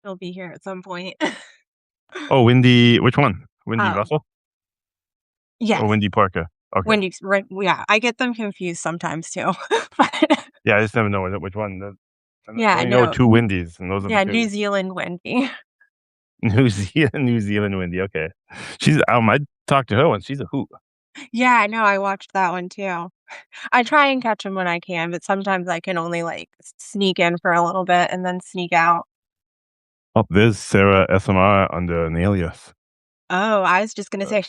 He'll be here at some point. Oh, Wendy, which one? Wendy Oh, Russell or yes. Wendy Parker? Okay. Wendy's right. Yeah, I get them confused sometimes too. But Yeah, I just never know which one. I yeah, only know no. two Wendy's, and those are the Yeah, New two. Zealand Wendy. New Zealand Wendy. Okay, she's. I talked to her once. She's a hoot. Yeah, I know. I watched that one too. I try and catch them when I can, but sometimes I can only like sneak in for a little bit and then sneak out. Oh, there's Sarah SMR under an alias. Oh, I was just gonna say.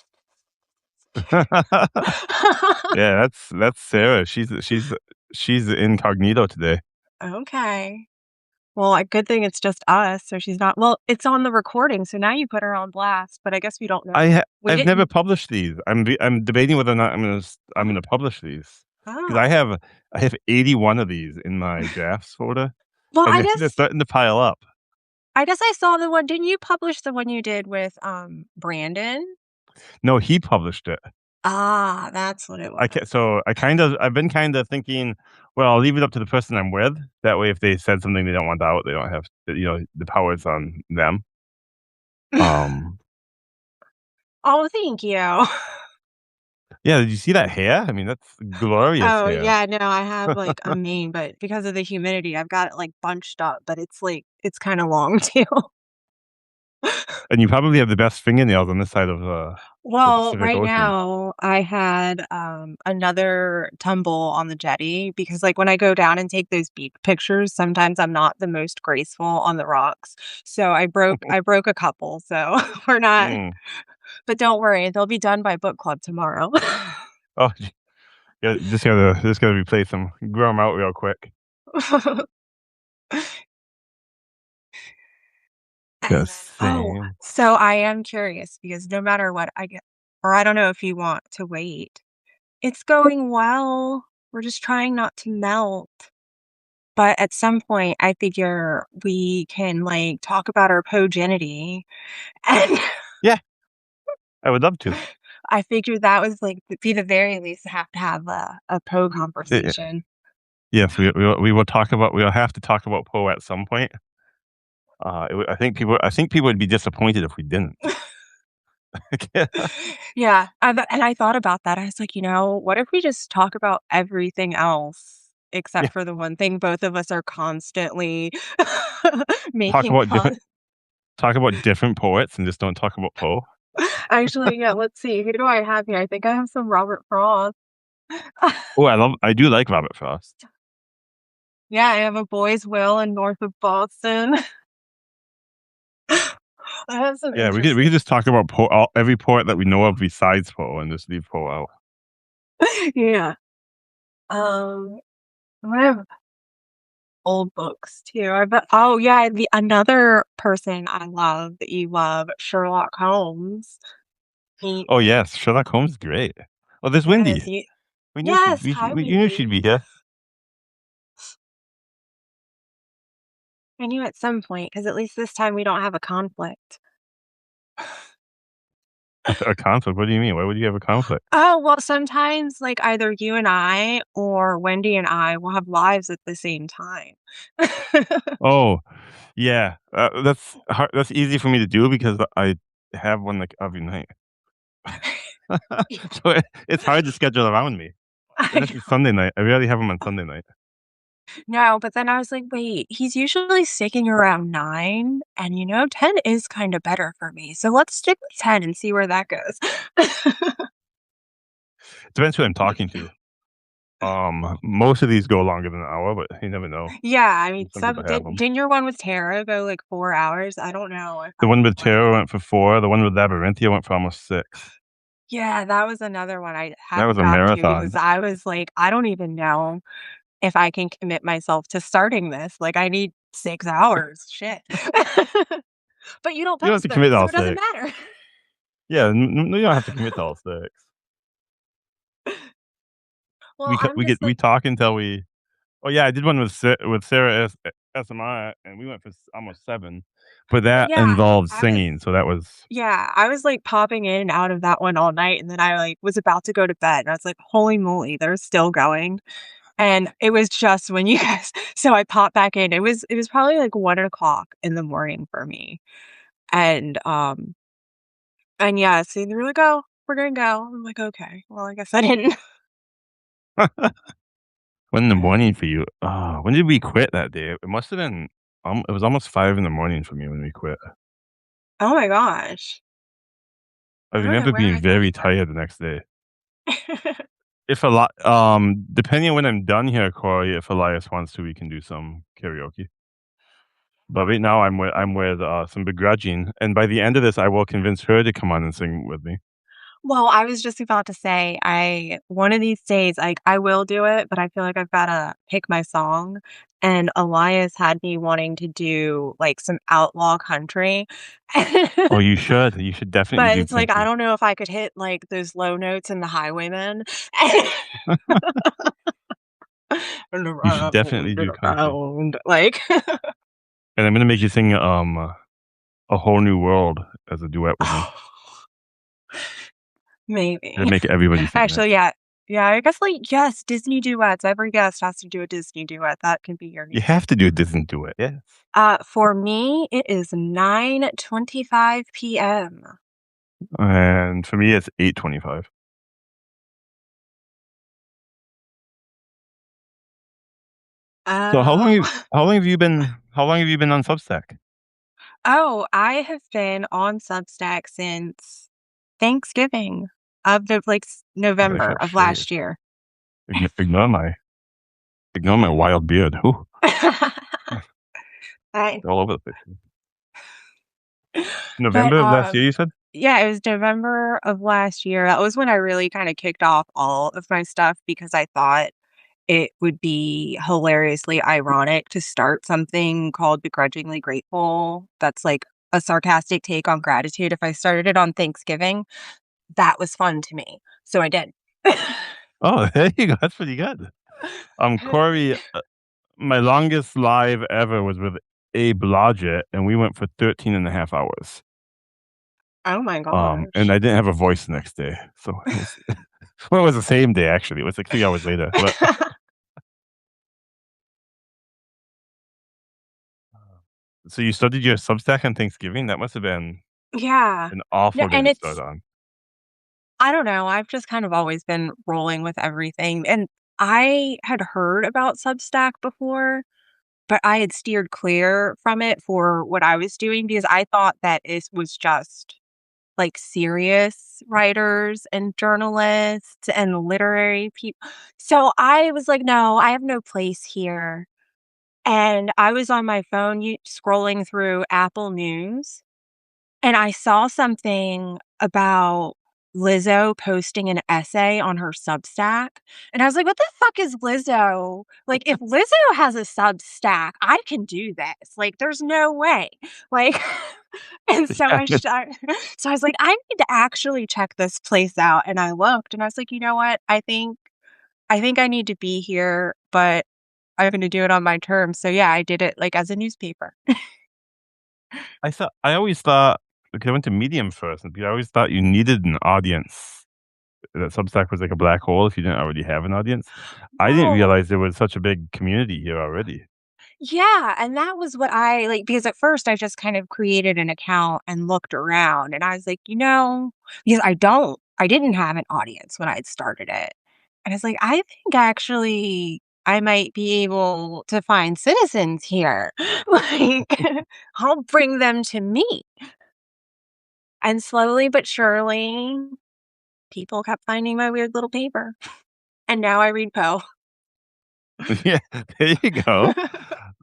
Yeah, that's Sarah. She's incognito today. Okay. Well, a good thing it's just us, so she's not well, it's on the recording, so now you put her on blast, but I guess we don't know. We I've never didn't. published these. I'm debating whether or not I'm gonna publish these because Oh. I have 81 of these in my drafts folder, Well, and they're starting to pile up. I guess I saw the one didn't you publish the one you did with, Brandon? No, he published it. Ah, that's what it was. I've been kind of thinking, well, I'll leave it up to the person I'm with. That way, if they said something they don't want out, they don't have the power's on them. Um, Oh, thank you. yeah. Did you see that hair? I mean, that's glorious Oh, hair. yeah, no, I have, like, a mane, but because of the humidity, I've got it, like, bunched up, but it's, like it's kinda long too. And you probably have the best fingernails on this side of the Well, Pacific right Ocean. now, I had, another tumble on the jetty because, like, when I go down and take those beach pictures, sometimes I'm not the most graceful on the rocks. So I broke a couple, so we're not Mm. but don't worry, they'll be done by book club tomorrow. Oh, yeah. Just gotta replace them. Grow them out real quick. And then Just oh, saying. so I am curious because no matter what I get or I don't know if you want to wait. It's going well. We're just trying not to melt. But at some point, I figure we can, like, talk about our pogenity, and Yeah, I would love to. I figured that was, like, be the very least have to have a Poe Eh, conversation. yes, we will have to talk about Poe at some point. I think people would be disappointed if we didn't. Yeah, and I thought about that. I was like, what if we just talk about everything else Yeah, except for the one thing both of us are constantly talk making about fun. different poets and just don't talk about Poe. Actually, yeah, let's see. Who do I have here? I think I have some Robert Frost. Oh, I do like Robert Frost. Yeah, I have A Boy's Will in North of Boston. I have some Yeah, we interesting could just talk about every poet that we know of besides Poe and just leave Poe out. Yeah. Um, I have old books too. Oh yeah, the another person I love that you love, Sherlock Holmes. He Oh yes, Sherlock Holmes is great. Oh, there's yes, Wendy. he yes, hi You knew she'd Wendy. be here. I knew at some point because at least this time we don't have a conflict. A conflict? What do you mean? Why would you have a conflict? Oh, well, sometimes, like, either you and I or Wendy and I will have lives at the same time. Oh, yeah. That's easy for me to do because I have one like every night. Yeah, So it's hard to schedule around me. I Unless it's Sunday night. I rarely have them on Sunday night. no, but then I was like, "Wait, he's usually sticking around 9, and, 10 is kinda better for me, so let's stick with 10 and see where that goes." It depends who I'm talking to. Most of these go longer than an hour, but you never know. Yeah, I mean, Some people have them. didn't your one with Tara go, like, 4 hours? I don't know if The I one did with one Tarot with went for 4. The one with Labyrinthia went for almost 6. yeah, that was another one I had That to was a back to because marathon. I was like, "I don't even know if I can commit myself to starting this, like, I need 6 hours, shit." But you don't You don't have post to commit those, to so all it doesn't 6. matter. Yeah, you don't have to commit to all 6. Well, I'm just We like talk until we. Oh yeah, I did one with Sarah SMI, and we went for almost 7, but well, that yeah, involved I was singing, so that was. yeah, I was, like, popping in and out of that one all night, and then I, like, was about to go to bed, and I was like, "Holy moly, they're still going." And it was just when you guys so I popped back in. It was probably, like, 1 o'clock in the morning for me, and, yeah, so they were like, "Oh, we're gonna go." I'm like, "Okay, well, I guess I didn't." 1 in the morning for you. When did we quit that day? It must have been, it was almost 5 in the morning for me when we quit. Oh my gosh. I I don't know remember where being I thought very you tired the next day. were. If depending on when I'm done here, Corey, if Elias wants to, we can do some karaoke. But right now, I'm with some begrudging, and by the end of this, I will convince her to come on and sing with me. Well, I was just about to say, I one of these days, like, I will do it, but I feel like I've gotta pick my song, and Elias had me wanting to do, like, some outlaw country. Oh, you should. You should definitely But do it's like, I country. don't know if I could hit, like, those low notes in the Highwayman. And You should around definitely and do country. around, like And I'm gonna make you sing, A Whole New World as a duet with me. maybe. Gonna make everybody sing that. Actually, yeah. Yeah, I guess, like, yes, Disney duets. Every guest has to do a Disney duet. That can be your You new have thing. to do a Disney duet, yeah. For me, it is 9:25 PM. And for me, it's 8:25. So Oh. how long have you been on Substack? Oh, I have been on Substack since Thanksgiving of the like, Holy November fuck, of shit. last year. Ignore my wild beard. Ooh, I all over the place. but, November of last year, you said? yeah, it was November of last year. That was when I really kinda kicked off all of my stuff because I thought it would be hilariously ironic to start something called Begrudgingly Grateful that's, like, a sarcastic take on gratitude if I started it on Thanksgiving. That was fun to me, so I did. Oh, there you go. That's pretty good. Corey, my longest live ever was with Abe Blodgett, and we went for 13 and a half hours. Oh my And gosh. I didn't have a voice the next day, so it was well, it was the same day, actually. It was like 3 hours later, but so you started your Substack on Thanksgiving? That must have been Yeah. an No, awful day and to start it's on. I don't know, I've just kind of always been rolling with everything, and I had heard about Substack before, but I had steered clear from it for what I was doing because I thought that it was just, like, serious writers and journalists and literary people. So I was like, "No, I have no place here." And I was on my phone scrolling through Apple News, and I saw something about Lizzo posting an essay on her Substack, and I was like, "What the fuck is Lizzo?" Like, if Lizzo has a Substack, I can do this, like, there's no way, like and so Yeah, so I was like, "I need to actually check this place out," and I looked, and I was like, "You know what? I think I need to be here, but I'm gonna do it on my terms." So, yeah, I did it, like, as a newspaper. I always thought, because I went to Medium first, and I always thought you needed an audience, that Substack was like a black hole if you didn't already have an audience. I didn't Well realize there was such a big community here already. yeah, and that was what I like, because at first I just kind of created an account and looked around, and I was like, because I didn't have an audience when I had started it. And I was like, I think actually I might be able to find citizens here. Like, I'll bring them to me. And slowly but surely, people kept finding my weird little paper. And now I read Poe. Yeah, there you go.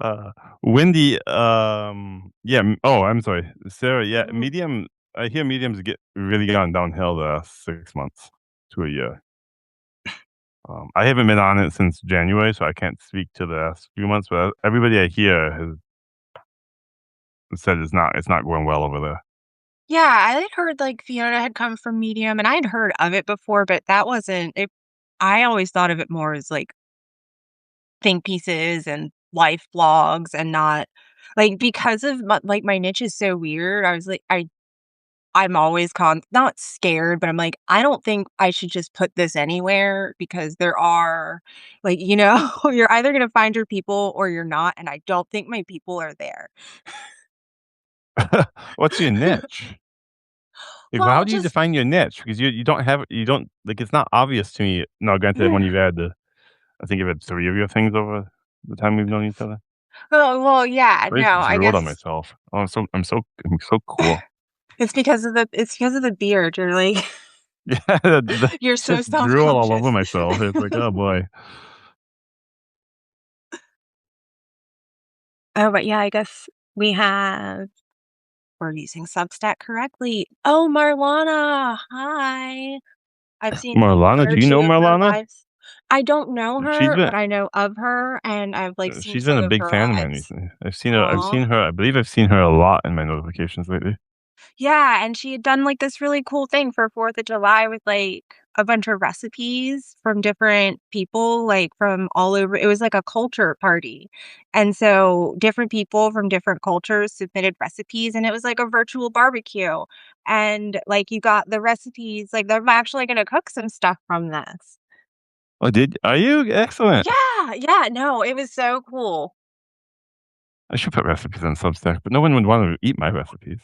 Uh, Wendy, yeah, oh, I'm sorry, Sarah, yeah, Medium, I hear Medium's really gone downhill the last 6 months to a year. I haven't been on it since January, so I can't speak to the last few months, but everybody I hear has said it's not going well over there. Yeah, I had heard, like, Fiona had come from Medium, and I had heard of it before, but that wasn't it. I always thought of it more as, like, think pieces and life blogs and not like, because of my niche is so weird, I was like, I'm always not scared, but I'm like, "I don't think I should just put this anywhere because there are like, you're either gonna find your people or you're not, and I don't think my people are there." What's your niche? Like, well, how Well, do you just define your niche? Because you don't have you don't like, it's not obvious to me. Now, granted, when you've had, I think you've had 3 of your things over the time we've known each other. oh, well, yeah, I no, just I drooled on guess myself. Oh, I'm so cool. it's because of the beard, you're like Yeah, the you're so just drool all over self-conscious. myself. It's like, "Oh, boy." Oh, but yeah, I guess we're using Substack correctly. Oh, Marlana, hi. I've seen like Marlana, one do or you 2 know of her Marlana? lives. I don't know She's her, been but I know of her, and I've, like, seen she's been some a of big her fan of mine lives. recently. I've Aw. seen her I believe I've seen her a lot in my notifications lately. Yeah, and she had done, like, this really cool thing for 4th of July with, like, a bunch of recipes from different people, like, from all over it was like a culture party, and so different people from different cultures submitted recipes, and it was like a virtual barbecue, and, like, you got the recipes like, they're actually gonna cook some stuff from this. Oh, are you? Excellent. Yeah, yeah, no, it was so cool. I should put recipes on Substack, but no one would wanna eat my recipes.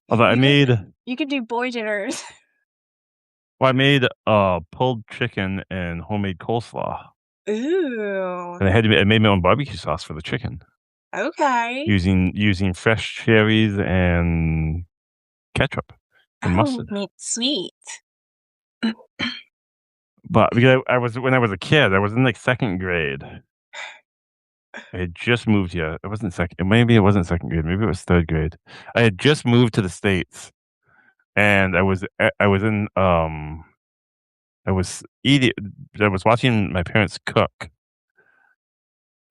Although You can you can do boy dinners. I made, pulled chicken and homemade coleslaw, Ooh, and I made my own barbecue sauce for the chicken okay. using fresh cherries and ketchup and Oh, mustard. neat, sweet. But because I was when I was a kid, I was in, like, 2nd grade. I had just moved here. It wasn't second maybe it wasn't 2nd grade, maybe it was 3rd grade. I had just moved to the States, and I was in, I was eating I was watching my parents cook,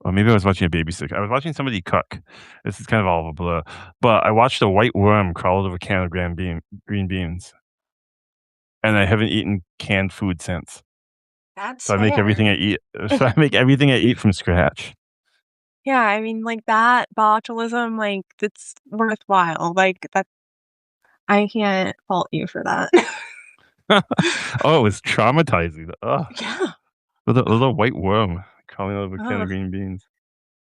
or maybe I was watching a babysitter. I was watching somebody cook. This is kind of all of a blur, but I watched a white worm crawl out of a can of green beans, and I haven't eaten canned food since. That's So I make fair. everything I eat so I make everything I eat from scratch. Yeah, I mean, like, that botulism, like, that's worthwhile, like, that I can't fault you for that. Oh, it was traumatizing. Ugh, Yeah. little white worm crawling out of a can of Ugh. green beans.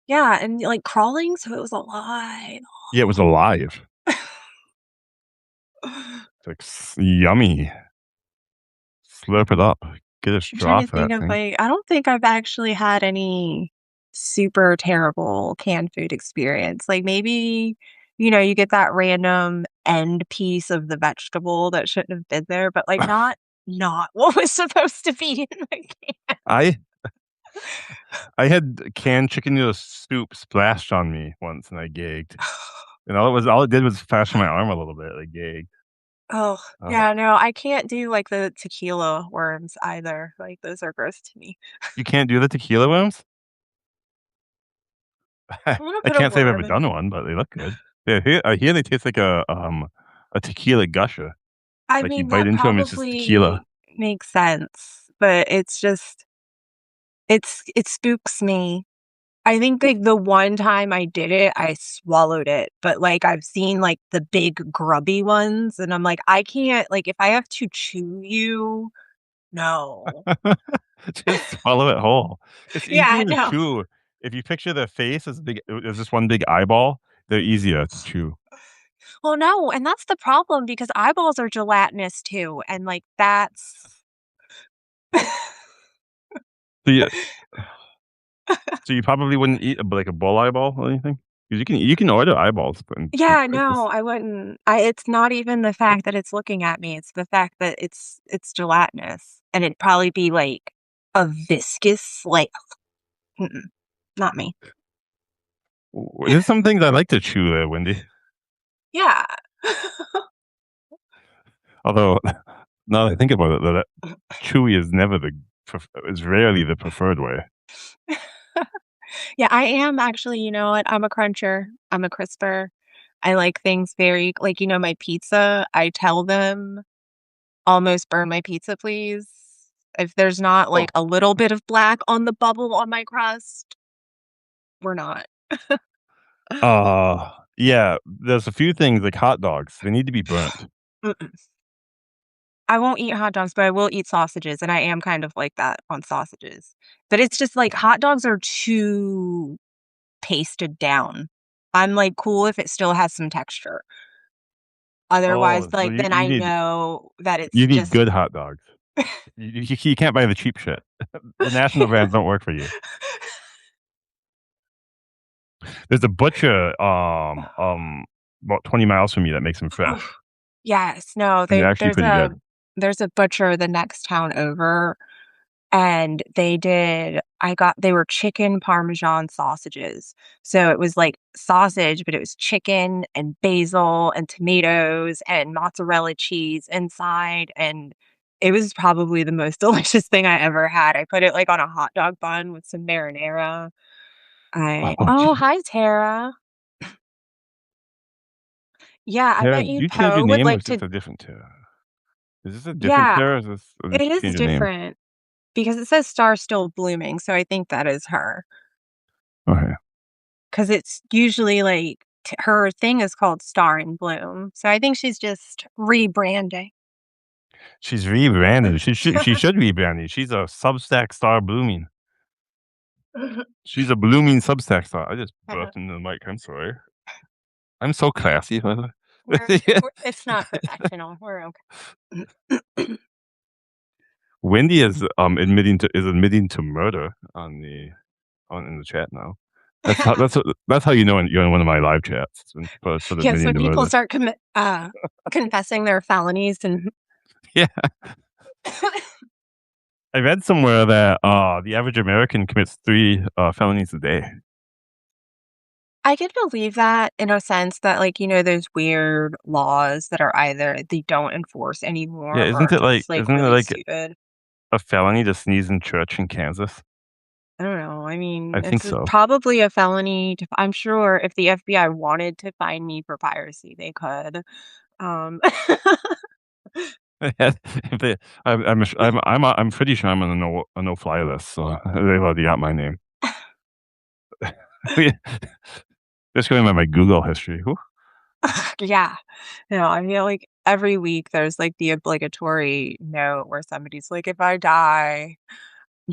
Yeah, and, like, crawling, so it was alive. Yeah, it was alive. It's like, yummy. Slurp it up. Get a I'm trying straw to for think that of, thing. like I don't think I've actually had any super terrible canned food experience. Like, maybe, you get that random end piece of the vegetable that shouldn't have been there, but, like, not what was supposed to be in the can. I I had canned chicken noodle soup splashed on me once, and I gagged. And all it did was fasten my arm a little bit, I gagged. Oh, Uh, yeah, no, I can't do, like, the tequila worms either, like, those are gross to me. you can't do the tequila worms? I'm gonna I put a can't say I've worm ever in done one, but they look good. Yeah, I hear they taste like a tequila gusher. I Like, you mean, bite that into them, it's just tequila. probably makes sense, but it's just it spooks me. I think, like, the one time I did it, I swallowed it, but, like, I've seen, like, the big grubby ones, and I'm like, "I can't like, if I have to chew you, no." Just swallow it whole. It's Yeah, easier to no. chew. If you picture their face as this one big eyeball, they're easier to chew. Well, no, and that's the problem because eyeballs are gelatinous too, and, like, that's So you so you probably wouldn't eat like a bull eyeball or anything? 'Cause you can order eyeballs in Yeah, no, places. I wouldn't. It's not even the fact that it's looking at me, it's the fact that it's gelatinous, and it'd probably be, like, a viscous, like mm-mm, not me. There's some things I like to chew there, Wendy. Yeah. Although, now that I think about it, though, that chewy is never is rarely the preferred way. Yeah, I am actually, you know what? I'm a cruncher. I'm a crisper. I like things very like, my pizza, I tell them, "Almost burn my pizza, please." If there's not, Oh. like, a little bit of black on the bubble on my crust, we're not. Yeah, there's a few things like hot dogs. They need to be burnt. Mm-mm. I won't eat hot dogs, but I will eat sausages, and I am kind of like that on sausages. But it's just like hot dogs are too pasted down. I'm, like, cool if it still has some texture. Otherwise, Oh, so like, then I know that it's you need just good hot dogs. You can't buy the cheap shit. The national brands don't work for you. There's a butcher, about 20 miles from me that makes them fresh, Oof. Yes, no, and they're actually pretty good. there's a butcher the next town over, and they were chicken parmesan sausages. So it was like sausage, but it was chicken and basil and tomatoes and mozzarella cheese inside, and it was probably the most delicious thing I ever had. I put it, like, on a hot dog bun with some marinara. I Oh, Oh, gee. hi, Tara. Yeah, I Tara, bet did you you change your Poe would name, or like is this to. a different Tara? Is this a different Yeah, Tara, or did it you is change your name? different because it says "Star Still Blooming," so I think that is her. Okay. Because it's usually, like, her thing is called Star and Bloom, so I think she's just rebranding. She's rebranded. She should rebrand. She's a Substack star blooming. She's a blooming Substack star. I just burped into the mic. I'm sorry. I'm so classy, by the way. Yeah. We're it's not professional, we're okay. Wendy is admitting to murder in the chat now. That's how you know when you're in one of my live chats. It's when people start Yes, admitting when to people murder. start confessing their felonies and Yeah. I read somewhere that the average American commits 3 felonies a day. I could believe that in a sense that, like, those weird laws that are either they don't enforce Yeah, anymore or isn't are it like just, like, isn't it really like stupid. a felony to sneeze in church in Kansas? I don't know. I I mean, think it's so. probably a felony to I'm sure if the FBI wanted to find me for piracy, they could. Um, If they, I'm pretty sure I'm on a no fly list, so they've already got my name. Just going by my Google history. Whew. yeah. I feel like every week there's, like, the obligatory note where somebody's like, "If I die,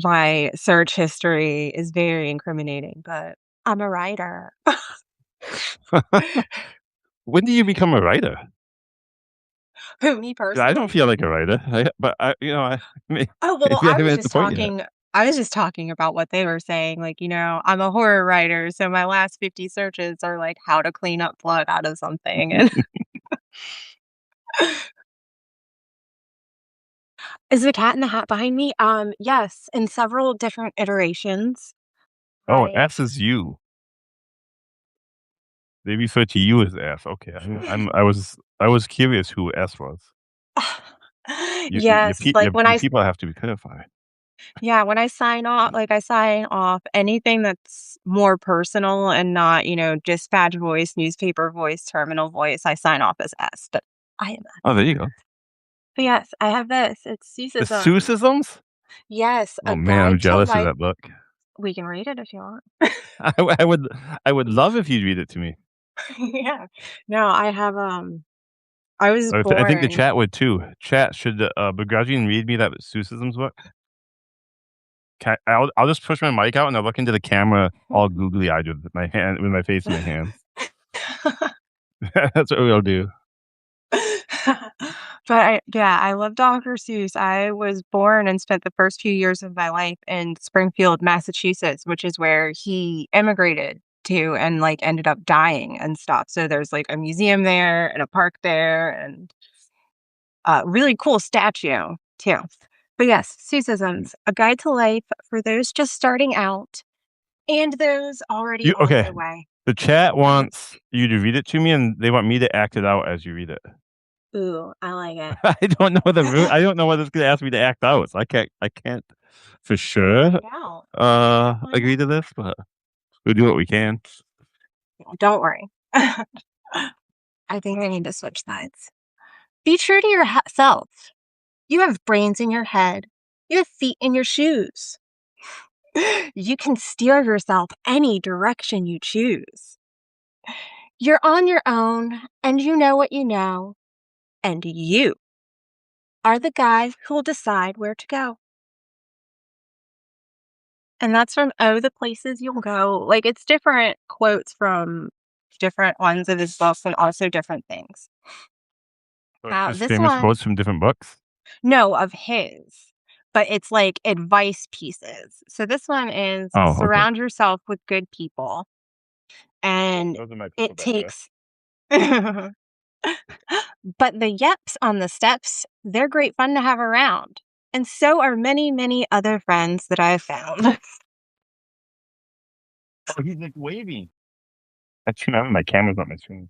my search history is very incriminating, but I'm a writer." When do you become a writer? Who, me 'Cause I don't personally? feel like a writer, but may Oh, well, maybe I haven't hit the point yet. I was just talking about what they were saying, like, I'm a horror writer, so my last 50 searches are, like, how to clean up blood out of something, and Is the Cat in the Hat behind me? Yes, in several different iterations. Oh, I S is you. They refer to you as S. Okay, I was curious who S was. Yes, like, when You I people have to be clarified. yeah, when I sign off I sign off anything that's more personal and not, dispatch voice, newspaper voice, terminal voice, I sign off as S, but I am Oh, S. there you go. But yes, I have this. It's The Seussism. Seussisms? Yes, Oh A man, I'm Guide to jealous of Life. that book. We can read it if you want. I would love if you'd read it to me. Yeah. No, I was I think the born. chat would too. Chat, should Begrudging read me that Seussisms book? I'll just push my mic out and I'll look into the camera all googly eyed with my face in my hands. That's what we'll do. Yeah, I love Dr. Seuss. I was born and spent the first few years of my life in Springfield, Massachusetts, which is where he immigrated to and, like, ended up dying and stuff. So there's, like, a museum there and a park there and a really cool statue too. But yes, Seussisms, A Guide to Life for those just starting out and those already You on okay? their way. The chat wants you to read it to me, and they want me to act it out as you read it. Ooh, I like it. I don't know what it's gonna ask me to act out, so I can't for sure, Find out. We'll find agree out. to this, but we'll do what we can. Don't worry. I think I need to switch sides. Be true to yourself. You have brains in your head. You have feet in your shoes. You can steer yourself any direction you choose. You're on your own, and you know what you know, and you are the guy who'll decide where to go. And that's from Oh, the Places You'll Go. Like, it's different quotes from different ones of his books and also different things. So it's Now, just this famous one quotes from different books? no, of his, but it's like advice pieces. So this one is Oh, okay. surround yourself with good people, and Those are my people it back there. takes but the yeps on the steps, they're great fun to have around. And so are many, many other friends that I've found. Oh, he's, like, waving. Actually, now my camera's on my screen.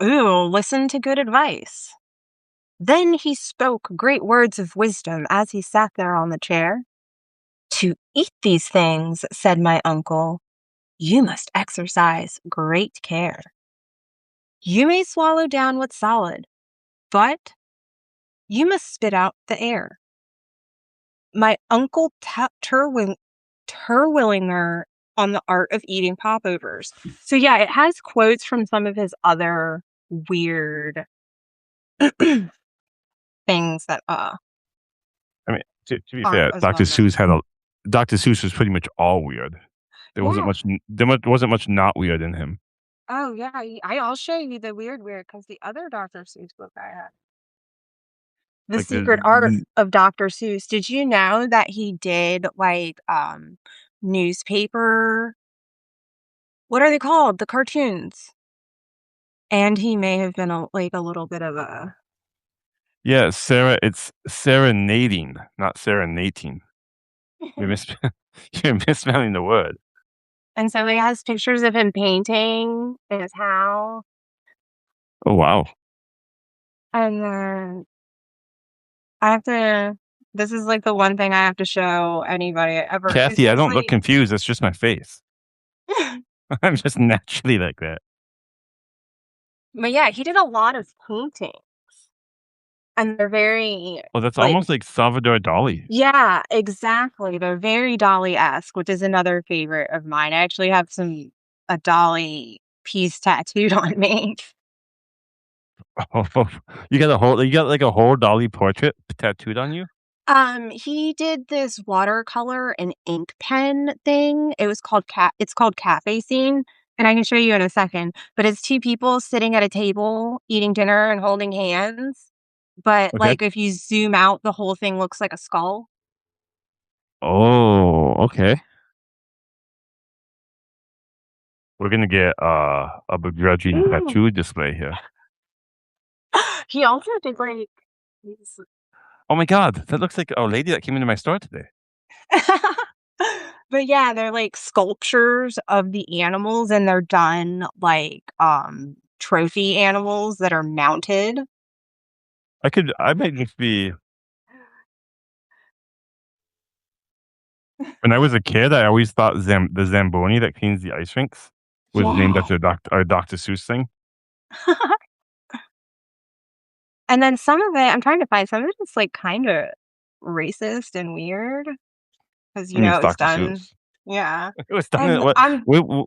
Ooh, listen to good advice. Then he spoke great words of wisdom as he sat there on the chair. To eat these things, said my uncle, you must exercise great care. You may swallow down what's solid, but you must spit out the air. My uncle tapped Terwillinger on the art of eating popovers. So yeah, it has quotes from some of his other weird things that I mean, to be aren't fair, as well known. Dr. Seuss was pretty much all weird. Yeah. There wasn't much not weird in him. Oh yeah. I'll show you the weird because the other Dr. Seuss book I had, The Like Secret Art of Dr. Seuss. Did you know that he did like newspaper? What are they called? The cartoons. And he may have been a little bit of a. yeah, it's serenading, not serenating. You're mis you're misspelling the word. And so he has pictures of him painting in his house. Oh, wow. And then I have to this is like the one thing I have to show anybody ever is Kathy, I his don't look like confused, that's just my face. I'm just naturally like that. but yeah, he did a lot of painting. And they're very Well, that's like almost like Salvador Dali. yeah, exactly. They're very Dolly-esque, which is another favorite of mine. I actually have a Dolly piece tattooed on me. Oh, you got, like, a whole Dali portrait tattooed on you? He did this watercolor and ink pen thing. It's called Cafe Scene, and I can show you in a second, but it's 2 people sitting at a table eating dinner and holding hands, but, Okay. like, if you zoom out, the whole thing looks like a skull. Oh, okay. We're gonna get, a begrudging Ooh. tattoo display here. He also did, like these Oh my god, that looks like a lady that came into my store today. but, yeah, they're, like, sculptures of the animals, and they're done like, trophy animals that are mounted. I might just be when I was a kid, I always thought the Zamboni that cleans the ice rinks was named Yeah. after a Dr. Seuss thing. And then some of it I'm trying to find some of it's, like, kinda racist and weird because I mean, it's it was Dr. done Seuss. yeah, It was done in and what I when were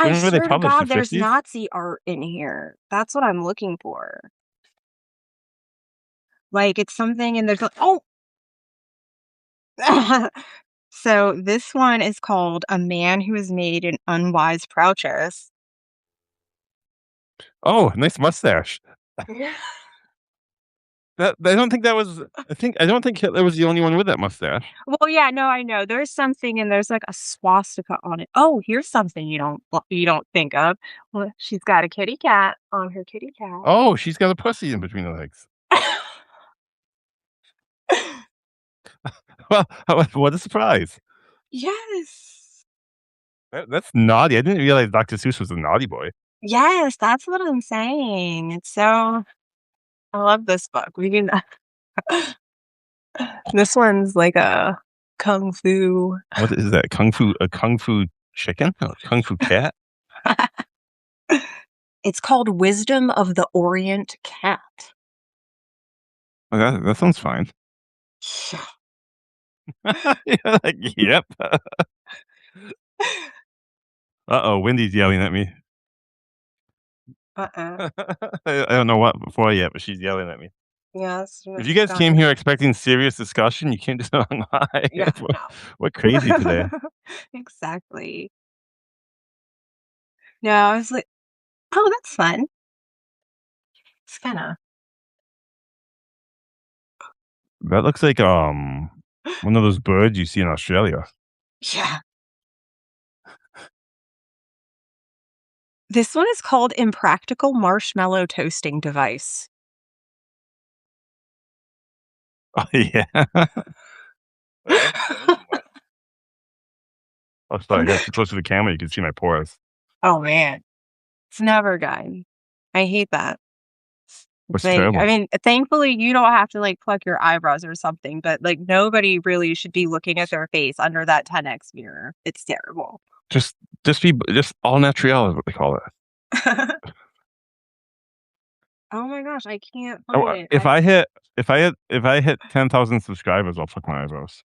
they swear to published? The God, there's 50s? Nazi art in here. That's what I'm looking for. Like, it's something and there's like oh! So, this one is called "A Man Who Has Made an Unwise Purchase." Oh, nice mustache. That I don't think Hitler was the only one with that mustache. Well, yeah, no, I know. There's something and there's, like, a swastika on it. Oh, here's something you don't think of. Well, she's got a kitty cat on her kitty cat. Oh, she's got a pussy in between her legs. Well, what a surprise. Yes. That's naughty. I didn't realize Dr. Seuss was a naughty boy. Yes, that's what I'm saying. It's so I love this book. We can this one's like a kung fu. What is that? Kung fu chicken? Kung fu cat? It's called Wisdom of the Orient Cat. Oh, that sounds fine. You're like, "Yep." Uh-oh, Wendy's yelling at me. Uh-uh. I don't know what before yet, but she's yelling at me. Yes, If you she's guys got came you. here expecting serious discussion, you came to the wrong Yeah, live. no. What crazy today. Exactly. No, I was like, "Oh, that's fun." It's kinda That looks like, one of those birds you see in Australia. yeah. This one is called Impractical Marshmallow Toasting Device. Oh, yeah. That is nice. Oh, sorry, I got too close to the camera, you can see my pores. Oh, man. It's never good. I hate that. It's That's like I terrible. mean, thankfully, you don't have to, like, pluck your eyebrows or something, but, like, nobody really should be looking at their face under that 10X mirror. It's terrible. Just just all natural is what they call it. Oh my gosh, I can't Oh, find it. I if I hit 10,000 subscribers, I'll pluck my eyebrows.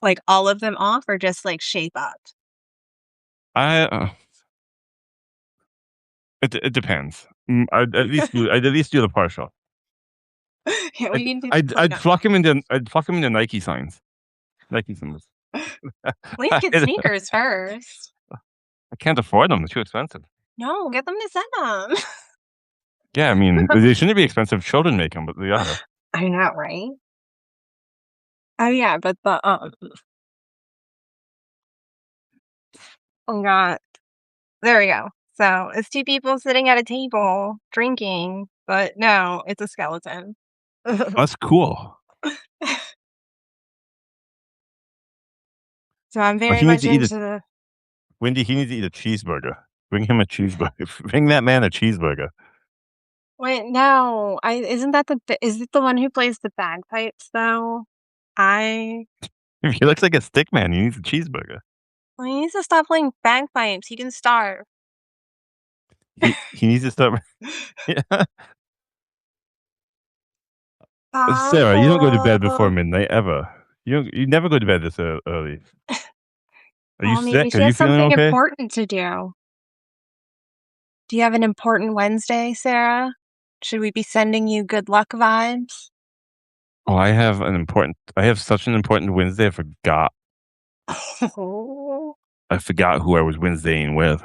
like, all of them off or just, like, shape up? I, it depends. I'd at least do the partial. Yeah, we can do the I'd cleanup. pluck 'em into Nike signs, Nike symbols. At least get I sneakers first. can't afford them, they're too expensive. No, get them to send them. Yeah, I mean, they shouldn't be expensive, children make them, but they are. I know, right? Oh, yeah, but oh god. There we go. So, it's 2 people sitting at a table drinking, but no, it's a skeleton. That's cool. So, I'm Oh, very he needs much to eat a into the Wendy, he needs to eat a cheeseburger. Bring him a cheeseburger. Bring that man a cheeseburger. wait, no, I isn't that is it the one who plays the bagpipes, though? I If he looks like a stick man, he needs a cheeseburger. well, he needs to stop playing bagpipes, he can starve. He needs to start. Yeah. Sarah, you don't go to bed before Oh. midnight ever. You never go to bed this early. Are you Well, maybe sick? Are she you has feeling something okay? important to do. Do you have an important Wednesday, Sarah? Should we be sending you good luck vibes? Oh, I have such an important Wednesday. Oh. I forgot who I was Wednesdaying with.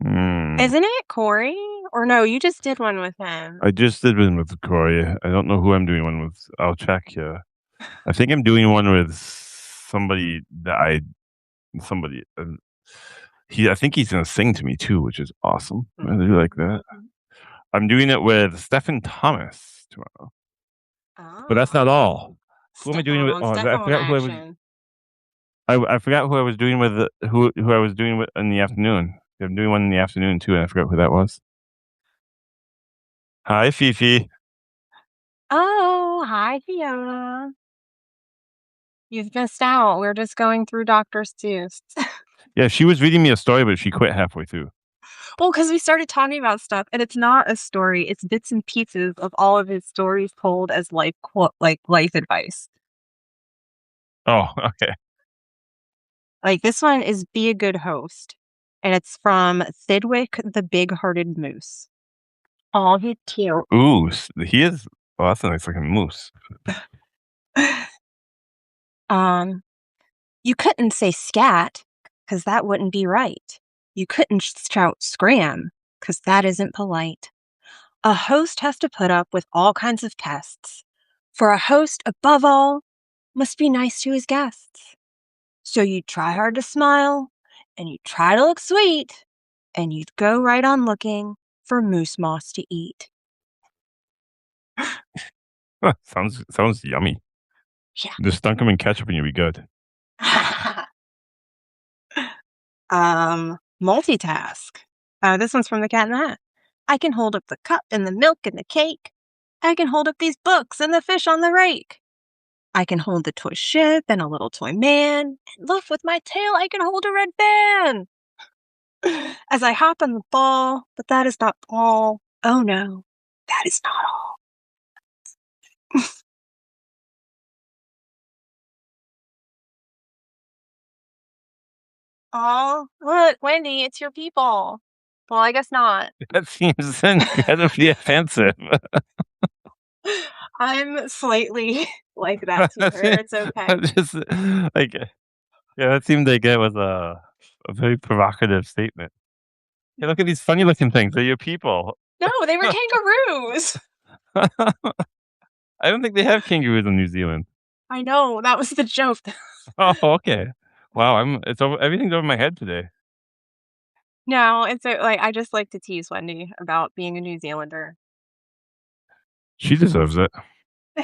Hmm. Isn't it Corey? Or no, you just did one with him. I just did one with Corey. I don't know who I'm doing one with. I'll check here. I think I'm doing one with somebody that somebody. I think he's gonna sing to me too, which is awesome. I do like that. I'm doing it with Stefan Thomas tomorrow, but that's not Oh. all. Who am I doing Stefan with? on Oh, I Stefan forgot who I was. action. I forgot who I was doing with. Who I was doing with in the afternoon. I'm doing one in the afternoon too, and I forgot who that was. Hi, Fifi. Oh, hi, Fiona. You've missed out. We're just going through Dr. Seuss. Yeah, she was reading me a story, but she quit halfway through. Well, because we started talking about stuff, and it's not a story, it's bits and pieces of all of his stories told as like life advice. Oh, okay. Like this one is Be a Good Host, and it's from Thidwick the Big-Hearted Moose. Oh, he's cute. Ooh, he is. Oh, that's a nice looking moose. um, you couldn't say scat, because that wouldn't be right. You couldn't shout scram, because that isn't polite. A host has to put up with all kinds of pests. For a host, above all, must be nice to his guests. So you'd try hard to smile, and you'd try to look sweet, and you'd go right on looking for moose moss to eat. Sounds yummy. Just dunk them in ketchup and you'll be good. Yeah. Multitask. This one's from the Cat in the Hat. I can hold up the cup and the milk and the cake. I can hold up these books and the fish on the rake. I can hold the toy ship and a little toy man. And look, with my tail, I can hold a red van. As I hop on the ball, but that is not all. Oh no, that is not all. Oh, look, Wendy, it's your people. Well, I guess not. That seems incredibly offensive. I'm slightly like that to That's her. it. It's okay. I'm just like, yeah, that seemed like it was a very provocative statement. Hey, look at these funny looking things. They're your people. No, they were kangaroos. I don't think they have kangaroos in New Zealand. I know, that was the joke. Oh, okay. Wow, it's over. Everything's over my head today. No, it's like I just like to tease Wendy about being a New Zealander. She deserves it. I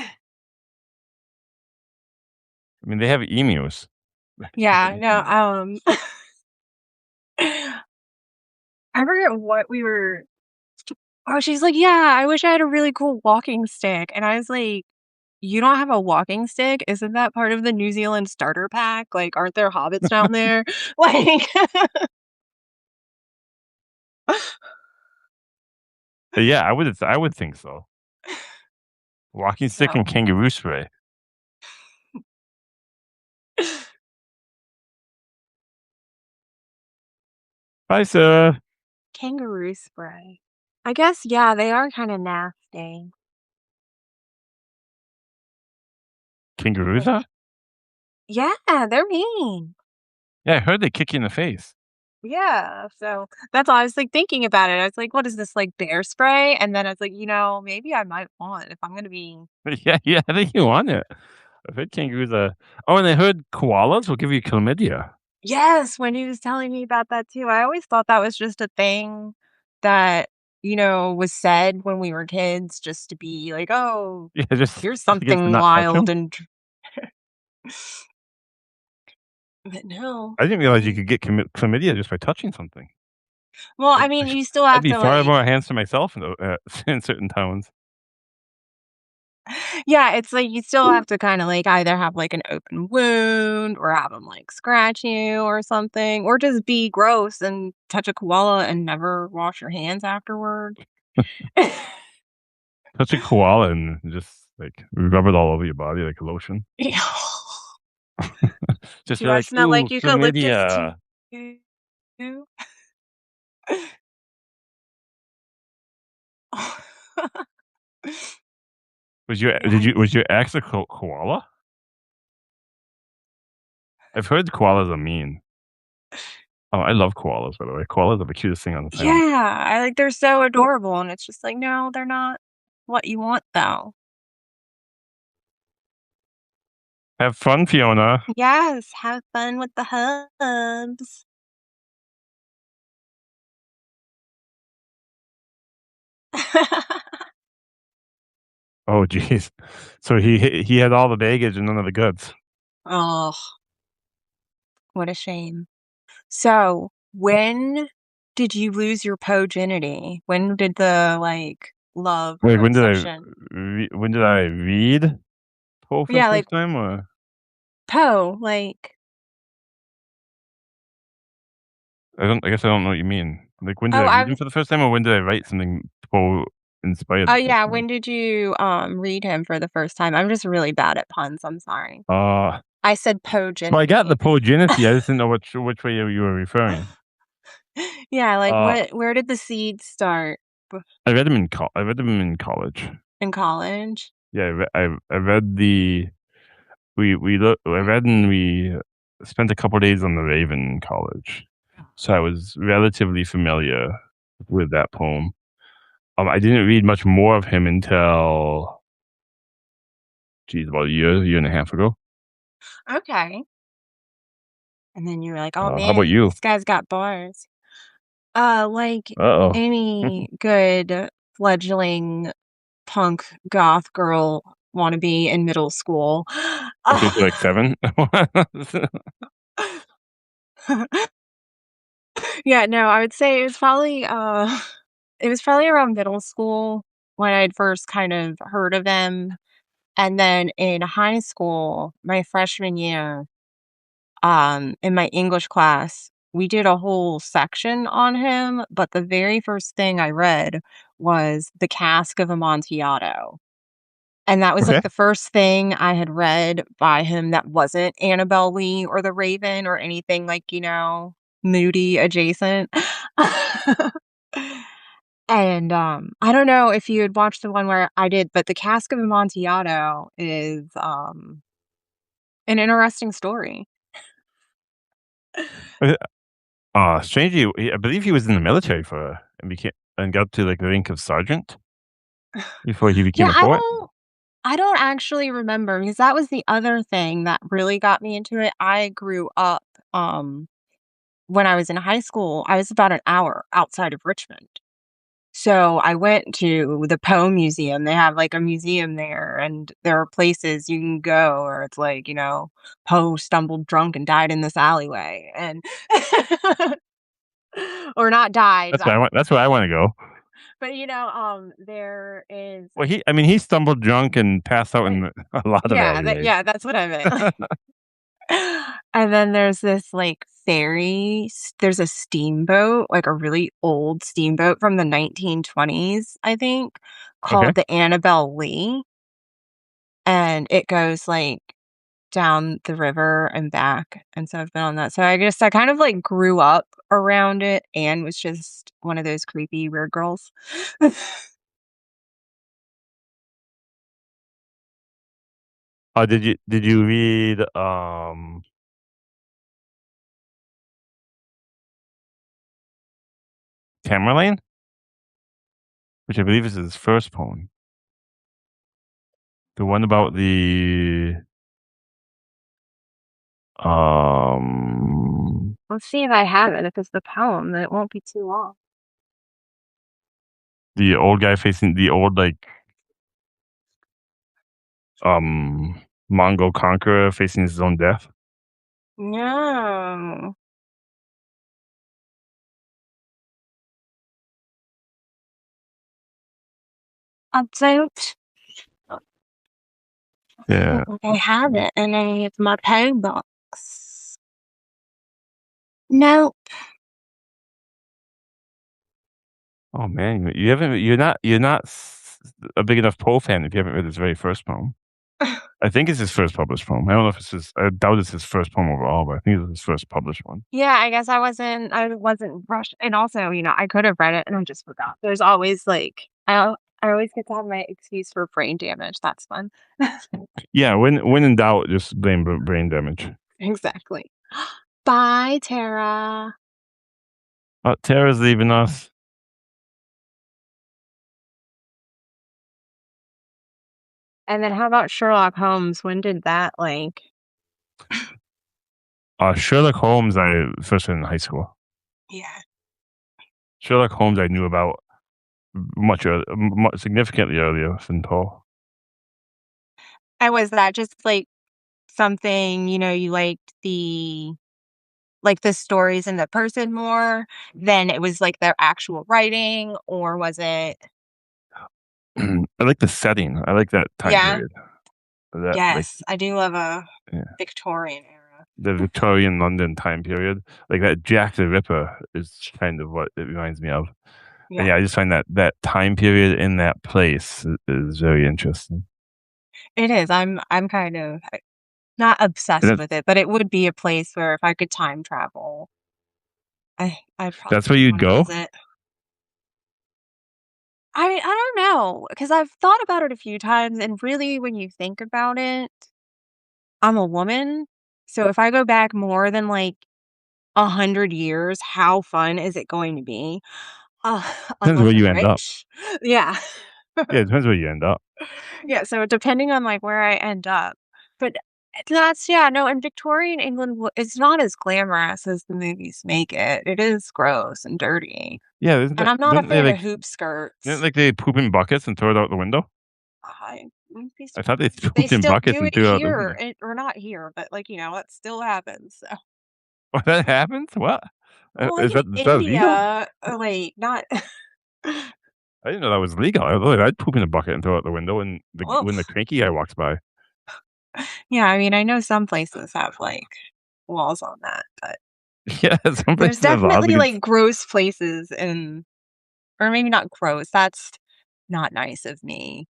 mean, they have emus. Yeah, no, I forget what we were. Oh, she's like, "Yeah, I wish I had a really cool walking stick." And I was like, "You don't have a walking stick? Isn't that part of the New Zealand starter pack? Like, aren't there hobbits down there?" Like, Yeah, I would think so. Walking stick and so kangaroo spray. Bye, sir. kangaroo spray. I guess, yeah, they are kinda nasty. Kangaroos Like, are? yeah, they're mean. Yeah, I heard they kick you in the face. Yeah, so that's all I was, like, thinking about it. I was like, "What is this, like, bear spray?" And then I was like, maybe I might want if I'm gonna be." Yeah, yeah, I think you want it. I heard kangaroos are. Oh, and I heard koalas will give you chlamydia. Yes, when he was telling me about that too, I always thought that was just a thing that, was said when we were kids just to be like, "Oh, Yeah, here's just to get to something not touch wild them. and" but no, I didn't I realize you mean, could get chlamydia just by touching something. well, I I'd, mean, you still I'd have be to, far like. more hands to myself in certain towns. Yeah, it's like you still have to kinda, like, either have, like, an open wound or have them like, scratch you or something, or just be gross and touch a koala and never wash your hands afterward. Touch a koala and just like rub it all over your body like lotion. Yeah. Just Do be I like, smell like ooh, eucalyptus to chlamydia. you? Yeah, Was your ex a koala? I've heard koalas are mean. Oh, I love koalas, by the way. Koalas are the cutest thing on the planet. yeah, I like they're so adorable, and it's just like, no, they're not what you want, though. Have fun, Fiona. Yes, have fun with the hubs. Oh, jeez. So he had all the baggage and none of the goods. Oh, what a shame. So, when did you lose your poginity? When did the, like, love or Like obsession. when did I read Poe for the Yeah, like, first time? Or Poe, like. I guess I don't know what you mean. Like when did Oh, I I read him was. for the first time, or when did I write something Poe inspired Oh, the first yeah, time? when did you, read him for the first time? I'm just really bad at puns, I'm sorry. Uh I said well, I got the poginity. Poegenesis. I just didn't know which way you were referring. Yeah, like, Uh, where did the seeds start b I read them in college. in college? Yeah, I read the we look I read and we spent a couple days on the Raven in college, so I was relatively familiar with that poem. I didn't read much more of him until, geez, about a year and a half ago. Okay. And then you were like, "Oh, How about man, you? this guy's got bars." Like Uh-oh. any good fledgling punk goth girl wannabe in middle school. Okay, so like 7? Yeah, no, I would say it was probably around middle school when I'd first kind of heard of him, and then in high school, my freshman year, in my English class, we did a whole section on him, but the very first thing I read was The Cask of Amontillado. And that was, Okay. like, the first thing I had read by him that wasn't Annabelle Lee or The Raven or anything, like, moody adjacent. And, I don't know if you had watched the one where I did, but The Cask of Amontillado is, an interesting story. Uh, strangely, I believe he was in the military for and became and got to, like, the rank of sergeant before he became Yeah, a poet. I don't actually remember because that was the other thing that really got me into it. I grew up, um, when I was in high school, I was about an hour outside of Richmond. So I went to the Poe Museum. They have, like, a museum there, and there are places you can go where it's like, Poe stumbled drunk and died in this alleyway, and or not died, That's where I wanna go. but, there is Well, I mean, he stumbled drunk and passed out like in a lot of alleyways. yeah, that's what I meant. And then there's this, like, there's a steamboat, like, a really old steamboat from the 1920s, I think, Okay. called the Annabelle Lee, and it goes, like, down the river and back, and so I've been on that. So I guess I kind of, like, grew up around it and was just one of those creepy weird girls. Did you read, Tamerlane? Which I believe is his first poem. The one about um, Let's see if I have it. If it's the poem, then it won't be too long. the old guy facing the old, like, Mongol conqueror facing his own death. No. I don't I Yeah. don't think I have it in any of my PO box. Nope. Oh, man, you're not a big enough Poe fan if you haven't read his very first poem. I think it's his first published poem. I don't know if I doubt it's his first poem overall, but I think it's his first published one. Yeah, I guess I wasn't rushed, and also, I could have read it and I just forgot. There's always, like I always get to have my excuse for brain damage, that's fun. Yeah, when in doubt, just blame brain damage. Exactly. Bye, Tara. Tara's leaving us. And then how about Sherlock Holmes? When did that, like Sherlock Holmes, I first read in high school. Yeah. Sherlock Holmes, I knew about significantly earlier than Poe. And was that just, like, something, you liked the stories and the person more than it was, like, their actual writing, or was it I like the setting. I like that time Yeah? period. That like Yes, I do love a yeah, Victorian era. the Victorian London time period, like that Jack the Ripper is kind of what it reminds me of. And Yeah, yeah, I just find that time period in that place is very interesting. it is. I'm kind of not And obsessed with it, but it would be a place where if I could time travel, I'd that's where probably you'd wanna go? visit. I don't know, because 'cause I've thought about it a few times, and really, when you think about it, I'm a woman, so if I go back more than, like, 100 years, how fun is it going to be? Uh, Depends unless where you I'm end up. rich. Yeah. Yeah, it depends where you end up. Yeah, so depending on, like, where I end up. But that's yeah, no, in Victorian England, it's not as glamorous as the movies make it. It is gross and dirty, Yeah, isn't and that I'm not a don't they, fan of like hoop didn't, skirts. like, they poop in buckets and throw it out the window? I wouldn't be I thought they surprised if they pooped in still buckets do and it threw it out the here, window. or not here, but, like, it still happens, so Oh, that happens? What? well, like, Is in that legal? India, wait, not I didn't know that was legal. I'd poop in a bucket and throw it out the window oh, when the cranky guy walks by. yeah, I mean, I know some places have, like, laws on that, but Yeah, some there's places have laws definitely, against like, gross places in or maybe not gross, that's not nice of me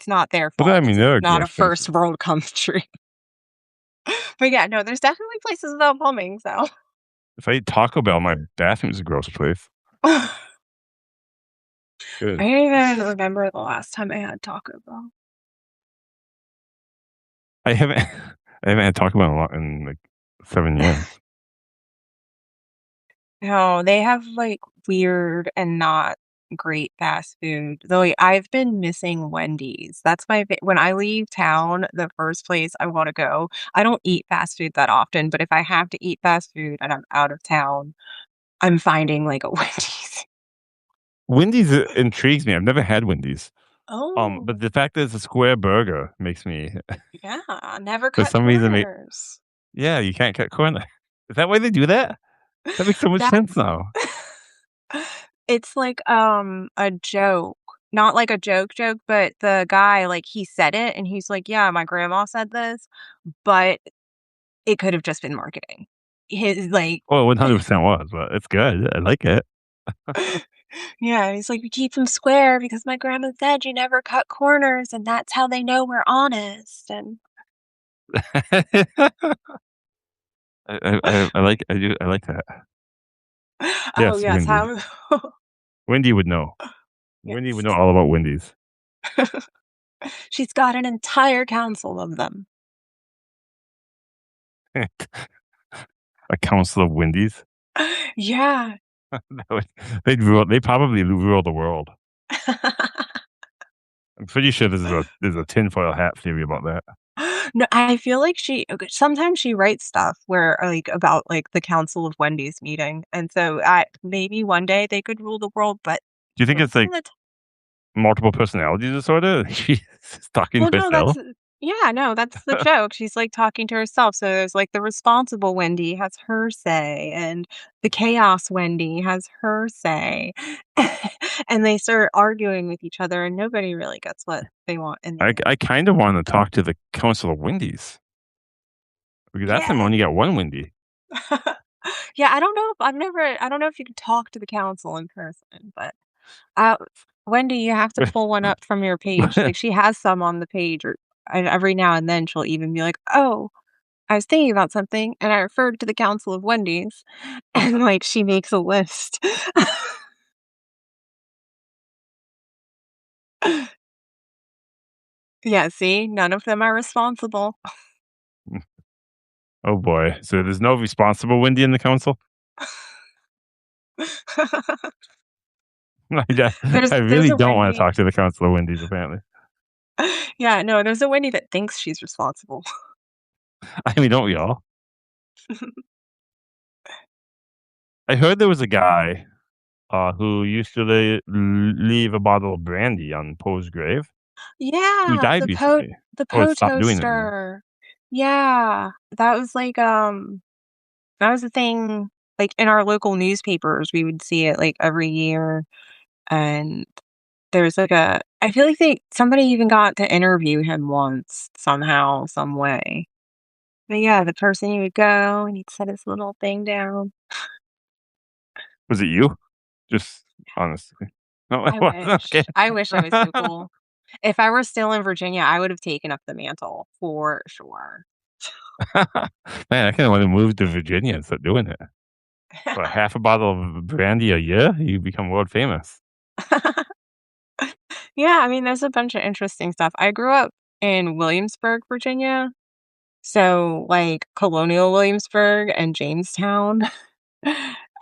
It's not their But I fault mean, 'cause it's there are not a gross first places. world country. But yeah, no, there's definitely places without plumbing, so If I eat Taco Bell, my bathroom's a gross place. I Good. don't even remember the last time I had Taco Bell. I haven't I haven't had Taco Bell in a lot in, like, 7 years. No, they have, like, weird and not great fast food. Though, like, I've been missing Wendy's. That's my fa when I leave town, the first place I wanna go I don't eat fast food that often, but if I have to eat fast food and I'm out of town, I'm finding, like, a Wendy's. Wendy's, intrigues me. I've never had Wendy's. But Oh, the fact that it's a square burger makes me yeah, never for cut some reason, corners. yeah, you can't cut corner. Is that why they do that? That makes so much That sense now. it's like, a joke. Not like a joke, but the guy, like, he said it, and he's like, "Yeah, my grandma said this," but it could have just been marketing. His, like Well, 100% was, but it's good. I like it. yeah, he's like, "We keep them square because my grandma said you never cut corners, and that's how they know we're honest," and I like that. Oh, Yes, yes, Wendy. how Wendy would know. Wendy would Yes. know all about Wendy's. She's got an entire council of them. A council of Wendy's. Yeah. That would they'd probably rule the world. I'm pretty sure there's a tinfoil hat theory about that. No, I feel like she okay, sometimes she writes stuff where, like, about, like, the Council of Wendy's meeting, and so I maybe one day they could rule the world, but Do you think it's, most of like, the ti multiple personality disorder? She's talking well, to no, herself? yeah, no, that's the joke. She's, like, talking to herself, so there's, like, the responsible Wendy has her say, and the chaos Wendy has her say, and they start arguing with each other, and nobody really gets what they want in the I end. kinda wanna talk to the council of Wendy's, because that's time Yeah. when you got 1 Wendy. Yeah, I don't know if you can talk to the council in person, but, uh, Wendy, you have to pull one up from your page, like, she has some on the page or and every now and then she'll even be like, "Oh, I was thinking about something, and I referred to the Council of Wendy's," and, like, she makes a list. Yeah, see? None of them are responsible. Oh boy. So there's no responsible Wendy in the council? I There's really a don't wanna Wendy talk to the council of Wendy's, apparently. yeah, no, there's a Wendy that thinks she's responsible. I mean, don't we all? I heard there was a guy, who used to leave a bottle of brandy on Poe's grave, who Yeah, died recently, the or Poe stopped doing it even. toaster. Yeah, that was like, that was a thing, like, in our local newspapers, we would see it, like, every year, and there's, like, a I feel like somebody even got to interview him once, somehow, some way. But, yeah, the person he would go, and he'd set his little thing down. Was it you? Just honestly. No, it wasn't? Okay. I wish I was so cool. If I were still in Virginia, I would have taken up the mantle for sure. Man, I kinda wanna move to Virginia and start doing it. For half a bottle of brandy a year, you become world famous. Yeah, I mean, there's a bunch of interesting stuff. I grew up in Williamsburg, Virginia, so, like, colonial Williamsburg and Jamestown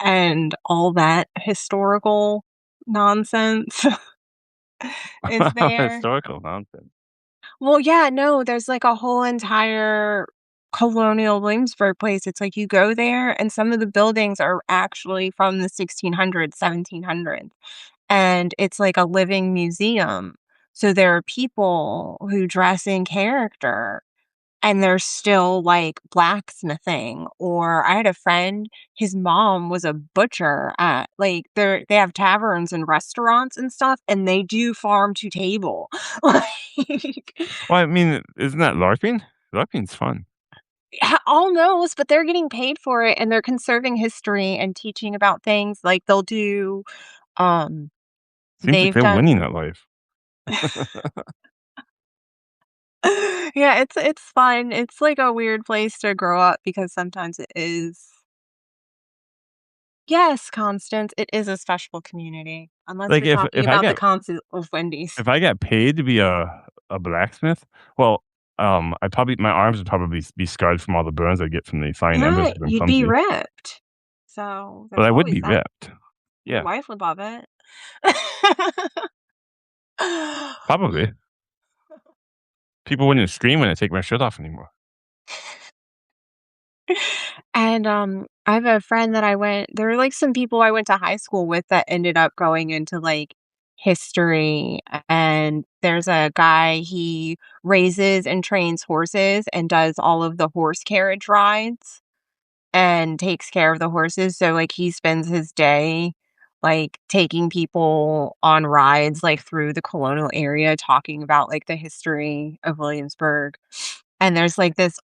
and all that historical nonsense is there. Historical nonsense. Well, yeah, no, there's, like, a whole entire colonial Williamsburg place. It's like you go there, and some of the buildings are actually from the 1600s, 1700s, and it's like a living museum. So there are people who dress in character, and they're still, like, blacksmithing, or I had a friend, his mom was a butcher at like, they have taverns and restaurants and stuff, and they do farm to table. Like, Well, I mean, isn't that LARPing? LARPing's fun. almost, but they're getting paid for it, and they're conserving history and teaching about things, like, they'll do, um Seems like they've they're winning done at life. Yeah, it's fun. It's like a weird place to grow up because sometimes it is. Yes, Constance, it is a special community, unless Like, you're talking if I about the get concept of Wendy's. if I got paid to be a blacksmith, well, I probably my arms would probably be scarred from all the burns I get from the fine embers Yeah, because 'cause I'm you'd be clumsy, ripped. So, but there's I would always be that. ripped. Your Yeah, wife would love it. probably. People wouldn't scream when I take my shirt off anymore. And, I have a friend that there were, like, some people I went to high school with that ended up going into, like, history, and there's a guy, he raises and trains horses and does all of the horse carriage rides and takes care of the horses, so, like, he spends his day, like, taking people on rides, like, through the colonial area, talking about, like, the history of Williamsburg. And there's, like, this,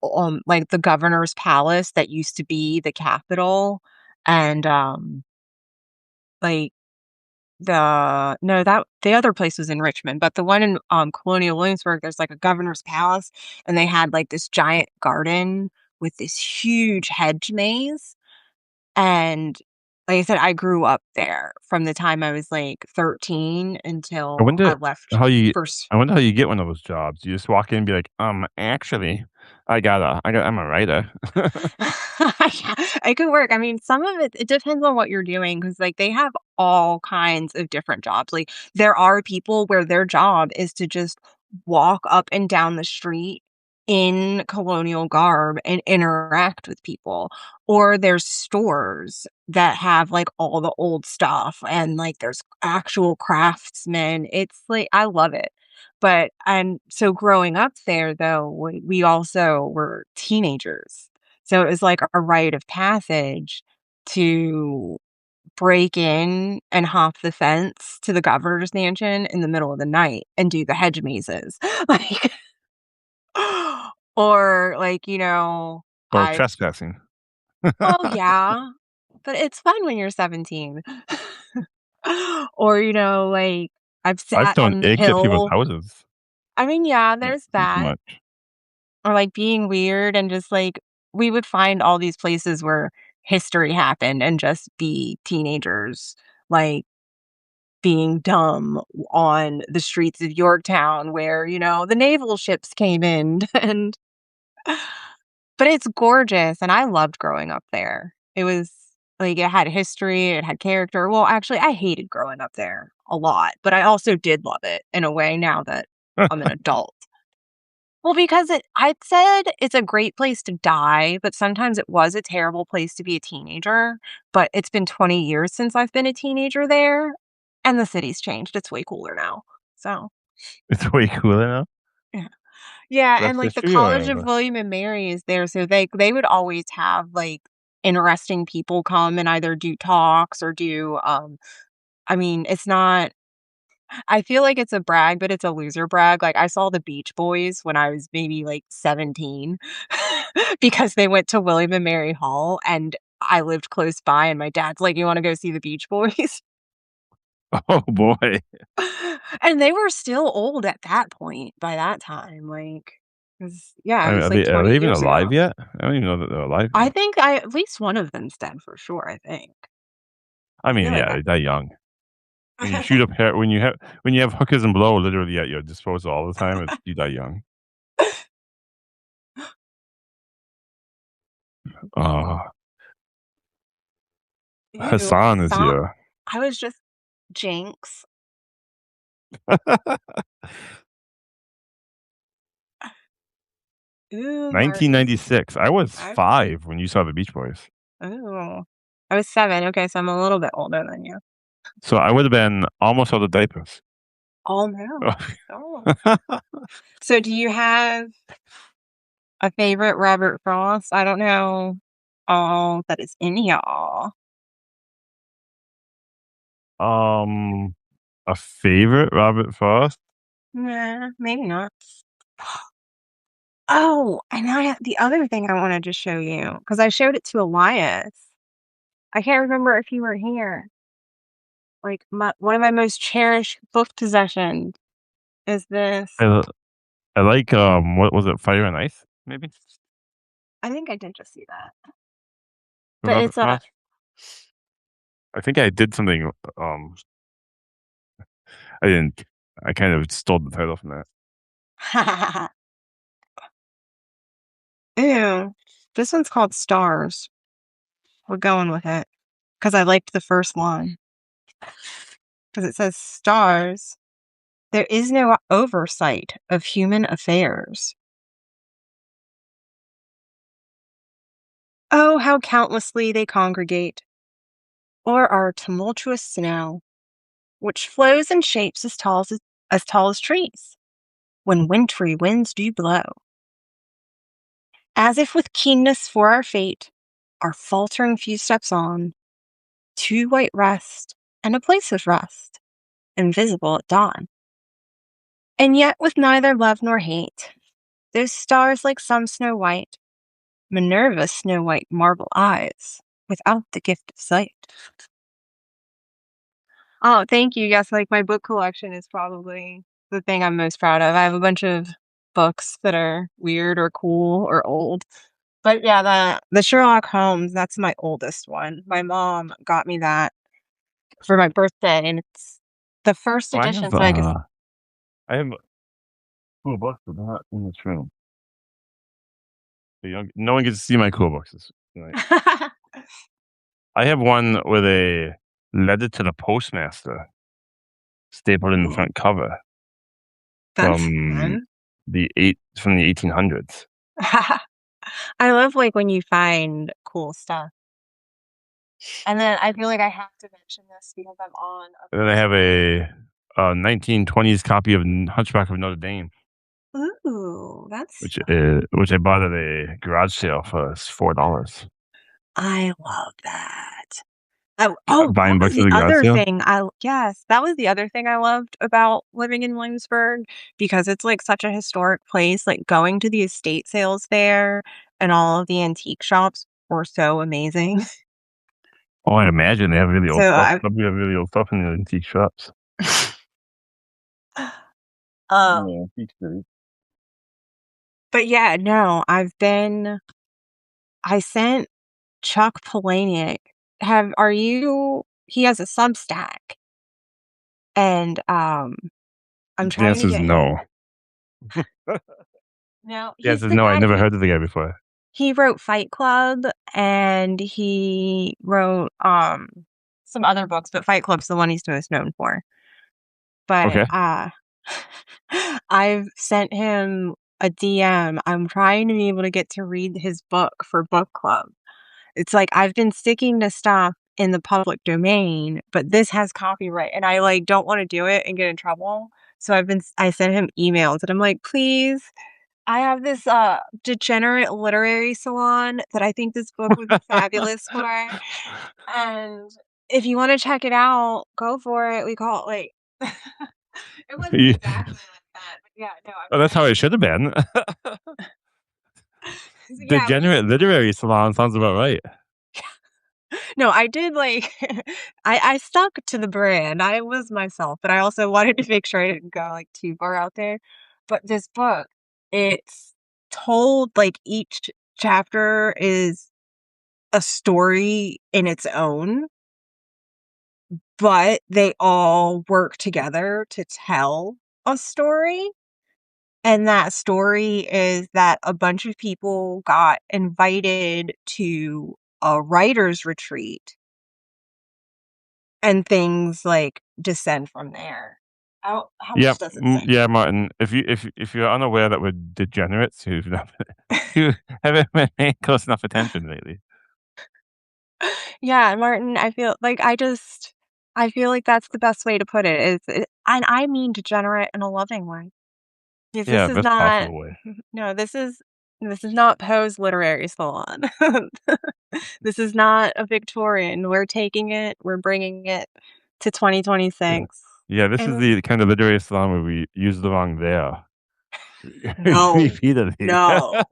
like, the governor's palace that used to be the Capitol, and, like, the other place was in Richmond, but the one in, Colonial Williamsburg, there's, like, a governor's palace, and they had, like, this giant garden with this huge hedge maze, and, like I said, I grew up there from the time I was, like, 13 I until I wonder left how you for s I wonder how you get one of those jobs. You just walk in and be like, actually, I'm a writer." Yeah, it could work. I mean, some of it depends on what you're doing because, like, they have all kinds of different jobs. Like, there are people where their job is to just walk up and down the street in colonial garb and interact with people. Or there's stores that have, like, all the old stuff and, like, there's actual craftsmen. It's like I love it. But and so growing up there, though, we also were teenagers. So it was like a rite of passage to break in and hop the fence to the governor's mansion in the middle of the night and do the hedge mazes. Like, or like, Or I've trespassing. well, yeah, but it's fun when you're 17. Or, like, I've I've sat thrown on the eggs at people's hill. houses. I mean, yeah, Not there's too that. much. Or, like, being weird and just, like we would find all these places where history happened and just be teenagers, like, being dumb on the streets of Yorktown where, the naval ships came in and but it's gorgeous, and I loved growing up there. It was like, it had history, it had character. Well, actually, I hated growing up there a lot, but I also did love it in a way now that I'm an adult. Well, because I'd said it's a great place to die, but sometimes it was a terrible place to be a teenager, but it's been 20 years since I've been a teenager there, and the city's changed, it's way cooler now. So, It's way cooler now. yeah. Yeah, and, That's like, the history or College of the William and Mary is there, so they would always have, like, interesting people come and either do talks or do, I mean, it's not I feel like it's a brag, but it's a loser brag. Like, I saw the Beach Boys when I was maybe, like, 17 because they went to William and Mary Hall, and I lived close by, and my dad's like, "You wanna go see the Beach Boys?" Oh, boy. And they were still old at that point, by that time, like, 'cause yeah, I it mean, was, like, are 20 they even years alive ago. yet? I don't even know that they're alive I now. think at least one of them's dead for sure, I think. I I feel mean, like yeah, I they die young. When you shoot up hair when you have hookers and blow literally at your disposal all the time, you die young. Uh, Ew, Hassan is stop. here. I was just Jinx. 'Ooh, Marcus. 1996. I was Okay. 5 when you saw the Beach Boys. Ooh. I was 7, okay, so I'm a little bit older than you. So I would have been almost out of diapers. Almost. Oh. So do you have a favorite Robert Frost? I don't know all that is in y'all. Um, a favorite Robert Frost? Nah, maybe not. Oh, and the other thing I wanted to show you because I showed it to Elias. I can't remember if you were here. Like, one of my most cherished book possessions is this. I like, what was it? Fire and Ice, maybe? I think I did just see that. Was But that the it's a Smash? I think I did something, I didn't. I kind of stole the title from that. Ew. This one's called Stars. We're going with it because I liked the first one. Because it says stars. There is no oversight of human affairs. Oh, how countlessly they congregate, or our tumultuous snow, which flows in shapes as tall as trees, when wintry winds do blow. As if with keenness for our fate, our faltering few steps on, to white rest, and a place of rest, invisible at dawn. And yet with neither love nor hate, those stars like some Snow White, Minerva's snow white marble eyes, without the gift of sight. Oh, thank you. Yes, like my book collection is probably the thing I'm most proud of. I have a bunch of books that are weird or cool or old. But yeah, the Sherlock Holmes, that's my oldest one. My mom got me that for my birthday, and it's the first Oh, edition, so I guess I have cool books, but not in this room. No one gets to see my cool books tonight. I have one with a letter to the postmaster stapled in the Ooh, front cover that's fun. from the 1800s. I love like when you find cool stuff. And then I feel like I have to mention this because I'm on And then I have a 1920s copy of Hunchback of Notre Dame, a Ooh, that's fun. which I bought at a garage sale for $4. I love that. Oh, that Buying was books at the a garage other sale. thing yes, that was the other thing I loved about living in Williamsburg because it's, like, such a historic place, like, going to the estate sales there and all of the antique shops were so amazing. Oh, I imagine they have really So old stuff. I Probably have really old stuff in the antique shops. um, Yeah, antique city. but yeah, no, I sent Chuck Palahniuk have are you he has a Substack, and, I'm The trying to answer is get him no. no, The he's answer is the no. I guy never heard of the guy before. he wrote Fight Club, and he wrote, some other books, but Fight Club's the one he's most known for. But, Okay. I've sent him a DM. I'm trying to be able to get to read his book for book club. It's like I've been sticking to stuff in the public domain, but this has copyright, and I, like, don't wanna do it and get in trouble. So I sent him emails, and I'm like, "Please, I have this, degenerate literary salon that I think this book would be fabulous for, and if you wanna check it out, go for it." We call it, like it wasn't Yeah. exactly like that, but yeah, no, I'm Oh, that's trying how to it get should have been. so yeah, we Degenerate literary salon sounds about right. no, I did, like I stuck to the brand, I was myself, but I also wanted to make sure I didn't go, like, too far out there. But this book, it's told like, each chapter is a story in its own, but they all work together to tell a story, and that story is that a bunch of people got invited to a writer's retreat, and things, like, descend from there. How Yeah, much does it say? yeah, Martin. If you're unaware that we're degenerates who've not who haven't been paying close enough attention lately. Yeah, Martin, I feel like that's the best way to put it, is and I mean degenerate in a loving way. 'Cause this Yeah, is best not possible way. no, this is not Poe's literary salon. This is not a Victorian. We're bringing it to Yeah. 2026. Yeah, this is And the kind of literary salon where we use the wrong there no, repeatedly. no.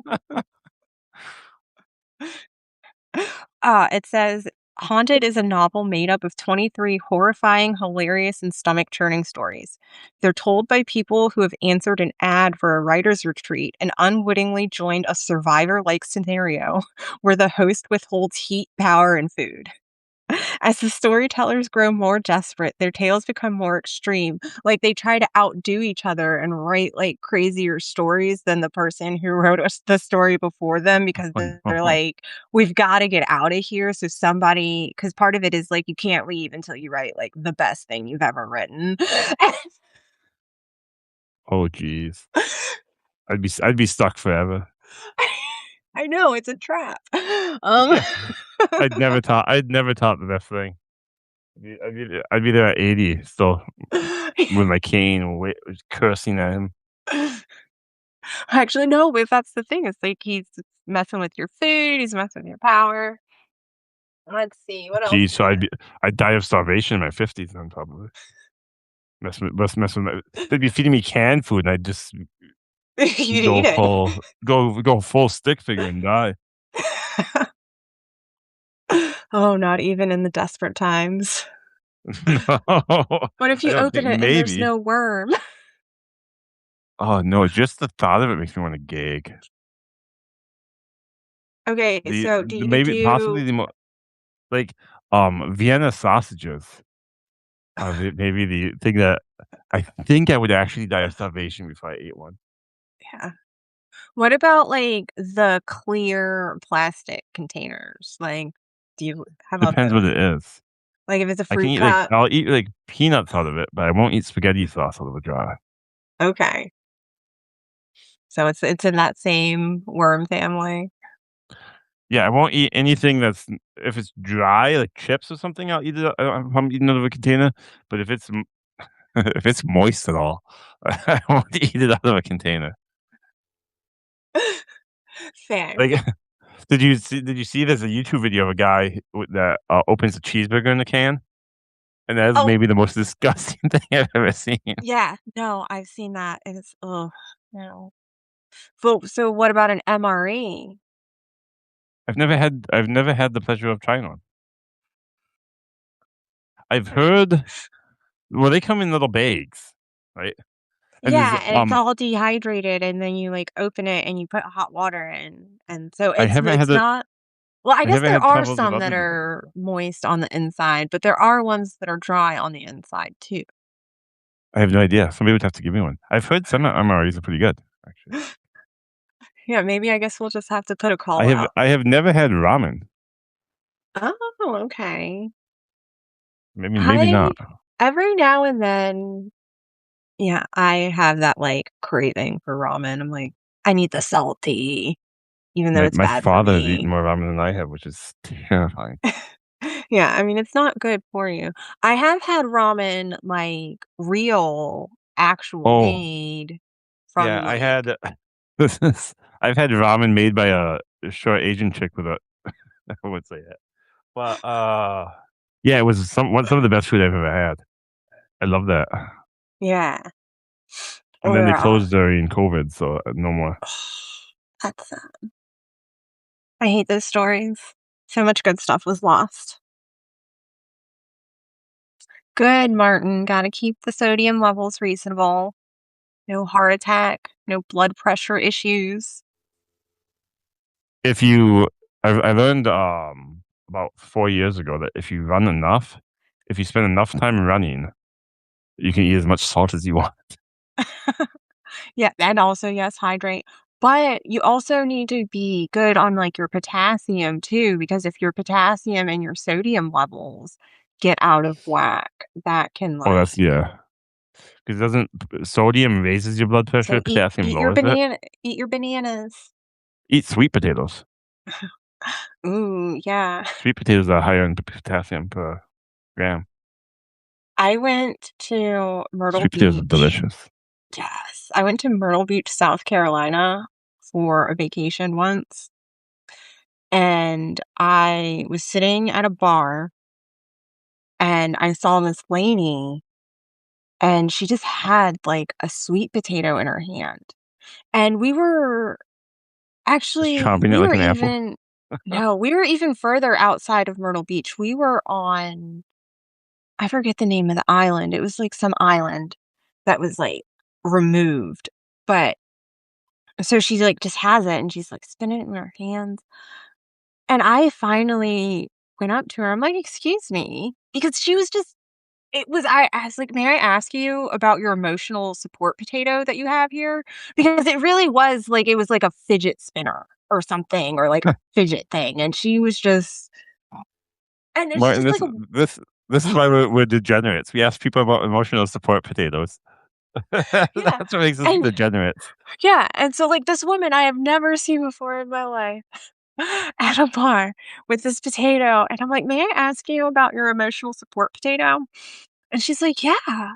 It says Haunted is a novel made up of 23 horrifying, hilarious, and stomach-churning stories. They're told by people who have answered an ad for a writer's retreat and unwittingly joined a survivor-like scenario where the host withholds heat, power, and food. As the storytellers grow more desperate, their tales become more extreme. Like they try to outdo each other and write like crazier stories than the person who wrote us the story before them because Oh, they're no. like, we've got to get out of here. So somebody, because part of it is like you can't leave until you write like the best thing you've ever written. Oh, geez. I'd be stuck forever. I know it's a trap. Um, Yeah. I'd never top the best thing. I'd be there at 80 still with my cane, cursing at him. Actually, no, but that's the thing. It's like he's messing with your food, he's messing with your power. Let's see, what else Geez, is so there? I'd die of starvation in my 50s then probably. Mess with my they'd be feeding me canned food, and I'd just You'd eat it. go full stick figure and die. Oh, not even in the desperate times. No, What if I you don't open think it and there's maybe. no worm? Oh, no, just the thought of it makes me wanna gag. Okay, so do The you maybe possibly do the like, Vienna sausages are maybe the thing that I think I would actually die of starvation before I ate one. yeah. What about, like, the clear plastic containers? Like, do you how about Depends what those? it is. Like, if it's a I can fruit eat, like cup, I'll eat, like, peanuts out of it, but I won't eat spaghetti sauce out of a jar. okay. So it's in that same worm family. Yeah, I won't eat anything that's if it's dry, like chips or something, I'll eat it if I'm eating out of a container, but if it's if it's moist at all, I won't eat it out of a container. Fair. Like, did you see there's a YouTube video of a guy that, opens a cheeseburger in a can? And that is Oh, maybe the most disgusting thing I've ever seen. yeah. No, I've seen that, and it's ugh, no. So what about an MRE? I've never had the pleasure of trying one. I've heard well, they come in little bags, right? And there's, Yeah, and it's all dehydrated, and then you, like, open it and you put hot water in, and so I haven't had it's the not well, I I guess haven't there had are troubles with some that others with it. are moist on the inside, but there are ones that are dry on the inside too. I have no idea. Somebody would have to give me one. I've heard some MREs are pretty good, actually. Yeah, maybe I guess we'll just have to put a call out. I have never had ramen. Oh, okay. Maybe I not. every now and then, yeah, I have that, like, craving for ramen. I'm like, "I need the salty," even though it's My bad for father has eaten me. more ramen than I have, which is terrifying. Yeah, I mean, it's not good for you. I have had ramen, like, real, actual Oh, made yeah, from, like this is I've had ramen made by a short Asian chick with a I would say it. But, yeah, it was some of the best food I've ever had. I love that. yeah, And then or, they closed during COVID, so, no more. that's I hate those stories. So much good stuff was lost. Good, Martin, gotta keep the sodium levels reasonable. No heart attack, no blood pressure issues. If you I learned, about 4 years ago that if you spend enough time running, you can eat as much salt as you want. Yeah, and also, yes, hydrate. But you also need to be good on like your potassium too, because if your potassium and your sodium levels get out of whack, that can Oh, like that's yeah. 'Cause doesn't sodium raises your blood pressure, so potassium lowers it? eat your bananas. Eat sweet potatoes. Ooh, yeah. Sweet potatoes are higher in potassium per gram. I went to Myrtle Sweet potatoes are Beach. delicious. Yes. I went to Myrtle Beach, South Carolina for a vacation once, and I was sitting at a bar and I saw this lady and she just had like a sweet potato in her hand. And Just chomping it we like were an apple. No, we were even further outside of Myrtle Beach. We were on I forget the name of the island. It was, like, some island that was, like, removed, but so she, like, just has it, and she's, like, spinning it in her hands, and I finally went up to her, I'm like, "Excuse me," because she was just it was I was like, "May I ask you about your emotional support potato that you have here?" Because it really was like it was like a fidget spinner or something or like a fidget thing, and she was just and it's Martin, just like a this is why we're degenerates. We ask people about emotional support potatoes. yeah, That's what makes us and degenerates. yeah, and so, like, this woman I have never seen before in my life at a bar with this potato, and I'm like, "May I ask you about your emotional support potato?" And she's like, "Yeah."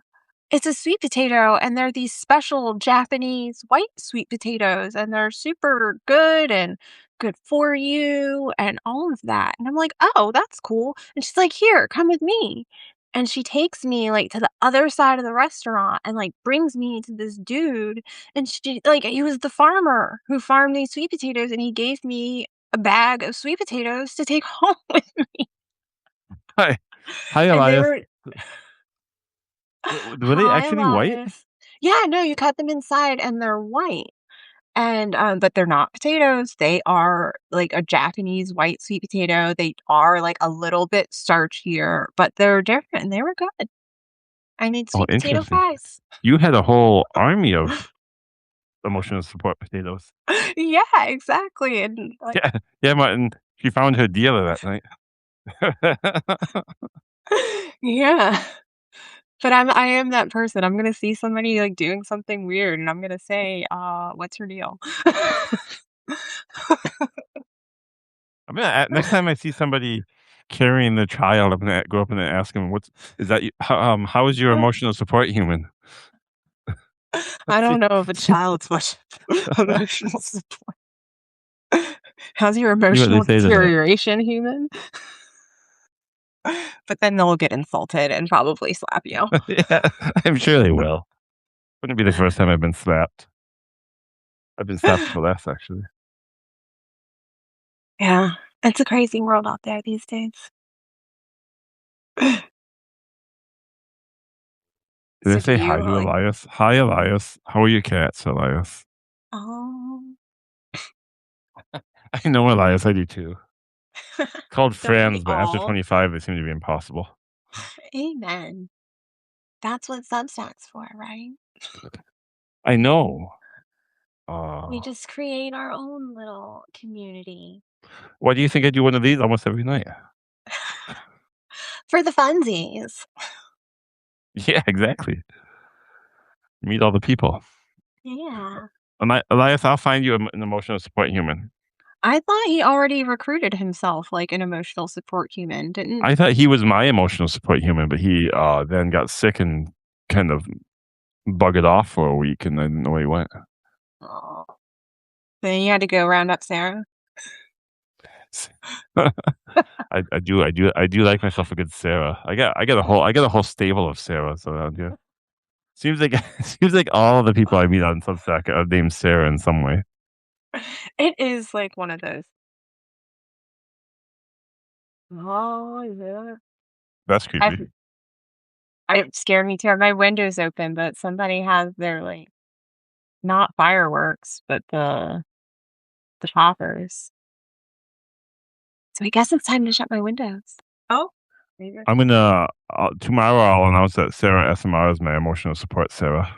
It's a sweet potato, and they're these special Japanese white sweet potatoes, and they're super good and good for you and all of that. And I'm like, "Oh, that's cool." And she's like, "Here, come with me." And she takes me, like, to the other side of the restaurant and, like, brings me to this dude, and she like, he was the farmer who farmed these sweet potatoes, and he gave me a bag of sweet potatoes to take home with me. Hi, hi, And they Elias. were Were they Hi, actually white? Elias. Yeah, no, you cut them inside and they're white. And, but they're not potatoes. They are like a Japanese white sweet potato. They are like a little bit starchier, but they're different and they were good. I made Oh, sweet potato interesting. fries. You had a whole army of emotional support potatoes. Yeah, exactly. And like, Yeah, yeah, Martin. She found her dealer that night. yeah. But I am that person. I'm gonna see somebody like doing something weird and I'm gonna say, what's your deal? I'm gonna next time I see somebody carrying the child, I'm gonna go up and ask him, "What's is that? How is your emotional support human?" I See, don't know if a see, child's much emotional support. How's your see what they emotional say to that. deterioration, human? But then they'll get insulted and probably slap you. Yeah, I'm sure they will. Wouldn't be the first time I've been slapped. I've been slapped for less, actually. Yeah, it's a crazy world out there these days. Did I So do say you, hi to like Elias? Hi, Elias. How are your cats, Elias? oh, I know Elias. I do too. Called don't we friends, but after all? 25, they seem to be impossible. Amen. That's what Substack's for, right? I know. We Uh, just create our own little community why do you think I do one of these almost every night? for the funsies. Yeah, exactly. Meet all the people. Yeah. Elias, I'll find you an emotional support human. I thought he already recruited himself like an emotional support human, didn't I thought he was my emotional support human, but he then got sick and kind of buggered off for a week, and I didn't know where he went. oh. Then you had to go round up Sarah? I do like myself a good Sarah. I got a whole stable of Sarahs around here. Seems like seems like all the people I meet on Substack are named Sarah in some way. It is like one of those. Oh, yeah. That's I've creepy. it scared me too. My window's open, but somebody has their, like not fireworks, but the poppers. So I guess it's time to shut my windows. Oh, there you go. I'm gonna tomorrow. I'll announce that Sarah SMR is my emotional support Sarah.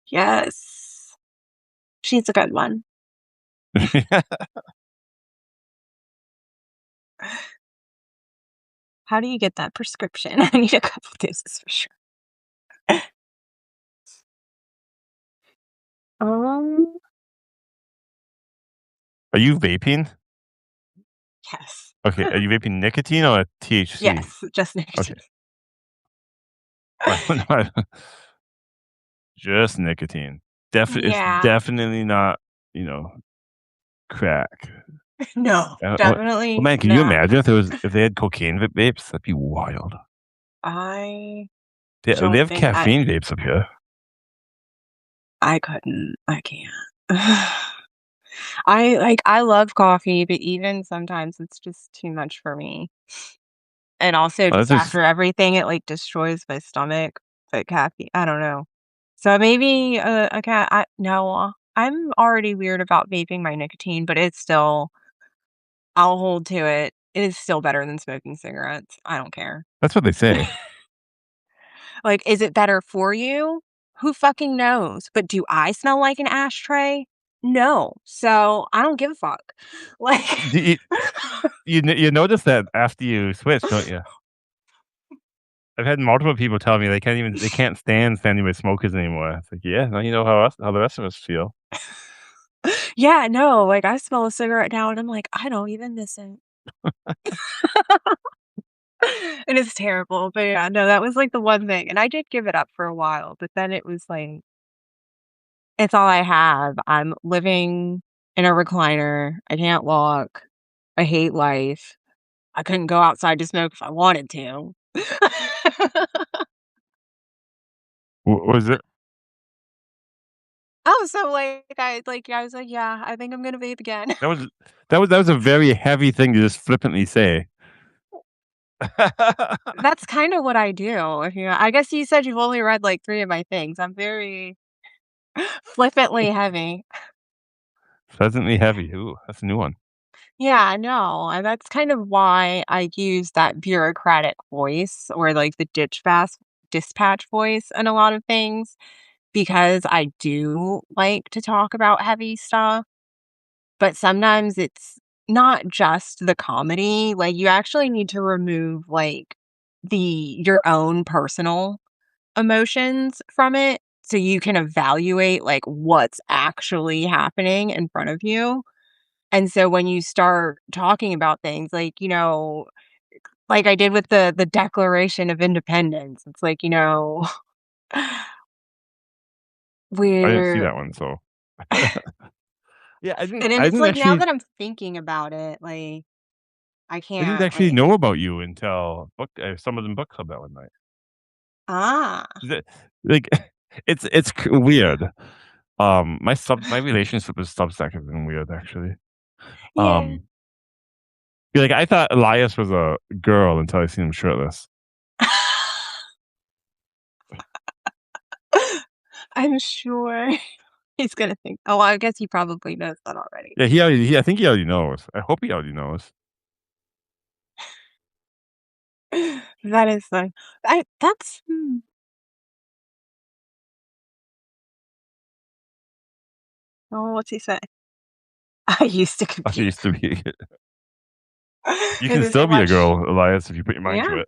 Yes. She's a good one. How do you get that prescription? I need a couple doses for sure. Um, Are you vaping? yes. Okay, are you vaping nicotine or THC? Yes, just Okay, nicotine. just nicotine. It's Yeah. definitely not, you know, crack. No, Well, definitely man, can you not. imagine if they had cocaine vapes? That'd be wild. I They don't have think caffeine vapes up here. I couldn't. I can't. I love coffee, but even sometimes it's just too much for me. And also Oh, just that's just after everything, it, like, destroys my stomach, but caffeine I don't know. So maybe a cat I no, I'm already weird about vaping my nicotine, but it's still I'll hold to it. It is still better than smoking cigarettes. I don't care. that's what they say. Like, is it better for you? Who fucking knows? But do I smell like an ashtray? No. So, I don't give a fuck. Like Do you notice that after you switch, don't you? I've had multiple people tell me they can't stand standing with smokers anymore. It's like, yeah, now you know how the rest of us feel. Yeah, no, like, I smell a cigarette now and I'm like, "I don't even miss it." And it's terrible, but yeah, no, that was, like, the one thing, and I did give it up for a while, but then it was like, it's all I have. I'm living in a recliner. I can't walk. I hate life. I couldn't go outside to smoke if I wanted to. Was it Oh, so, I was like, "Yeah, I think I'm gonna vape again." that was that was a very heavy thing to just flippantly say. That's kinda what I do, if you I guess you said you've only read, like, 3 of my things. I'm very flippantly heavy. Pleasantly heavy. Ooh, that's a new one. Yeah, no, and that's kind of why I use that bureaucratic voice or, like, the ditch fast dispatch voice in a lot of things, because I do like to talk about heavy stuff, but sometimes it's not just the comedy, like, you actually need to remove, like, your own personal emotions from it so you can evaluate, like, what's actually happening in front of you. And so when you start talking about things like, like I did with the Declaration of Independence, it's like, I didn't see we're that one, so yeah, and then it's like now that I'm thinking about it, like, I I didn't can't, actually like know about you until some of them book club that one night. ah, Is it like weird. My relationship with Substack has been weird actually. yeah. Um, like I thought Elias was a girl until I seen him shirtless. I'm sure he's gonna think oh, I guess he probably knows that already. Yeah, I think he already knows. I hope he already knows. That is fun. oh, what's he say? I used to I compute. used to be. You Is can there still so be a much girl, Elias, if you put your mind to yeah, it.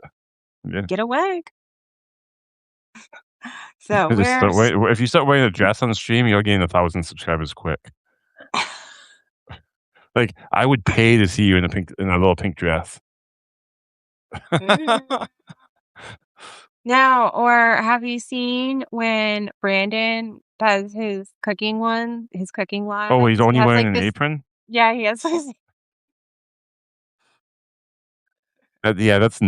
Yeah. get away. So, Just start where's if you start wearing a dress on stream, you'll gain 1,000 subscribers quick. Like I would pay to see you in a little pink dress. Mm. Now, or have you seen when Brandon does his cooking Oh, he's lives? He only has, wearing like, an this apron? yeah, he has this Yeah, that's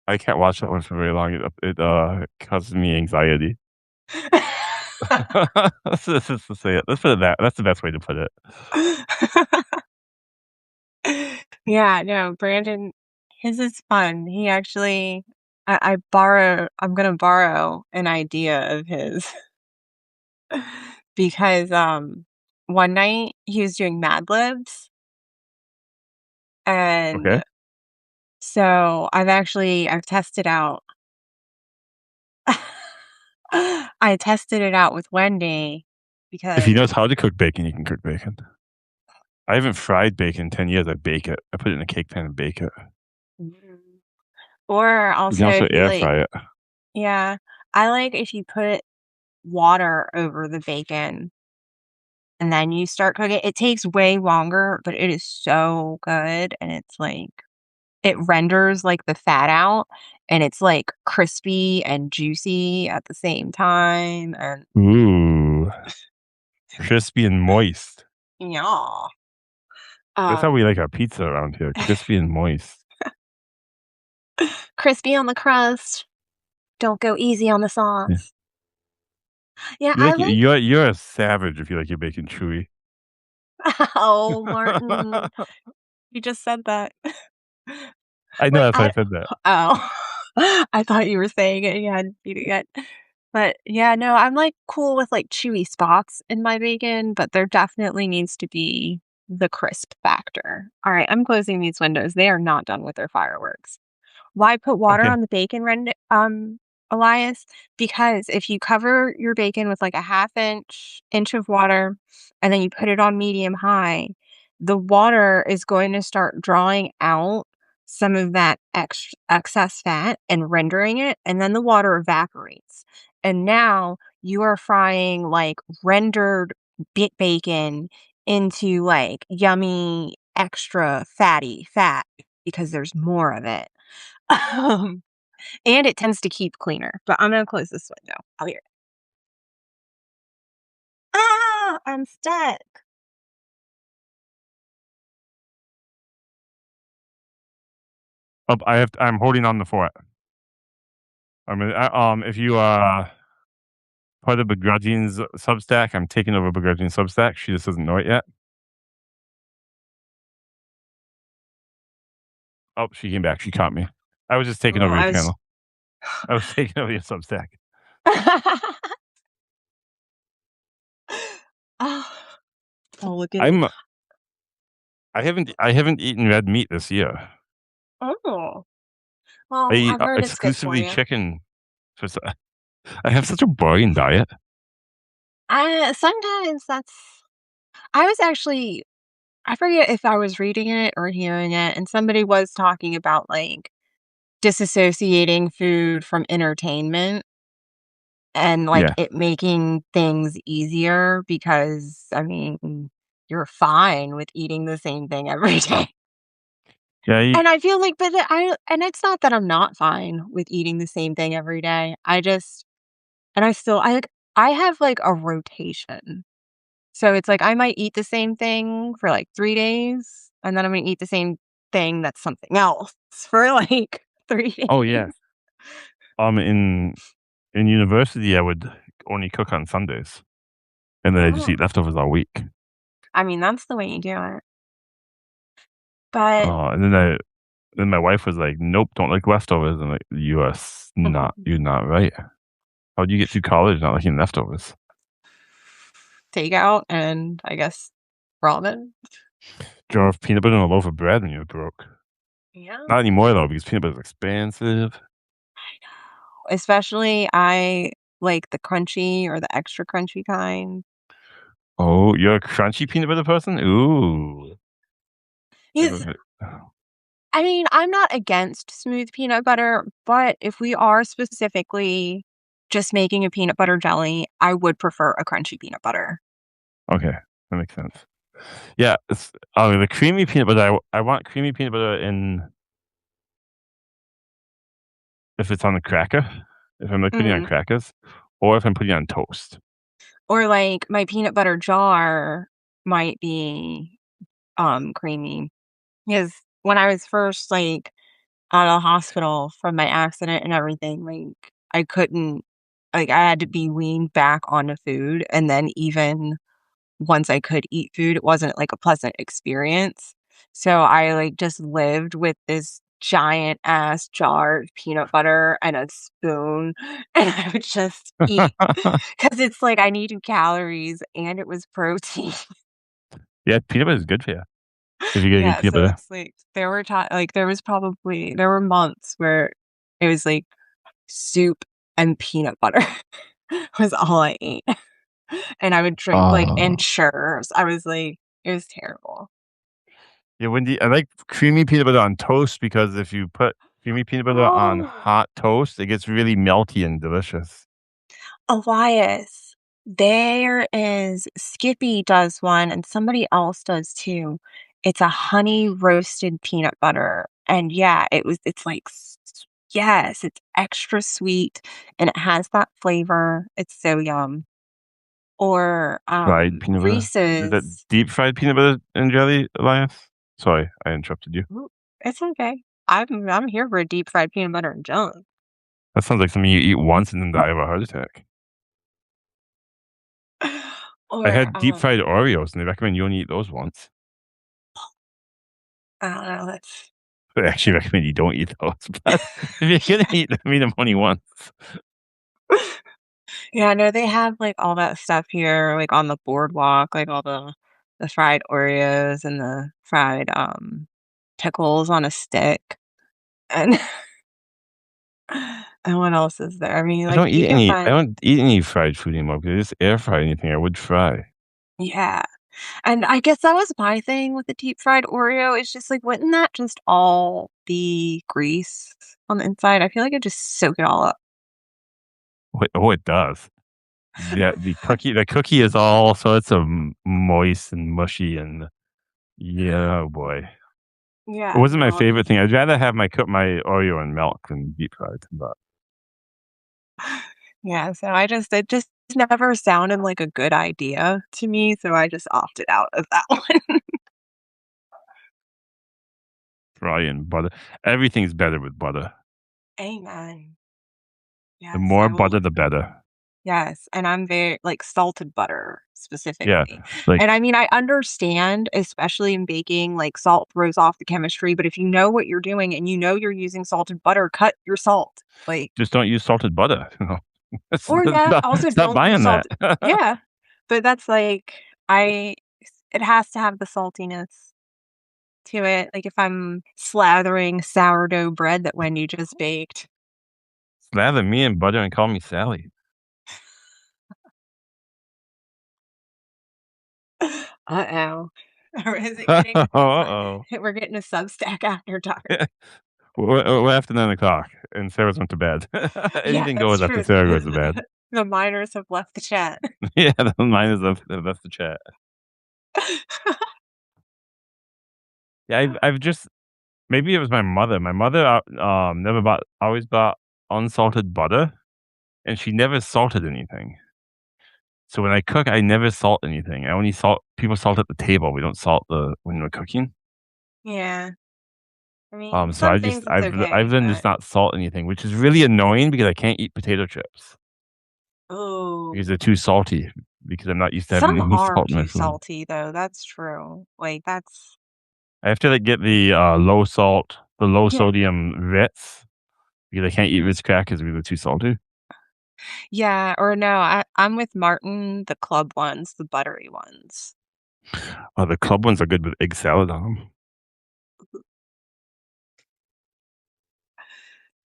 I can't watch that one for very long. It causes me anxiety. Let's just say it. Let's put it that that's the best way to put it. Yeah, no, Brandon his is fun. He actually I'm gonna borrow an idea of his because, one night he was doing Mad Libs, Okay? and so I've tested out I tested it out with Wendy If he because knows how to cook bacon, you can cook bacon. I haven't fried bacon in 10 years. I bake it. I put it in a cake pan and bake it. mm, or You can also also if you air like fry it. yeah, I like if you put water over the bacon and then you start cooking it takes way longer, but it is so good, and it's like it renders, like, the fat out, and it's, like, crispy and juicy at the same time, and Ooh, crispy and moist. yeah. That's how we Um, like our pizza around here, crispy and moist. crispy on the crust, don't go easy on the Yeah. sauce. Yeah, I like You're a savage if you like your bacon chewy. Oh, Martin, you just said that. I know Like, that's why I said that. oh, I thought you were saying it, you hadn't eat it yet. But, yeah, no, I'm, like, cool with, like, chewy spots in my bacon, but there definitely needs to be the crisp factor. Alright, I'm closing these windows, they are not done with their fireworks. Why put water Okay. on the bacon, Elias? Because if you cover your bacon with like a half inch of water, and then you put it on medium high, the water is going to start drawing out some of that excess fat and rendering it, and then the water evaporates. And now you are frying like rendered bacon into like yummy, extra fatty fat because there's more of it. Um, and it tends to keep cleaner, but I'm gonna close this window. I'll be right. Ah, I'm stuck. Oh, I'm holding on the fort. I mean, if you, part of Begrudging's Substack, I'm taking over Begrudging's Substack. She just doesn't know it yet. Oh, she came back. She caught me. I was just taking Well, over your I was channel. I was taking over your Substack. Oh, oh, look at it. I'm I haven't eaten red meat this year. Oh, I well, eat, I've heard it's good for exclusively you. chicken. For s I have such a boring diet. I sometimes that's I was actually I forget if I was reading it or hearing it, and somebody was talking about, like, disassociating food from entertainment. And, like, Yeah. it making things easier because, I mean, you're fine with eating the same thing every day. Yeah, And I feel like but I and it's not that I'm not fine with eating the same thing every day. I just and I still I have, like, a rotation. So it's like I might eat the same thing for, like, 3 days, and then I'm gonna eat the same thing that's something else for, like, 3 oh, days. yeah. In university, I would only cook on Sundays, and then I just Oh, eat leftovers all week. I mean, that's the way you do it. But And then my wife was like, "Nope, don't like leftovers." I'm like, you're not right. How'd you get through college not liking leftovers?" takeout and I guess ramen. Jar of peanut butter and a loaf of bread when you were broke. Yeah, Not anymore though, because peanut butter is expensive. I know. Especially I like the crunchy or the extra crunchy kind. Oh, you're a crunchy peanut butter person? Ooh. Is I mean, I'm not against smooth peanut butter, but if we are specifically just making a peanut butter jelly, I would prefer a crunchy peanut butter. Okay, that makes sense. Yeah, the creamy peanut butter, I want creamy peanut butter in if it's on a cracker, if I'm, like, putting it on Mhm. crackers, or if I'm putting it on toast. Or like my peanut butter jar might be creamy. Because when I was first like out of the hospital from my accident and everything, like, I couldn't like, I had to be weaned back onto food, and then even once I could eat food, it wasn't, like, a pleasant experience. So I, like, just lived with this giant ass jar of peanut butter and a spoon, and I would just eat because it's like I needed calories and it was protein. Yeah, peanut butter is good for you if you get good Yeah, peanut so butter. it's like there were months where it was like soup and peanut butter was all I ate, and I would drink, like, Oh. Ensures. I was like it was terrible. Yeah, Wendy, I like creamy peanut butter on toast because if you put creamy peanut butter on Oh, hot toast, it gets really melty and delicious. Elias, there is Skippy does one and somebody else does too. It's a honey roasted peanut butter, and yeah, it's like yes, it's extra sweet, and it has that flavor. It's so yum. Or, Fried peanut butter. Is that Reese's. deep fried peanut butter and jelly, Elias? Sorry, I interrupted you. Ooh, it's okay. I'm here for a deep fried peanut butter and jelly. That sounds like something you eat once and then die of a heart attack. I Or, had deep fried Oreos, and they recommend you only eat those once. I don't know, that's They actually recommend you don't eat those, but if you're gonna eat them, eat them only once. yeah, no, they have, like, all that stuff here, like, on the boardwalk, like, all the fried Oreos and the fried, pickles on a stick, and and what else is there? I mean, like, you can I find don't eat any fried food anymore because I just air fry anything I would fry. yeah, and I guess that was my thing with the deep fried Oreo, it's just, like, wouldn't that just all be grease on the inside? I feel like it just soak it all up. Oh, it does. Yeah, the cookie is all sorts of moist and mushy and yeah, oh boy. It Yeah, wasn't my no. favorite thing. I'd rather have my Oreo in milk than deep fried, but Yeah, so I just it just never sounded like a good idea to me, so I just opted out of that one. fry and butter. Everything's better with butter. Amen. The Yes, more I will butter, the better. yes, and I'm very like, salted butter Yeah, specifically. like, And I mean, I understand, especially in baking, like, salt throws off the chemistry, but if you know what you're doing and you know you're using salted butter, cut your salt. Like just don't use salted butter, you know? or yeah, also Stop don't use buying that. salt yeah, but that's like I it has to have the saltiness to it, like, if I'm slathering sourdough bread that Wendy just baked. Slather me in butter and call me Sally. Uh-oh. Or is it getting Uh-oh. we're getting a Substack after dark. We're after 9 o'clock, and Sarah's went to bed. Yeah, Anything that's goes after true. Sarah goes to bed. The miners have left the chat. Yeah, mine is that's the chat. Yeah, I've just maybe it was my mother. My mother, never bought always bought unsalted butter, and she never salted anything. So when I cook, I never salt anything. I only salt people salt at the table. We don't salt the when we're cooking. Yeah. I mean, So some things it's I've okay, learned to but just not salt anything, which is really annoying because I can't eat potato chips because oh, they're too salty because I'm not used to having some any are salt in my too food. salty though, that's true. Like, that's I have to, like, get the, low salt the low yeah. sodium Ritz because I can't eat Ritz crackers because they're too salty. Yeah, or no, I'm with Martin, the club ones, the buttery ones. Oh, the club ones are good with egg salad on them.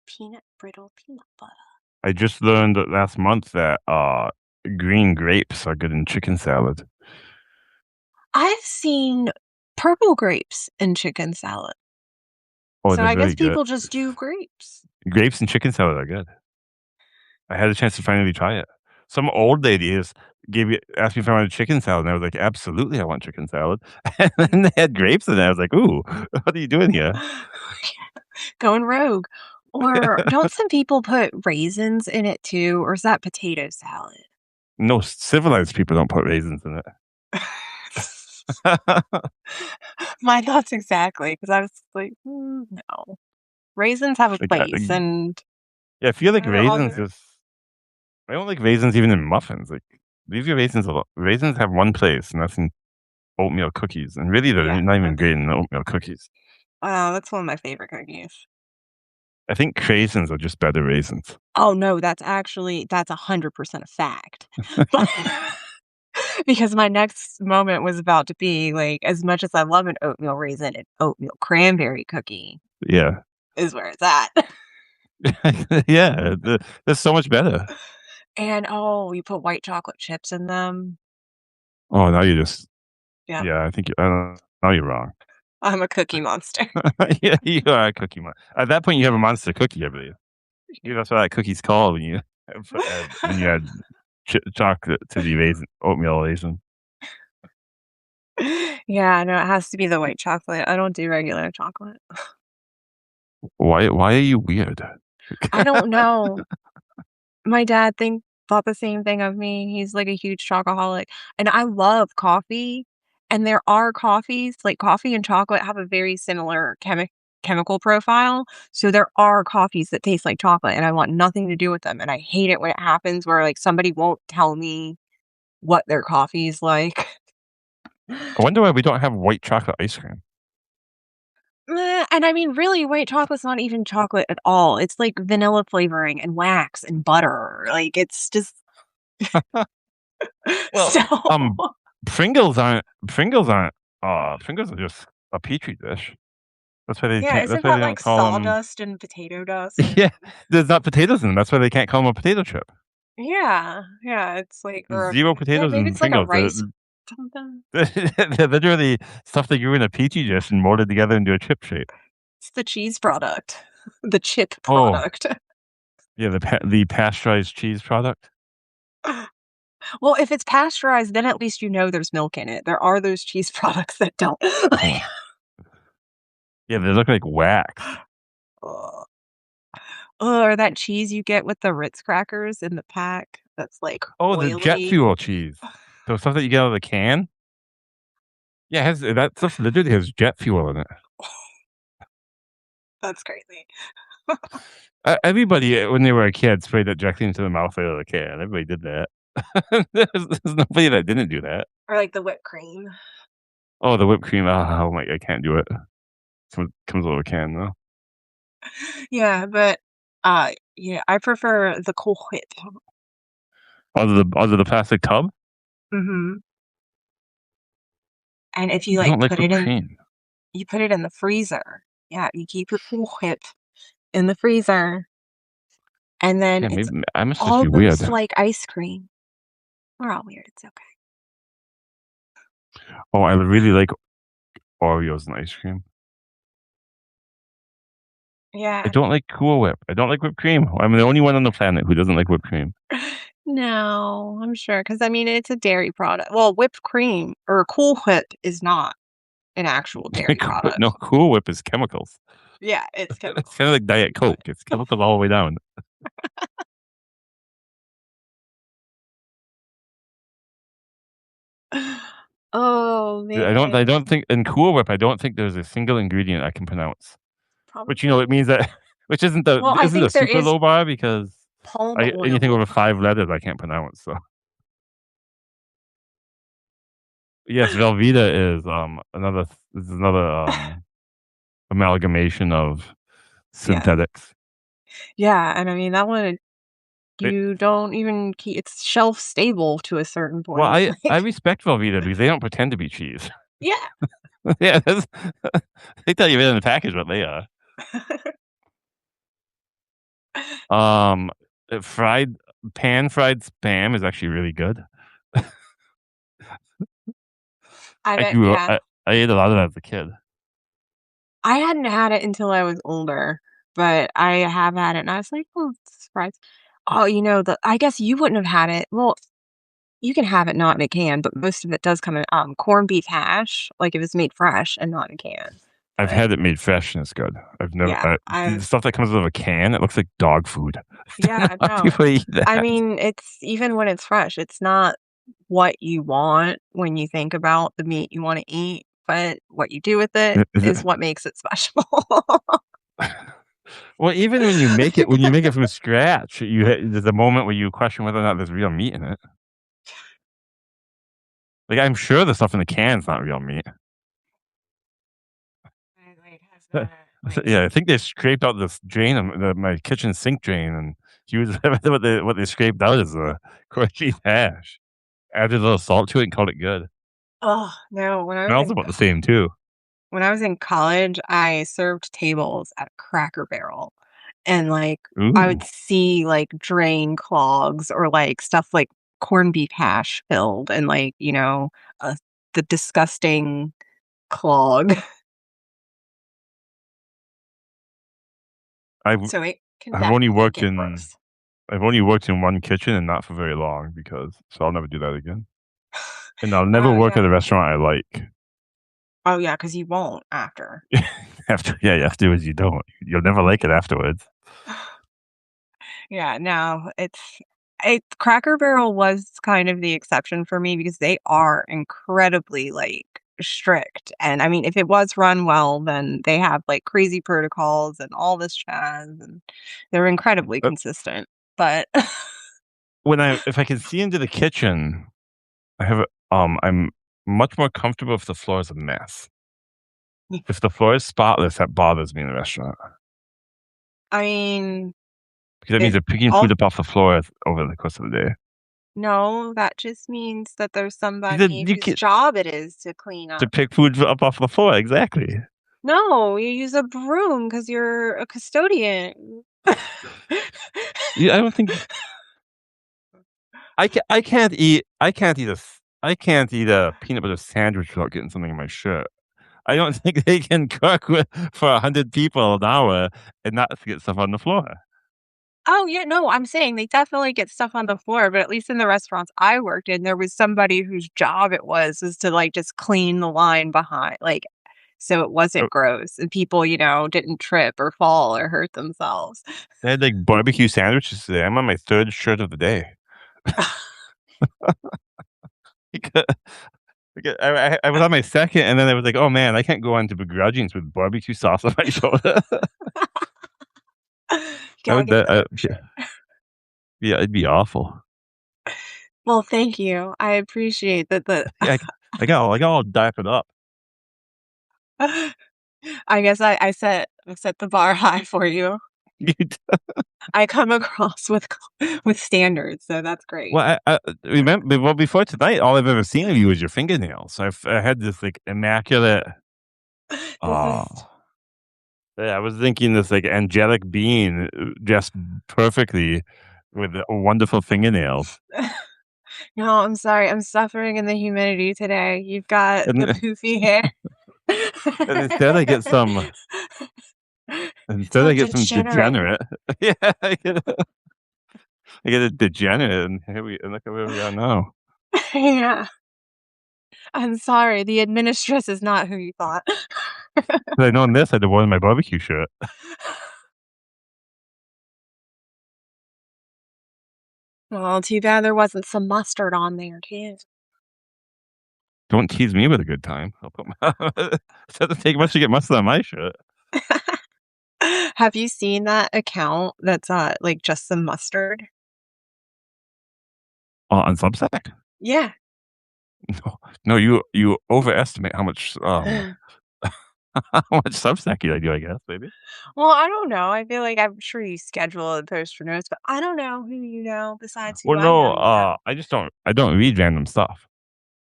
Peanut brittle peanut butter. I just learned last month that, green grapes are good in chicken salad. I've seen purple grapes in chicken salad. Oh, So they're I guess very good. people just do grapes. Grapes and chicken salad are good. I had a chance to finally try it. Some old ladies asked me if I wanted chicken salad, and I was like, "Absolutely, I want chicken salad." And then they had grapes in it. I was like, "Ooh, what are you doing here?" Going rogue. Or don't some people put raisins in it too, or is that potato salad? No, civilized people don't put raisins in it. My thoughts exactly, because I was like, no. Raisins have a Like, place, and yeah, I feel like they're all raisins good. is I don't like raisins even in muffins. Like, leave your raisins alone. Raisins have one place, and that's in oatmeal cookies, and really, they're Yeah, not even great in oatmeal cookies. that's one of my favorite cookies. I think craisins are just better raisins. Oh, no, that's 100% a fact. But because my next moment was about to be, like, as much as I love an oatmeal raisin, an oatmeal cranberry cookie Yeah. is where it's at. Yeah, they're so much better. And, oh, you put white chocolate chips in them. Oh, now you just Yep, yeah, I think I don't now you're wrong. I'm a cookie monster. Yeah, you are a cookie mon at that point, you have a monster cookie, I believe. Yeah, that's what that cookie's called when you when you add chocolate to the raisin oatmeal raisin. Yeah, no, it has to be the white chocolate. I don't do regular chocolate. Why are you weird? I don't know. My dad think thought the same thing of me. He's, like, a huge chocoholic, and I love coffee, and there are coffees like, coffee and chocolate have a very similar chemical profile, so there are coffees that taste like chocolate, and I want nothing to do with them, and I hate it when it happens where, like, somebody won't tell me what their coffee is like. I wonder why we don't have white chocolate ice cream. And I mean, really, white chocolate's not even chocolate at all. It's like vanilla flavoring and wax and butter. Like, it's just Well, so um, Pringles are just a petri dish. That's why they yeah, can't. That's isn't why they that don't like call them. sawdust and potato dust? Yeah, there's not potatoes in them. That's why they can't call them a potato chip. Yeah, yeah, it's like There's or zero yeah, potatoes maybe in it's like a Pringles. They're, rice something. they're literally stuff that grew in a petri dish and molded together into a chip shape. It's the cheese product, the chip Oh, product. yeah, the pasteurized cheese product. Well, if it's pasteurized, then at least you know there's milk in it. There are those cheese products that don't. Like, Oh, yeah, they look like wax. ugh. Or that cheese you get with the Ritz crackers in the pack that's, like, Oh, the jet oily. fuel cheese. The stuff that you get out of the can. Yeah, that stuff literally has jet fuel in it. That's crazy. Everybody, when they were a kid, sprayed that directly into the mouth out of the can. Everybody did that. There's nobody that didn't do that. Or, like, the whipped cream. Oh, the whipped cream. Oh my, I can't do it. Comes out of a can though. Yeah, I prefer the Cool Whip. Out of the plastic tub. Mhm. And if you, I like, don't like whipped cream. you put it in the freezer. Yeah, you keep your Cool Whip in the freezer, and then Yeah, it's maybe I must just be weird. almost like ice cream. We're all weird, it's okay. Oh, I really like Oreos and ice cream. I Yeah. don't like Cool Whip. I don't like whipped cream. I'm the only one on the planet who doesn't like whipped cream. No, I'm sure, because I mean, it's a dairy product. Well, whipped cream or Cool Whip is not an actual dairy No, product. Cool Whip is chemicals. Yeah, it's It's chemical. kind of like Diet Coke. It's chemicals all the way down. Oh, I man. don't think in Cool Whip, I don't think there's a single ingredient I can pronounce. Which, Probably it means that which well, I isn't a think there super is low bar because palm I anything oil. over 5 letters I can't pronounce, so yes, Velveeta is another, amalgamation of Yes. synthetics. Yeah, and I mean, that one, It you don't even keep it's shelf stable to a certain well, point, I like respect Velveeta because they don't pretend to be cheese. yeah. Yeah, that's they tell you right in the package what they are. Um, fried pan-fried Spam is actually really good. I I bet grew up yeah. I ate a lot of that as a kid. I hadn't had it until I was older, but I have had it, and I was like, "Oh, surprise." Oh, the I guess you wouldn't have had it. Well, you can have it not in a can, but most of it does come in, corned beef hash, like, if it's made fresh and not in a can. I've But, had it made fresh and it's good. I've never yeah, the I've stuff that comes out of a can, it looks like dog food. I don't know yeah, how no. people eat I that. mean, it's even when it's fresh, it's not what you want when you think about the meat you wanna eat, but what you do with it Is it is what makes it special. well, even when you make it from scratch, there's a moment where you question whether or not there's real meat in it. Like, I'm sure the stuff in the can is not real meat. It, like, has that, like, Yeah, I think they scraped out this drain of my kitchen sink drain and used what they scraped out is a corned beef hash. Added a little salt to it and called it good. oh, no, Smells about the same too. when I was in college, I served tables at Cracker Barrel, and, like, I Ooh. would see, like, drain clogs or, like, stuff like corned beef hash filled and, like, uh, the disgusting clog. I've So it can I've only definitely worked get in gross. I've only worked in one kitchen and not for very long so I'll never do that again. And I'll never work Yeah. at a restaurant I like. Oh, yeah, because you won't after. Afterwards you don't. You'll never like it afterwards. Yeah, no, Cracker Barrel was kind of the exception for me because they are incredibly, like, strict, and, I mean, if it was run well, then they have, like, crazy protocols and all this jazz, and they're incredibly Uh, consistent, but if I could see into the kitchen, I have I'm much more comfortable if the floor is a mess. If the floor is spotless, that bothers me in a restaurant I mean, because that means it they're picking all food up off the floor over the course of the day. no, that just means that there's Then somebody you whose get job it is to clean to up. pick food up off the floor, exactly. No, you use a broom because 'cause you're a custodian. Yeah, I don't think I can't eat a peanut butter sandwich without getting something in my shirt. I don't think they can cook for 100 people an hour and not get stuff on the floor. Oh, yeah, no, I'm saying they definitely get stuff on the floor, but at least in the restaurants I worked in, there was somebody whose job it was to, like, just clean the line behind, like, so it Uh, wasn't gross and people, didn't trip or fall or hurt themselves. They had, like, barbecue sandwiches today. I'm on my 3rd shirt of the day. I was on my 2nd, and then I was like, "Oh, man, I can't go on to Begrudgings with barbecue sauce on my shoulder." You I gotta would get that the yeah, yeah, it'd be awful. well, thank you. I appreciate that the Yeah, I got all diapered up. I guess I set the bar high for you. I come across with standards, so that's great. I remember well, before tonight, all I've ever seen of you is your fingernails. I had this, like, immaculate, This is uh yeah, I was thinking this, like, angelic being, dressed perfectly with, wonderful fingernails. no, I'm sorry. I'm suffering in the humidity today. You've got And the then poofy hair. and instead So I get some degenerate. degenerate. Yeah, I get a degenerate, and look at where we are now. Yeah. I'm sorry. The administratress is not who you thought. Had I known this, I'd have worn my barbecue shirt. Well, too bad there wasn't some mustard on there too. Don't tease me with a good time. I'll put my it doesn't take much to get mustard on my shirt. Have you seen that account that's, like, just some mustard? On Substack? Yeah. No, no, you overestimate how much, how much Substack I do, I guess, maybe. Well, I don't know. I feel like I'm sure you schedule and post for notes, but I don't know who you know besides who Well, I know no, you know. I don't read random stuff.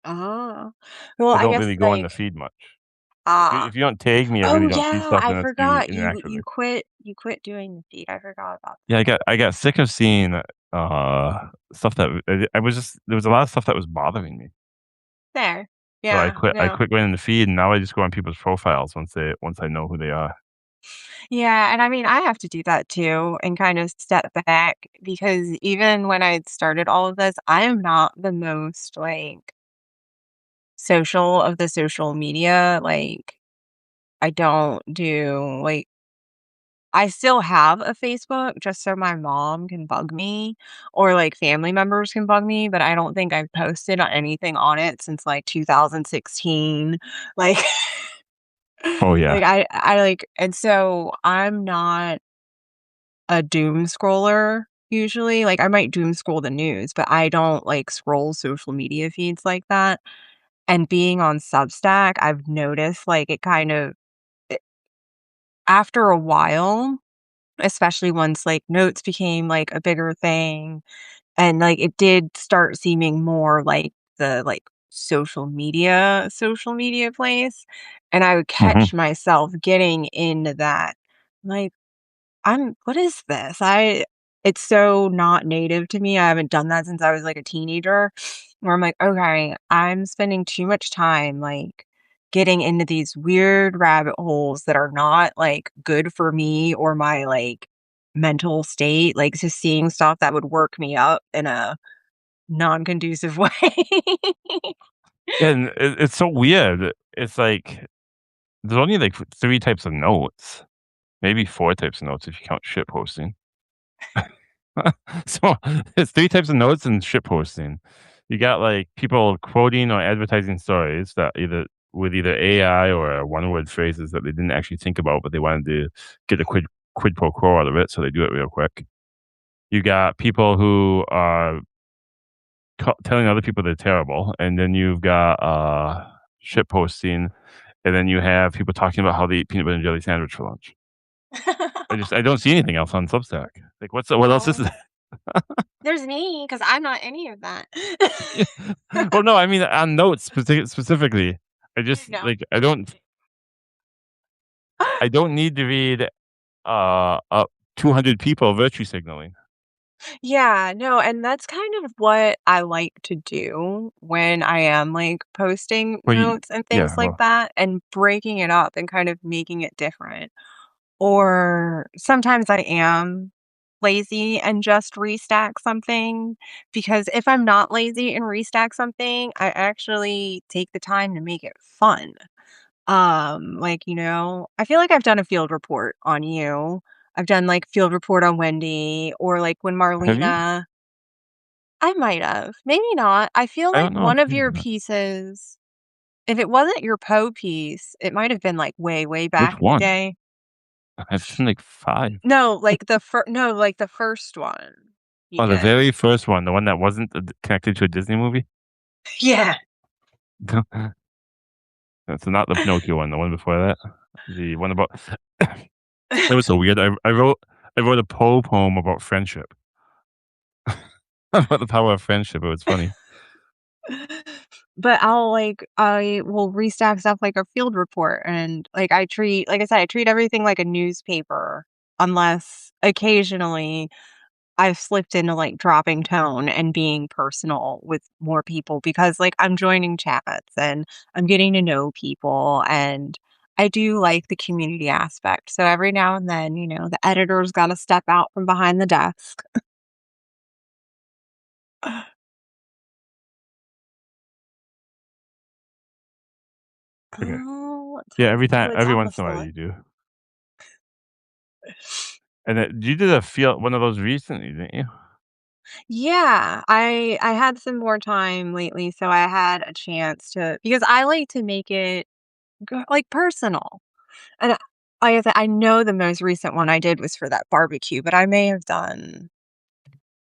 Oh. Well, I I don't guess, really go on the like feed much. ah. If you don't tag me, I Oh, really don't see yeah, stuff I unless you forgot. You interact with you me. quit doing the feed. I forgot about Yeah, I got sick of seeing, stuff that I was just there was a lot of stuff that was bothering me. there. So Yeah, I no. quit going in the feed, and now I just go on people's profiles once I know who they are. Yeah, and I mean, I have to do that too and kind of step back because even when I started all of this, I am not the most, like, social of the social media. Like, I don't do, like I still have a Facebook just so my mom can bug me or, like, family members can bug me, but I don't think I've posted on anything on it since, like, 2016. Like Oh, yeah. like, and so I'm not a doom scroller usually. Like, I might doom scroll the news, but I don't, like, scroll social media feeds like that. And being on Substack, I've noticed, like, it kind of eh after a while, especially once, like, notes became, like, a bigger thing, and, like, it did start seeming more like the, like, social media place, and I would Mhm. catch myself getting into that, like, what is this? I It's so not native to me. I haven't done that since I was, like, a teenager, where I'm like, "Okay, I'm spending too much time, like, getting into these weird rabbit holes that are not, like, good for me or my, like, mental state, like, just seeing stuff that would work me up in a non-conducive way." And it's so weird. It's like there's only, like, 3 types of notes, maybe 4 types of notes if you count shit posting. So, it's 3 types of notes and shit posting. You got, like, people quoting or advertising stories that either AI or one-word phrases that they didn't actually think about, but they wanted to get a quid pro quo out of it, so they do it real quick. You got people who are telling other people they're terrible, and then you've got shit posting, and then you have people talking about how they eat peanut butter and jelly sandwich for lunch. I don't see anything else on Substack. Like, what else is Oh, there? there's me because 'cause I'm not any of that. Yeah. Well, no, I mean on notes specifically. I just No. like I don't need to read 200 people virtue signaling. Yeah, no, and that's kind of what I like to do when I am, like, posting Well, notes and things yeah, like well, that and breaking it up and kind of making it different. Or sometimes I am lazy and just restack something, because if I'm not lazy and restack something, I actually take the time to make it fun. Like, I feel like I've done a field report on you. I've done, like, field report on Wendy, or, like, when have you? Marlena. I might have, maybe not. I feel I like don't know if one of you your pieces, if it wasn't your Poe piece, it might have been, like, way, way which back in the one? day. I've done like 5. No, like the first one you Oh, the did. very first one, the one that wasn't connected to a Disney movie? Yeah. That's not the Pinocchio one, the one before that. The one about it was so weird. I wrote a Poe poem about friendship. About the power of friendship. It was funny. But I will restack stuff like a field report, and, like I said, I treat everything like a newspaper, unless occasionally I've slipped into, like, dropping tone and being personal with more people because, like, I'm joining chats and I'm getting to know people, and I do like the community aspect. So every now and then, the editor's gotta step out from behind the desk. Okay. Oh, Yeah, every time to once in a while select. you do. And then you did one of those recently, didn't you? Yeah, I had some more time lately, so I had a chance to, because I like to make it like personal. And like I said, I know the most recent one I did was for that barbecue, but I may have done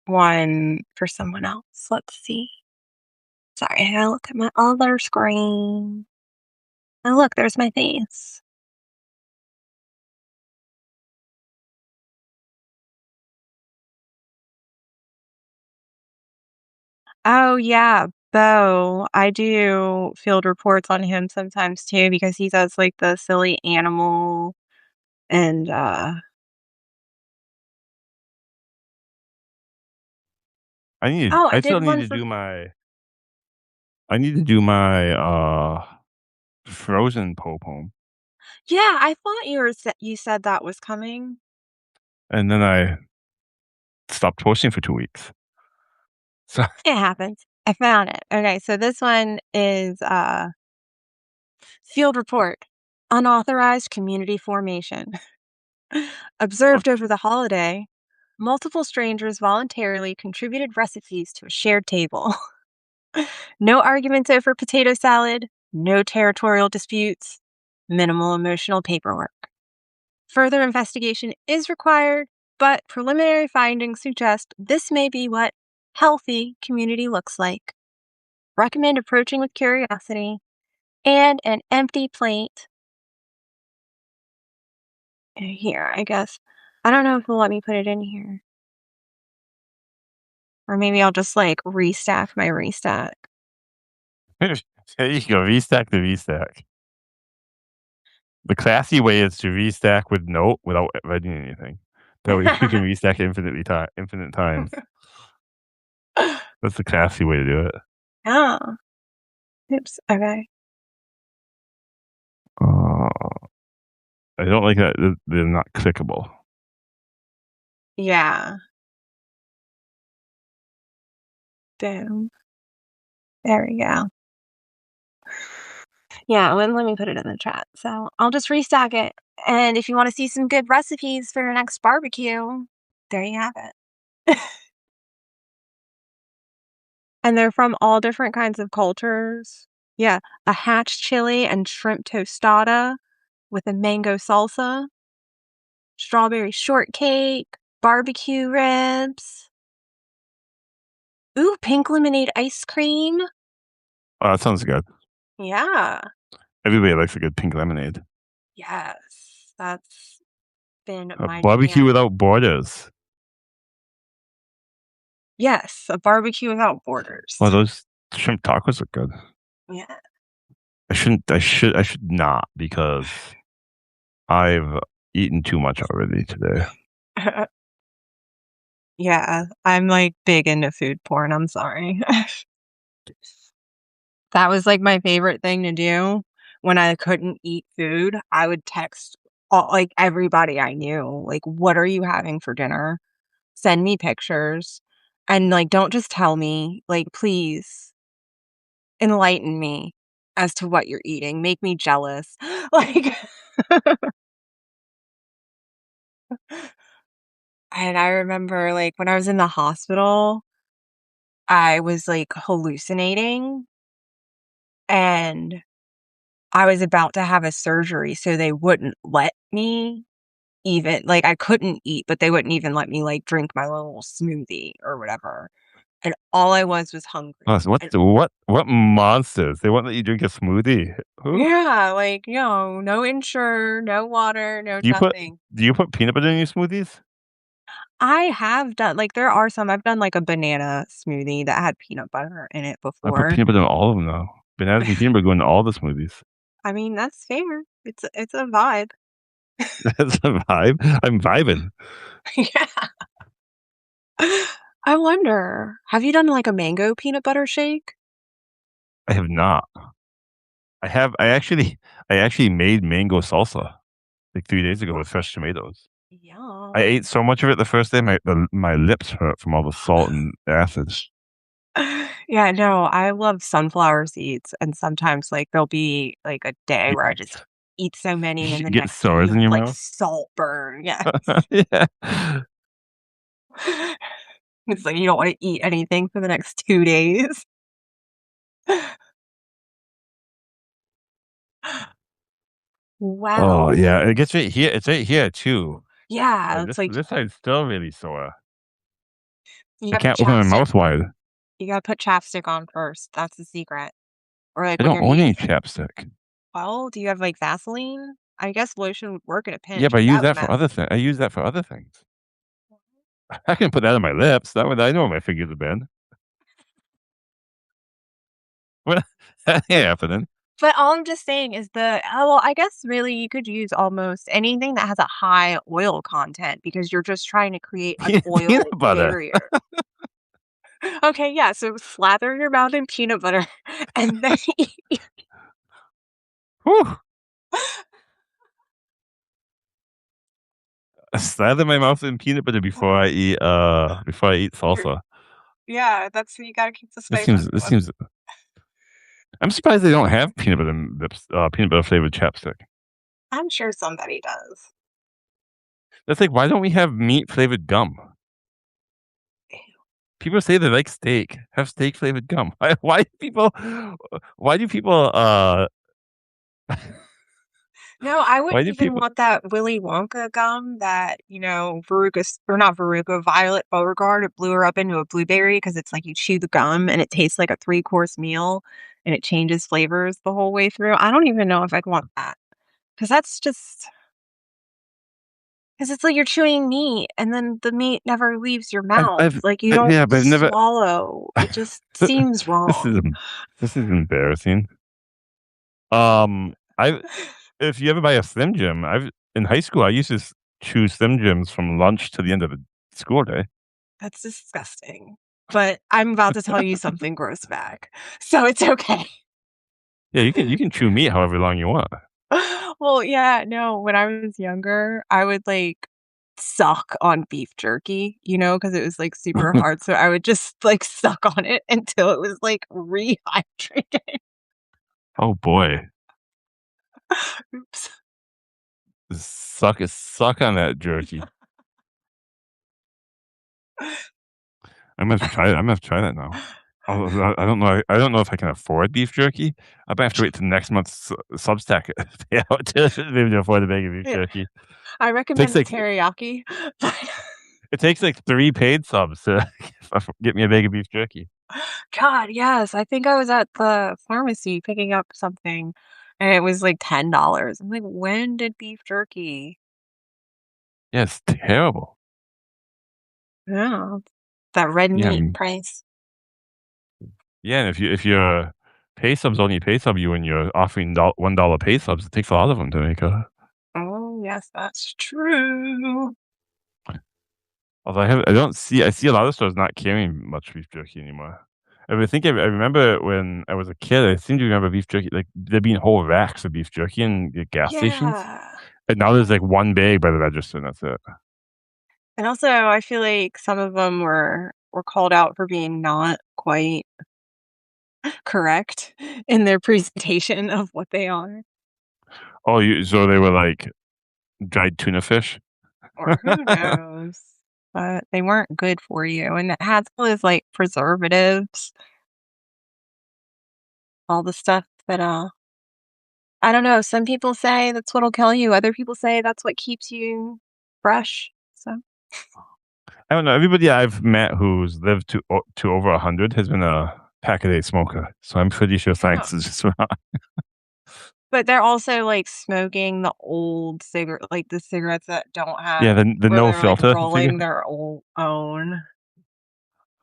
one for someone else. Let's see. Sorry, I gotta look at my other screen. And look, there's my face. Oh yeah, Bo. I do field reports on him sometimes too because he does like the silly animal and oh, I I still did need one to for. do my Frozen Poe poem. Yeah, I thought you said that was coming. And then I stopped posting for 2 weeks. So It happens. I found it. Okay, so this one is field report. Unauthorized community formation. Observed over the holiday, multiple strangers voluntarily contributed recipes to a shared table. No arguments over potato salad, no territorial disputes, minimal emotional paperwork. Further investigation is required, but preliminary findings suggest this may be what healthy community looks like. Recommend approaching with curiosity and an empty plate. Here, I guess. I don't know if they'll let me put it in here. Or maybe I'll just like restack my restack. there you go, restack the restack. The classy way is to restack with note without writing anything. That way you can restack infinite times. That's the classy way to do it. Oh, oops. Okay. Uh, I don't like that they're not clickable. Yeah. Boom. There we go. Yeah, let me put it in the chat. So I'll just restack it. And if you want to see some good recipes for your next barbecue, there you have it. And they're from all different kinds of cultures. Yeah, a hatch chili and shrimp tostada with a mango salsa, strawberry shortcake, barbecue ribs. Ooh, pink lemonade ice cream. Oh, that sounds good. Yeah. Everybody likes a good pink lemonade. Yes. That's been my Barbecue jam. without borders. Yes, a barbecue without Well, borders. those shrimp tacos look good. Yeah. I should not because I've eaten too much already today. Yeah, I'm, like, big into food porn, I'm sorry. That was, like, my favorite thing to do when I couldn't eat food. I would text everybody I knew, like, "What are you having for dinner? Send me pictures, and, like, don't just tell me, like, please enlighten me as to what you're eating, make me jealous." Like, and I remember, like, when I was in the hospital, I was, like, hallucinating, and I was about to have a surgery, so they wouldn't let me even like, I couldn't eat, but they wouldn't even let me, like, drink my little smoothie or whatever, and all I was Oh, hungry, so what and the what monsters? They won't let you drink a smoothie? Who? yeah, like, no Ensure, no water, no Do you put nothing. do you put peanut butter in your smoothies? I have done like, there are some I've done, like, a banana smoothie that had peanut butter in it I put before. peanut butter in all of them now. Bananas and peanut butter go into all the smoothies. I mean, that's fair. It's a vibe. That's a vibe. I'm vibing. Yeah. I wonder, have you done, like, a mango peanut butter shake? I have not. I actually made mango salsa, like, 3 days ago with fresh tomatoes. I Yum. ate so much of it the first day, my lips hurt from all the salt and acid. Yeah, no, I love sunflower seeds, and sometimes, like, there'll be, like, a day You where I just eat so many, and you the get next day sores you in have, your like, mouth? salt burn, yes. Yeah. It's like you don't wanna eat anything for the next 2 days. Oh, Wow. yeah, it gets right here it's right here too. Yeah, Like, it's this like this side's still really sore. you I gotta put can't open my chapstick mouth wide. you gotta put chapstick on first, that's the secret. Or, like, I when don't you're own any eating chapstick. well, do you have, like, Vaseline? I guess lotion would work in a Yeah, pinch, but but that would mess I use that for other things. I can put that on my lips, that would I know where my fingers have been. What that ain't happening. but all I'm just saying is well, I guess really you could use almost anything that has a high oil content because you're just trying to create an Peanut oil butter. barrier. Okay, yeah, so slather your mouth in peanut butter and then eat. Whew. Slather my mouth in peanut butter before I eat You're salsa. yeah, that's you gotta keep the This spices seems this going. seems I'm surprised they don't have peanut butter flavored chapstick. I'm sure somebody does. That's like, why don't we have meat flavored gum? People say they like steak. Have steak flavored gum. Why do people, No, I why wouldn't do even people want that Willy Wonka gum that, or not Veruca, Violet Beauregarde, it blew her up into a blueberry because it's like you chew the gum and it tastes like a three-course meal and it changes flavors the whole way through. I don't even know if I'd want that because that's just because it's like you're chewing meat and then the meat never leaves your mouth. Like you don't Yeah, but I've never swallow. It just seems this is wrong. this is embarrassing. I if you ever buy a Slim Jim, I've in high school, I used to chew Slim Jims from lunch to the end of the school day. That's disgusting. But I'm about to tell you something gross back. So it's okay. Yeah, you can chew meat however long you want. Well, yeah, no, when I was younger, I would, like, suck on beef jerky, because it was, like, super hard, so I would just, like, suck on it until it was, like, rehydrated. Oh boy. Oops. Suck on that jerky. I'm gonna have to try that now. I don't know if I can afford beef jerky. I might have to wait till next month's Substack payout to be able to afford a bag of beef Yeah, jerky. I Takes recommend the like teriyaki, but It takes like 3 paid subs to get me a bag of beef jerky. God, yes. I think I was at the pharmacy picking up something, and it was like $10. I'm like, when did beef jerky? Yeah, it's terrible. Yeah, that red Yeah, meat price. yeah, and if your pay subs only pay sub you when you're offering $1 pay subs, it takes a lot of them to make a Oh, yes, that's true. although I see a lot of stores not carrying much beef jerky anymore. I remember when I was a kid, I seem to remember beef jerky, like, there being whole racks of beef jerky in the gas stations, Yeah. and now there's, like, 1 bag by the register, and that's it. And also, I feel like some of them were called out for being not quite correct in their presentation of what they are, Oh, you so they were, like, dried tuna fish? or who knows, but they weren't good for you, and it has all those, like, preservatives, all the stuff that, I don't know, some people say that's what'll kill you, other people say that's what keeps you fresh, so I don't know, everybody I've met who's lived to over 100 has been a pack-a-day smoker, so I'm pretty sure yeah. science is just wrong. But they're also, like, smoking the old cigarette like, the cigarettes that don't Yeah, have the where no they're, like, filter rolling cigarette. their own.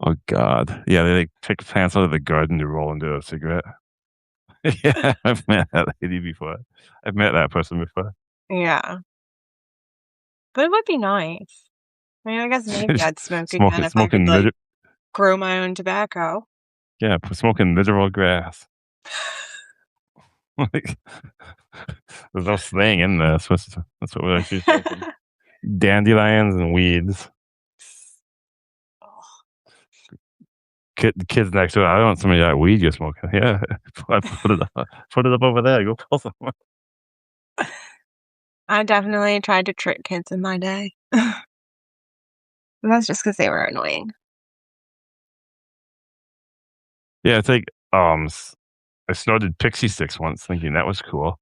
Oh god. Yeah, they, like, pick plants out of the garden to roll into a cigarette. Yeah, I've met that lady before. I've met that person before. Yeah, but it would be nice. I mean, I guess maybe I'd smoke again if I could, Smoking like, lit grow my own tobacco. yeah, smoking literal grass. Like, there's no slang in this. That's what we're actually smoking. Dandelions and weeds. Oh, Kids next door, "I want some of that weed you're smoking." "Yeah, I put it up over there, go pull some." I definitely tried to trick kids in my day. That's just because they were annoying. Yeah, it's like, I snorted pixie sticks once thinking that was cool.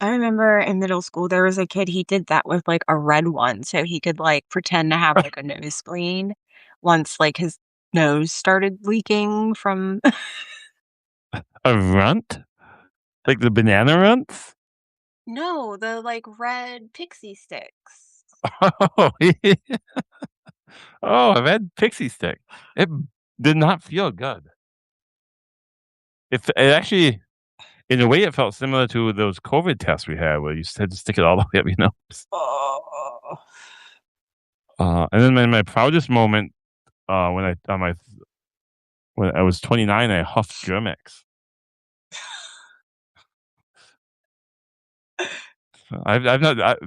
I remember in middle school, there was a kid, he did that with, like, a red one, so he could, like, pretend to have, like, a nosebleed once, like, his nose started leaking from A runt? Like the banana runts? No, the, like, red pixie sticks. Oh, yeah. Oh, I've had pixie stick. It did not feel good. It actually in a way, it felt similar to those COVID tests we had where you just had to stick it all the way up your nose. Oh. And then my proudest moment, when I was 29, I huffed Germ-X. I've not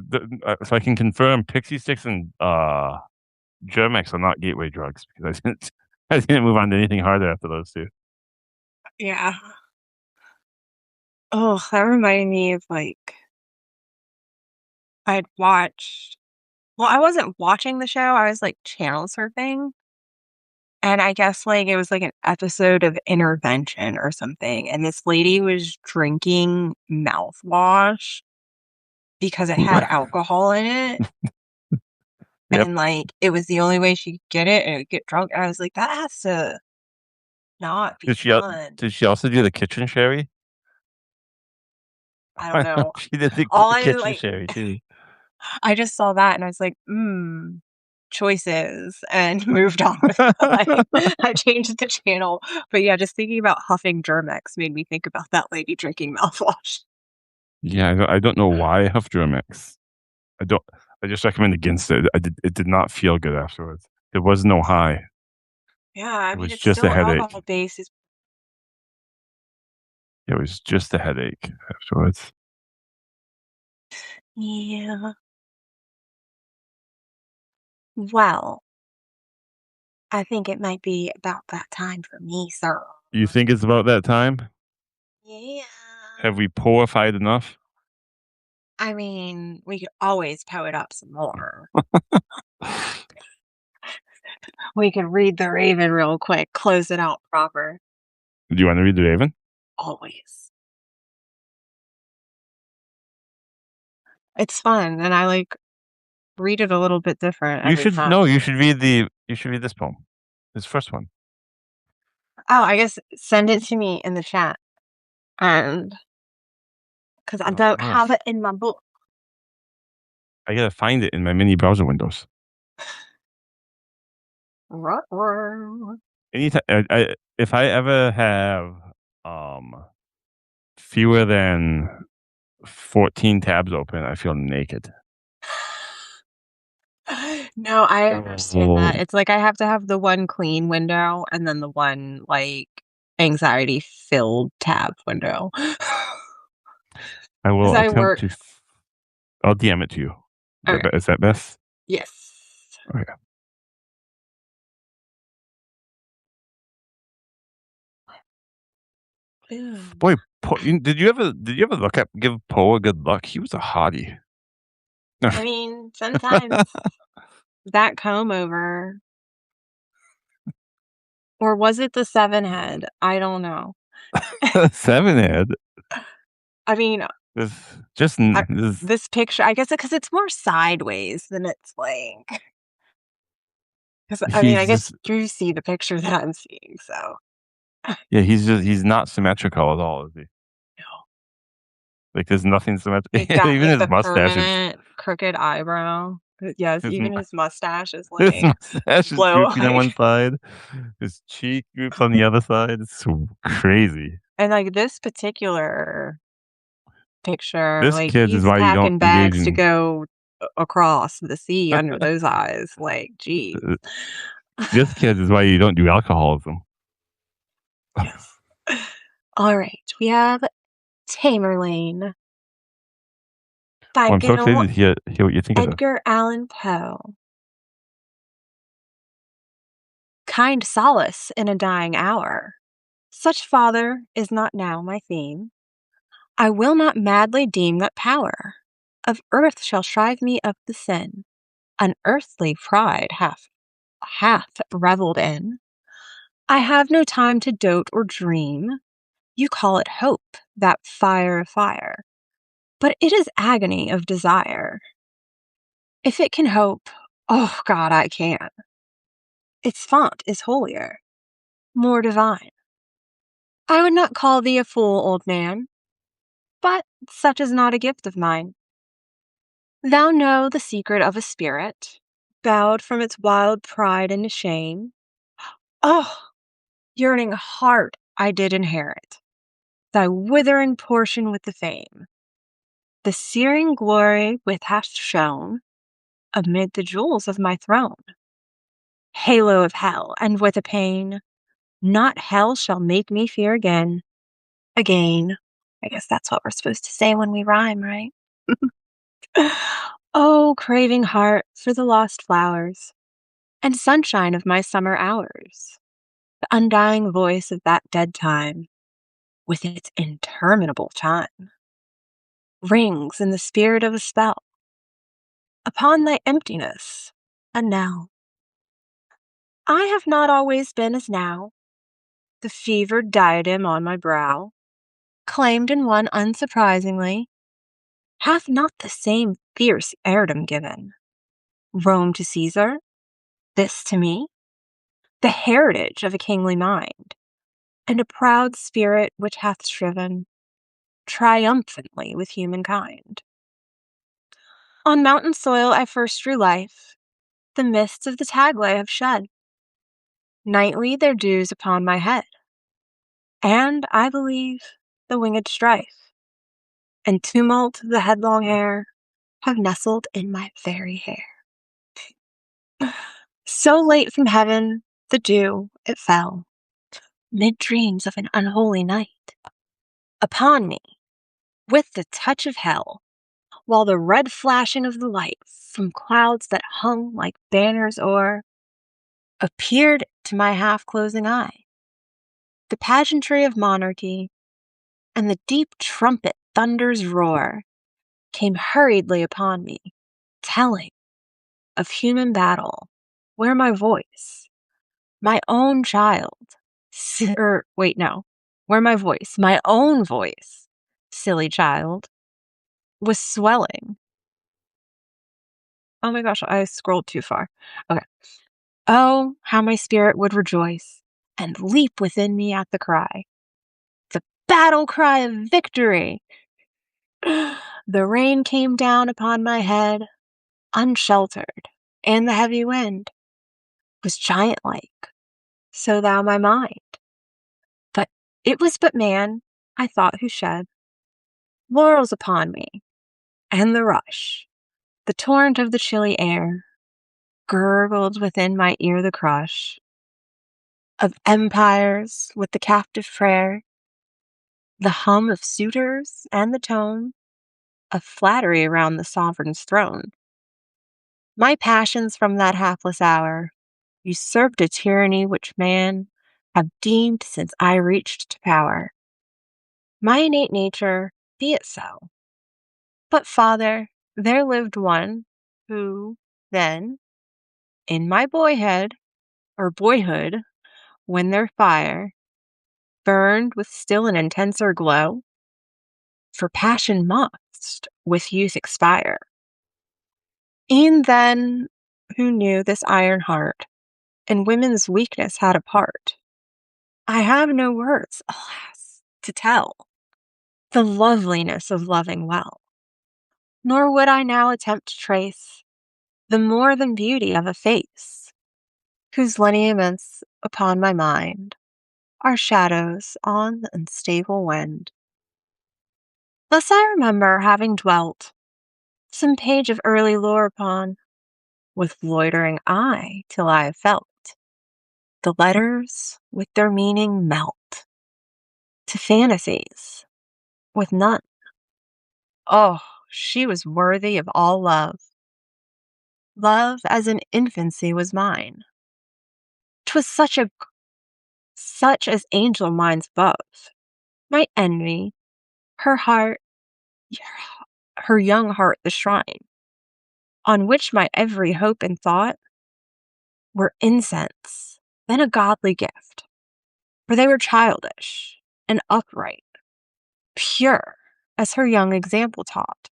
so I can confirm Pixie Sticks and, Germ-X are not gateway drugs because I didn't move on to anything harder after those 2. Yeah. Oh, that reminded me of, like, I'd watched well, I wasn't watching the show, I was, like, channel surfing, and I guess, like, it was, like, an episode of Intervention or something, and this lady was drinking mouthwash because it had alcohol in it, Yep. and, like, it was the only way she could get it, and it would get drunk, and I was like, "That has to not be fun." Did she also do the kitchen sherry? I don't know. She did the All I, kitchen like sherry too. I just saw that and I was like, "Mm, choices," and moved on with my life. I changed the channel, but yeah, just thinking about huffing Germ-X made me think about that lady drinking mouthwash. Yeah, I don't know why I huffed Germ-X. I don't I just recommend against it. It did not feel good afterwards. There was no high. Yeah, I It mean, was it's just a still headache. alcohol-based. It was just a headache afterwards. Yeah. Well, I think it might be about that time for me, sir. You think it's about that time? Yeah. Have we poified enough? I mean, we could always poet up some more. We could read The Raven real quick, close it out proper. Do you wanna read the Raven? Always. It's fun, and I, like, read it a little bit different You every should time. you should read this poem. This first one. Oh, I guess send it to me in the chat, and because I Oh, don't I gotta have it in my book. I gotta find it in my mini browser windows. Ruh-roh. Anytime if I ever have fewer than 14 tabs open, I feel naked. No, I understand that. Oh, It's like I have to have the one clean window and then the one, like, anxiety-filled tab window. I Because will I attempt work. to. I'll DM it to you. Okay. Is that best? Yes. Okay. Ew. Boy, did you ever give Poe a good luck? He was a hottie. I mean, sometimes that comb over, or was it the 7 head? I don't know. Seven head. I mean, This just I this. this picture, I guess because it's more sideways than it's like. 'Cause, I mean, I He's guess just you see the picture that I'm seeing, so. yeah. He's not symmetrical at all, is he? No. Like there's nothing symmetrical. He's got, Even like, his the mustache is permanent crooked eyebrow. Yes, his even his mustache is, his like, mustache is low, drooping on like. one side, his cheek droops on the other side. It's so crazy. And, like, this particular picture, This like, kids is he's why you don't packing engage bags to in. go across the sea under those eyes, like, geez. Uh, this kids is why you don't do alcoholism. Yes. Alright, we have Tamerlane by Well, I'm so good ol' excited to hear what you think of this. Edgar Allan Poe. Kind solace in a dying hour. Such father is not now my theme. I will not madly deem that power of earth shall shrive me of the sin unearthly pride hath revelled in. I have no time to dote or dream. You call it hope, that fire of fire, but it is agony of desire. If it can hope, oh God, I can. Its font is holier, more divine. I would not call thee a fool, old man, but such is not a gift of mine. Thou know the secret of a spirit, bowed from its wild pride into shame. Oh, yearning heart I did inherit, thy withering portion with the fame. The searing glory with hast shone amid the jewels of my throne. Halo of hell, and with a pain, not hell shall make me fear again. Again. I guess that's what we're supposed to say when we rhyme, right? Oh, craving heart for the lost flowers and sunshine of my summer hours, the undying voice of that dead time, with its interminable chime, rings in the spirit of a spell upon thy emptiness, a knell. I have not always been as now, the fevered diadem on my brow, claimed and won unsurprisingly, hath not the same fierce heirdom given. Rome to Caesar, this to me, the heritage of a kingly mind, and a proud spirit which hath striven triumphantly with humankind. On mountain soil I first drew life, the mists of the Taglay have shed nightly their dews upon my head, and, I believe, the winged strife and tumult of the headlong air have nestled in my very hair. So late from heaven the dew it fell, mid dreams of an unholy night, upon me with the touch of hell, while the red flashing of the light from clouds that hung like banners o'er appeared to my half-closing eye. The pageantry of monarchy and the deep trumpet thunder's roar came hurriedly upon me, telling of human battle, where my voice, my own child, wait, no, where my voice, my own voice, silly child, was swelling Oh my gosh, I scrolled too far. Okay. Oh, how my spirit would rejoice and leap within me at the cry, the battle cry of victory. The rain came down upon my head, unsheltered, and the heavy wind was giant-like, so thou my mind. But it was but man, I thought, who shed laurels upon me, and the rush, the torrent of the chilly air, gurgled within my ear the crush of empires with the captive prayer, the hum of suitors, and the tone of flattery around the sovereign's throne. My passions from that hapless hour usurped a tyranny which man have deemed since I reached to power. My innate nature, be it so. But, Father, there lived one who, then, in my boyhood, when their fire burned with still an intenser glow, for passion must with youth expire. E'en then, who knew this iron heart and women's weakness had a part. I have no words, alas, to tell the loveliness of loving well, nor would I now attempt to trace the more than beauty of a face, whose lineaments upon my mind are shadows on the unstable wind. Thus I remember having dwelt some page of early lore upon, with loitering eye till I have felt the letters with their meaning melt to fantasies with none. Oh, she was worthy of all love. Love as in infancy was mine. 'Twas such as angel minds above might envy, her heart, her young heart the shrine, on which my every hope and thought were incense, then a godly gift, for they were childish and upright, pure, as her young example taught.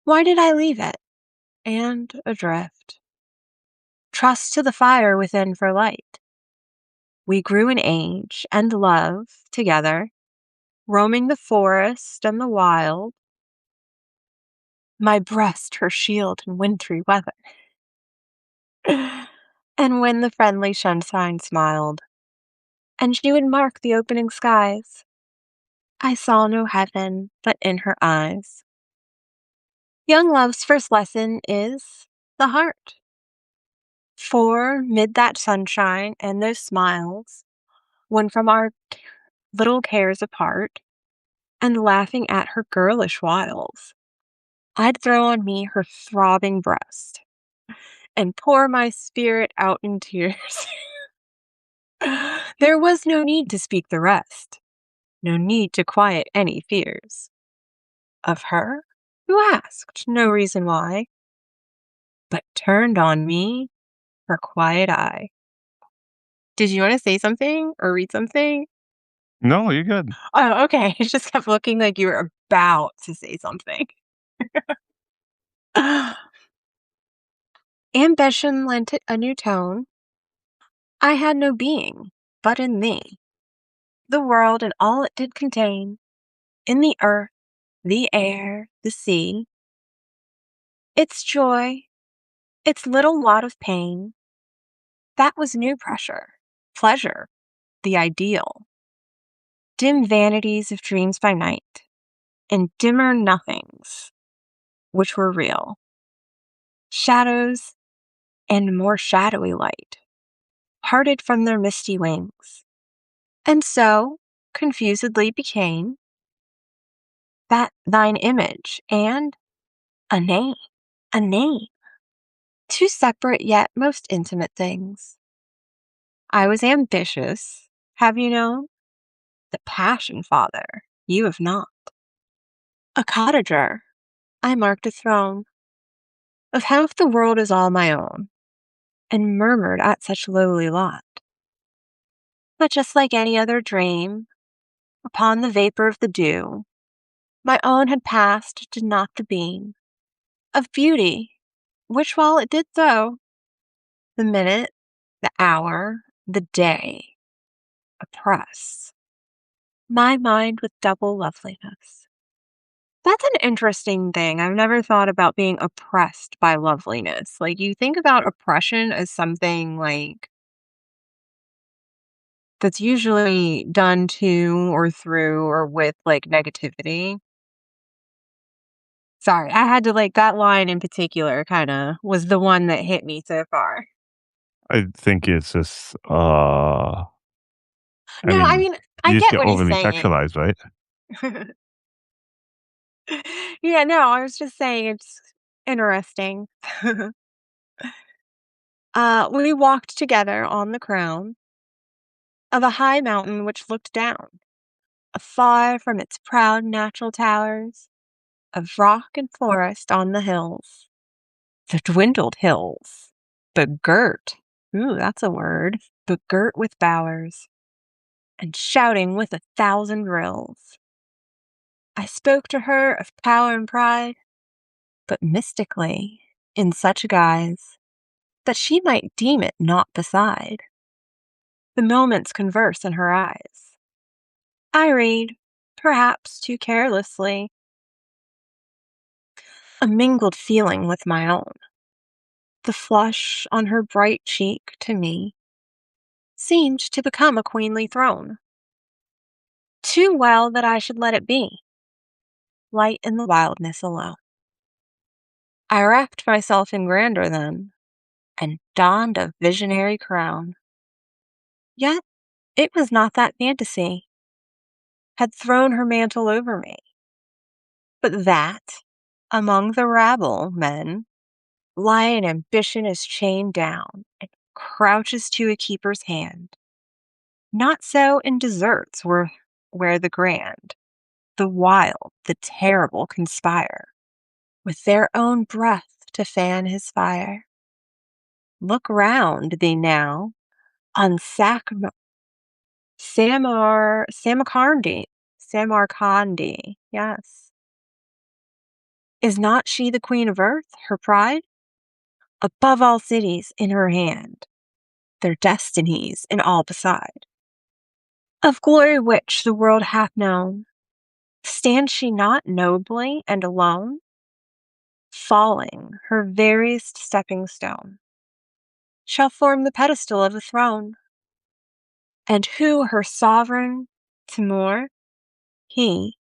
Why did I leave it, and, adrift, trust to the fire within for light? We grew in age and love together, roaming the forest and the wild, my breast her shield in wintry weather. And when the friendly sunshine smiled, and she would mark the opening skies, I saw no heaven but in her eyes. Young love's first lesson is the heart. For, mid that sunshine and those smiles, when from our little cares apart, and laughing at her girlish wiles, I'd throw on me her throbbing breast, and pour my spirit out in tears. There was no need to speak the rest, no need to quiet any fears. Of her, who asked no reason why, but turned on me her quiet eye. Did you want to say something or read something? No, you're good. Oh, okay. It just kept looking like you were about to say something. Ambition lent it a new tone. I had no being but in thee, the world and all it did contain, in the earth, the air, the sea, its joy, its little lot of pain. That was new pressure, pleasure, the ideal. Dim vanities of dreams by night, and dimmer nothings, which were real. Shadows and more shadowy light, parted from their misty wings, and so confusedly became that thine image and a name, a name, two separate yet most intimate things. I was ambitious, have you known? The passion, father, you have not. A cottager, I marked a throne, of half the world is all my own, and murmured at such lowly lot. But just like any other dream, upon the vapor of the dew, my own had passed to not the beam of beauty which while it did so, the minute, the hour, the day oppress my mind with double loveliness. That's an interesting thing. I've never thought about being oppressed by loveliness. Like, you think about oppression as something like that's usually done to or through or with like negativity. Sorry, I had to like that line in particular kind of was the one that hit me so far. I think it's just, I No, I mean, mean, I you just get get what he's overly saying. sexualized, right? Yeah, no, I was just saying it's interesting. We walked together on the crown of a high mountain which looked down, afar from its proud natural towers of rock and forest on the hills, the dwindled hills, begirt, ooh, that's a word, begirt with bowers, and shouting with 1,000 rills. I spoke to her of power and pride, but mystically, in such guise, that she might deem it naught beside. The moments converse in her eyes. I read, perhaps too carelessly, a mingled feeling with my own. The flush on her bright cheek, to me, seemed to become a queenly throne. Too well that I should let it be, light in the wildness alone. I wrapped myself in grandeur then, and donned a visionary crown. Yet it was not that fantasy had thrown her mantle over me, but that, among the rabble, men, lion ambition is chained down and crouches to a keeper's hand. Not so in deserts where the grand, the wild, the terrible conspire, with their own breath to fan his fire. Look round thee now on Samarcandi, yes. Is not she the queen of earth, her pride? Above all cities in her hand, their destinies and all beside. Of glory which the world hath known, stands she not nobly and alone? Falling, her veriest stepping stone shall form the pedestal of a throne. And who her sovereign, Timur? He,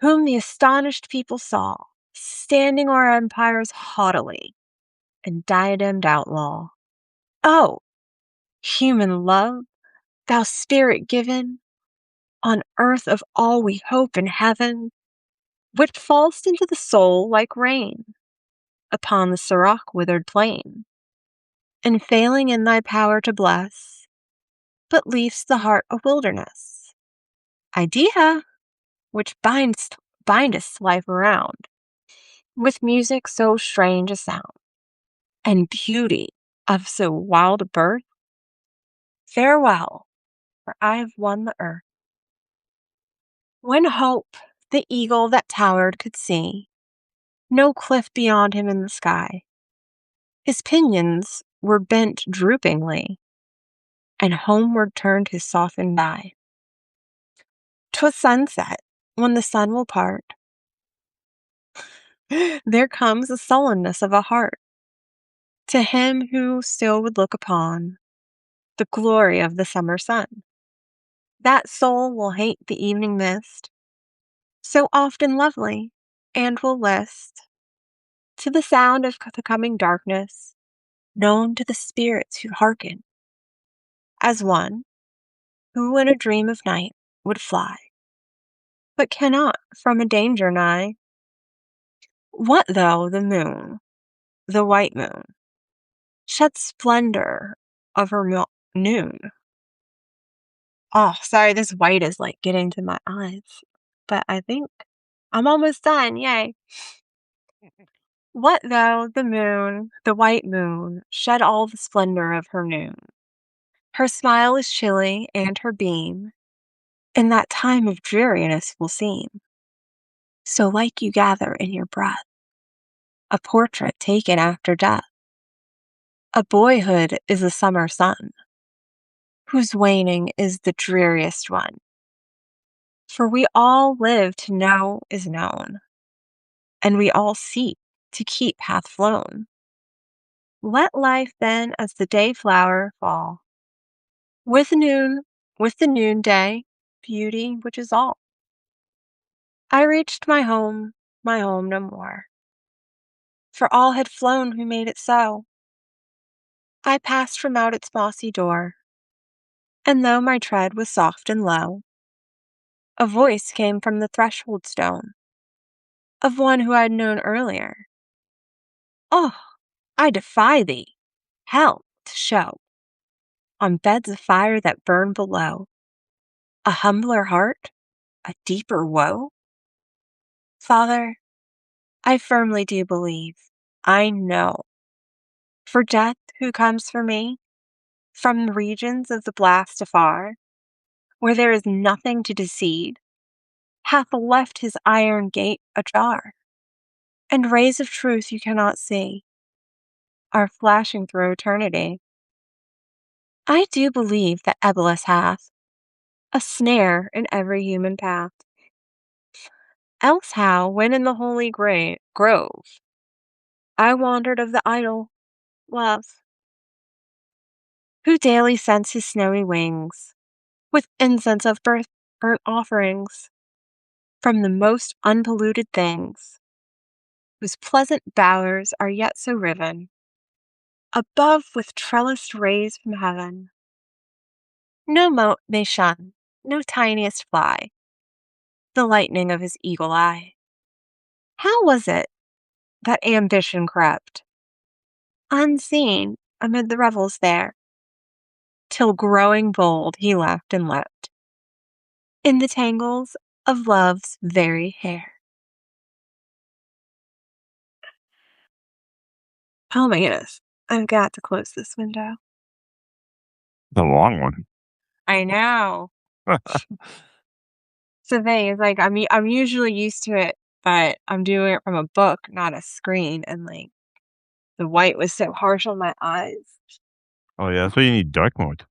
whom the astonished people saw, standing o'er empires haughtily, and diademed outlaw. Oh, human love, thou spirit given, on earth of all we hope in heaven, which fall'st into the soul like rain upon the Siroc withered plain, and failing in thy power to bless, but leav'st the heart a wilderness. Idea, which bindest life around, with music so strange a sound, and beauty of so wild a birth, farewell, for I have won the earth. When hope, the eagle that towered, could see no cliff beyond him in the sky, his pinions were bent droopingly, and homeward turned his softened eye. 'Twas sunset, when the sun will part. There comes a sullenness of a heart to him who still would look upon the glory of the summer sun. That soul will hate the evening mist, so often lovely, and will list to the sound of the coming darkness, known to the spirits who hearken, as one who in a dream of night would fly, but cannot from a danger nigh. What though the moon, the white moon, shed splendor of her noon? Oh, sorry, this white is like getting to my eyes, but I think I'm almost done. Yay. What though the moon, the white moon, shed all the splendor of her noon? Her smile is chilly, and her beam in that time of dreariness will seem so like you gather in your breath a portrait taken after death. A boyhood is a summer sun, whose waning is the dreariest one. For we all live to know is known, and we all seek to keep hath flown. Let life then as the day flower fall, with noon, with the noonday, beauty which is all. I reached my home no more, for all had flown who made it so. I passed from out its mossy door, and though my tread was soft and low, a voice came from the threshold stone of one who I'd known earlier. Oh, I defy thee, hell, to show, on beds of fire that burn below, a humbler heart, a deeper woe? Father, I firmly do believe, I know, for death who comes for me, from the regions of the blast afar, where there is nothing to deceive, hath left his iron gate ajar, and rays of truth you cannot see are flashing through eternity. I do believe that Eblis hath a snare in every human path. Else how, when in the holy grove, I wandered of the idol, love, who daily scents his snowy wings with incense of burnt offerings from the most unpolluted things, whose pleasant bowers are yet so riven above with trellised rays from heaven. No mote may shun, no tiniest fly, the lightning of his eagle eye. How was it that ambition crept, unseen amid the revels there, till growing bold he left and leapt in the tangles of love's very hair? Oh my goodness. I've got to close this window. The long one. I know. So the thing is, like, I'm usually used to it, but I'm doing it from a book, not a screen, and like the white was so harsh on my eyes. Oh, yeah, that's why you need dark mode.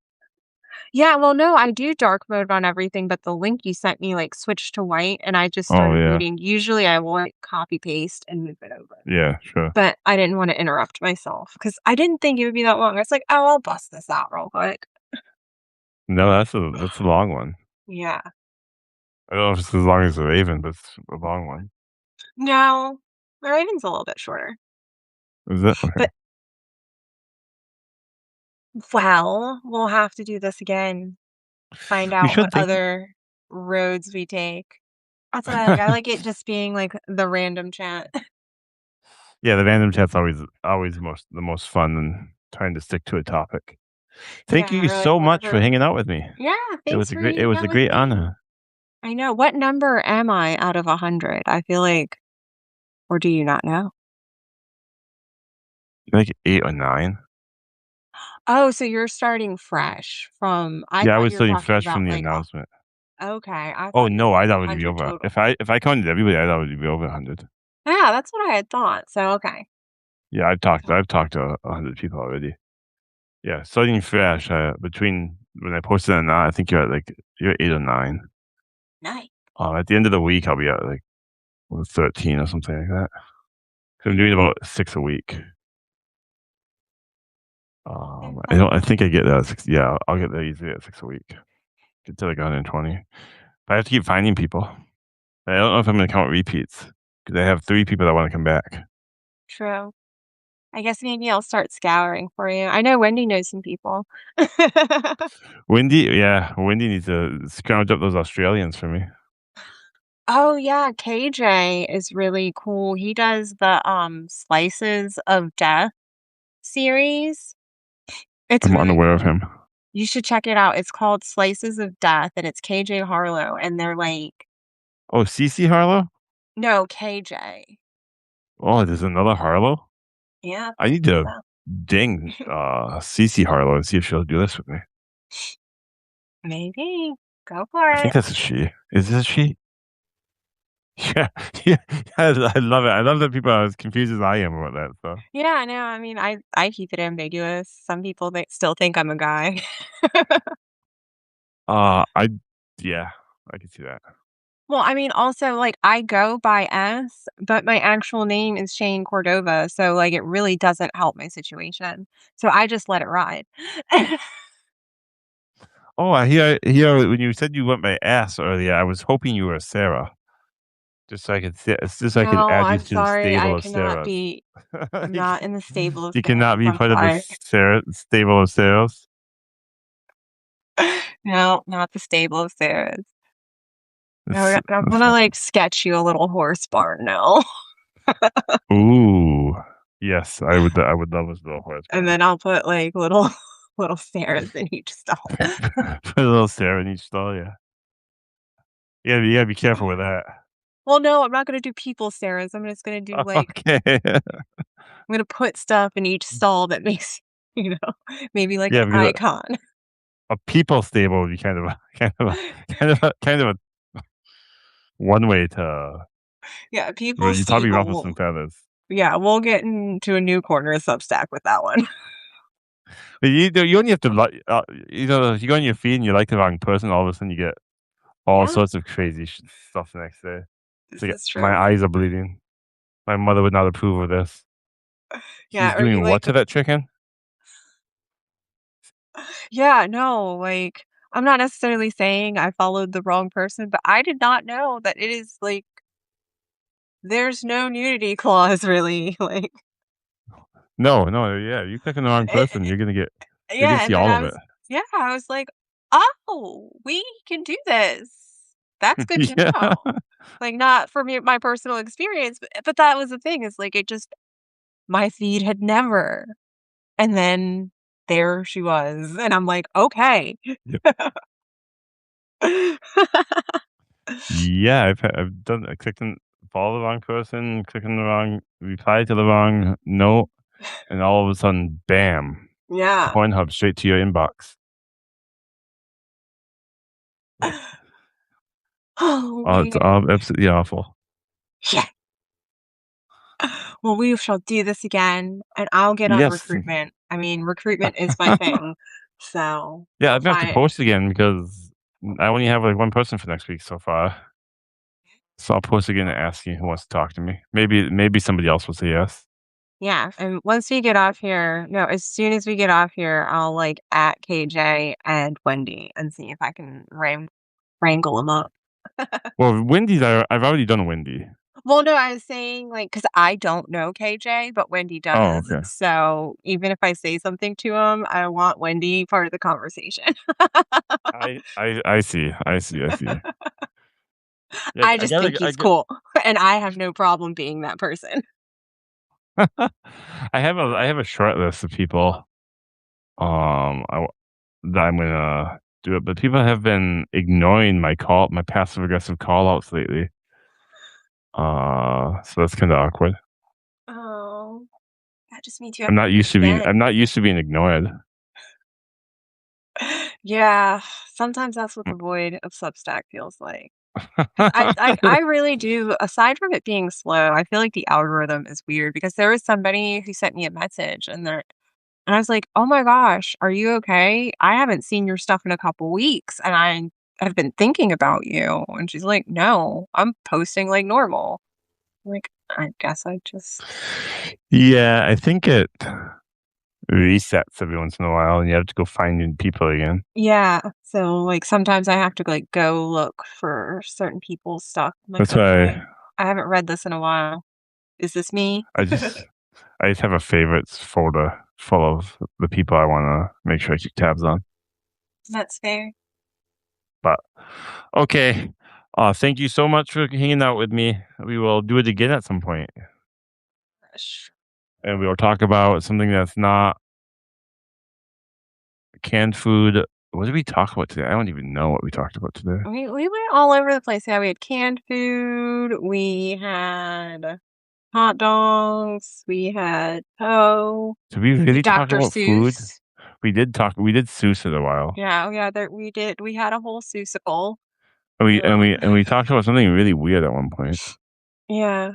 Yeah, well, no, I do dark mode on everything, but the link you sent me like switched to white, and I just Oh, started yeah. reading. Usually, I will like copy paste and move it over, Yeah, sure. but I didn't want to interrupt myself because I didn't think it would be that long. I was like, oh, I'll bust this out real quick. No, that's a long one. Yeah. I don't know if it's as long as the Raven, but it's a long one. No, the Raven's a little bit shorter, Is it? Okay. but well, we'll have to do this again. Find We out what should take other roads we take. That's what I like. I like it just being like the random chat. Yeah, the random chat's always the most fun than trying to stick to a topic. Thank Yeah, you or like so much for whatever. hanging out with me. Yeah, thanks for It hanging was out a with great me. honor. I know. What number am I out of 100? I feel like, or do you not know? Like 8 or 9. Oh, so you're starting fresh from, I Yeah, I thought was you were starting talking fresh from about the like, announcement. okay, I Oh, thought you no, meant I like thought it would be 100 over. total. If I counted everybody, I thought it would be over 100. Yeah, that's what I had thought. So, okay. Yeah, Okay. I've talked to 100 people already. Yeah, starting fresh, between when I posted and now, I think you're 8 or 9. Nice. At the end of the week, I'll be at, like, 13 or something like that. 'Cause I'm doing about 6 a week. Very fun. I think I get that at 6, yeah, I'll get there easily at 6 a week. Get to, like, 120. But I have to keep finding people. I don't know if I'm gonna count repeats because I have 3 people that wanna come back. True. I guess maybe I'll start scouring for you. I know Wendy knows some people. Wendy needs to scrounge up those Australians for me. Oh yeah, KJ is really cool. He does the Slices of Death series. It's I'm really unaware of cool. him. You should check it out. It's called Slices of Death and it's KJ Harlow and they're like Oh, Cece Harlow? no, KJ. Oh, there's another Harlow? Yeah, I need to so ding, Cece Harlow and see if she'll do this with me. maybe go for I think it. that's a she. Is this a she? Yeah, yeah, I love it. I love that people are as confused as I am about that stuff. Yeah, no, I mean, I keep it ambiguous. Some people, they still think I'm a guy. I yeah, I can see that. Well, I mean, also, like, I go by S, but my actual name is Shane Cordova, so, like, it really doesn't help my situation. So I just let it ride. Oh, I hear when you said you went by ass earlier, I was hoping you were a Sarah, just so I could No, add you I'm to the sorry, stable I of cannot Sarahs. be I'm You not can in the stable of you cannot Sarahs, be I'm part of the sorry. stable of Sarahs? No, not the stable of Sarahs. That's I'm that's gonna, not like, sketch you a little horse barn now, ooh, yes, I would love a little horse and barn. then I'll put, like, little little Sarahs in each stall. Put a little Sarah in each stall, yeah. You gotta be careful with that. Well, no, I'm not gonna do people Sarahs, I'm just gonna do, like Okay. I'm gonna put stuff in each stall that makes, you know, maybe like an Yeah, because icon. a people stable would be kind of a kind of a one way to Yeah, well, people you probably stable ruffle will some feathers. yeah, we'll get into a new corner of Substack with that one. But you only have to like, if you go on your feed and you like the wrong person, all of a sudden you get all Yeah, sorts of crazy stuff the next day. It's this like, is "My true. eyes are bleeding. My mother would not approve of this." Yeah, She's or you doing like what to that chicken? yeah, no, like, I'm not necessarily saying I followed the wrong person, but I did not know that it is, like, there's no nudity clause really, like, No, no, yeah, you click on the wrong it person, you're gonna yeah, see and then all I of it. was yeah, I was like, "Oh, we can do this. That's good to Yeah. know." Like, not for me my personal experience, but that was the thing, is, like, it just my feed had never, and then there she was, and I'm like, "Okay." Yep. Yeah, I've done I clicked on follow the wrong person, click on the wrong reply to the wrong note, and all of a sudden, bam, Yeah. Pornhub straight to your inbox. Like, Oh, oh, it's man. absolutely awful. Yeah. Well, we shall do this again, and I'll get on Yes. recruitment. I mean, recruitment is my thing. So, Yeah, I'm if gonna have to I post again because I only have, like, one person for next week so far. So I'll post again and ask you who wants to talk to me. Maybe somebody else will say yes. yeah, and once we get off here no, as soon as we get off here, I'll, like, at KJ and Wendy and see if I can wrangle them up. Well, I've already done Wendy. Well, no, I was saying, like, because I don't know KJ, but Wendy Oh, does. okay. So, even if I say something to him, I want Wendy part of the conversation. I see. I see. I see. Yeah, I I just think gotta I he's get cool, and I have no problem being that person. I have a short list of people, that I'm gonna do it, but people have been ignoring my passive aggressive call outs lately. So that's kinda awkward. Oh, that just means you have thicker I'm skin. not used to being ignored. Yeah, sometimes that's what the void of Substack feels like. 'Cause I Mm. really do aside from it being slow, I feel like the algorithm is weird because there was somebody who sent me a message and I was like, "Oh my gosh, are you okay? I haven't seen your stuff in a couple weeks, and have been thinking about you." And she's like, "No, I'm posting like normal." I'm like, I guess I just Yeah, I think it resets every once in a while, and you have to go find new people again. yeah. So like sometimes I have to like go look for certain people's stuff. I'm like, That's why okay, I haven't read this in a while. Is this me? I just I just have a favorites folder full of the people I wanna make sure I keep tabs on. That's fair. But okay. Thank you so much for hanging out with me. We will do it again at some point, Sh- and we will talk about something that's not canned food. What did we talk about today? I don't even know what we talked about today. we went all over the place. Yeah, we had canned food. We had hot dogs. We had Did we really talk Dr. about food? Seuss. We did Seuss in a while. Yeah, oh yeah, there we did. We had a whole Seussicle. And we talked about something really weird at one point. Yeah,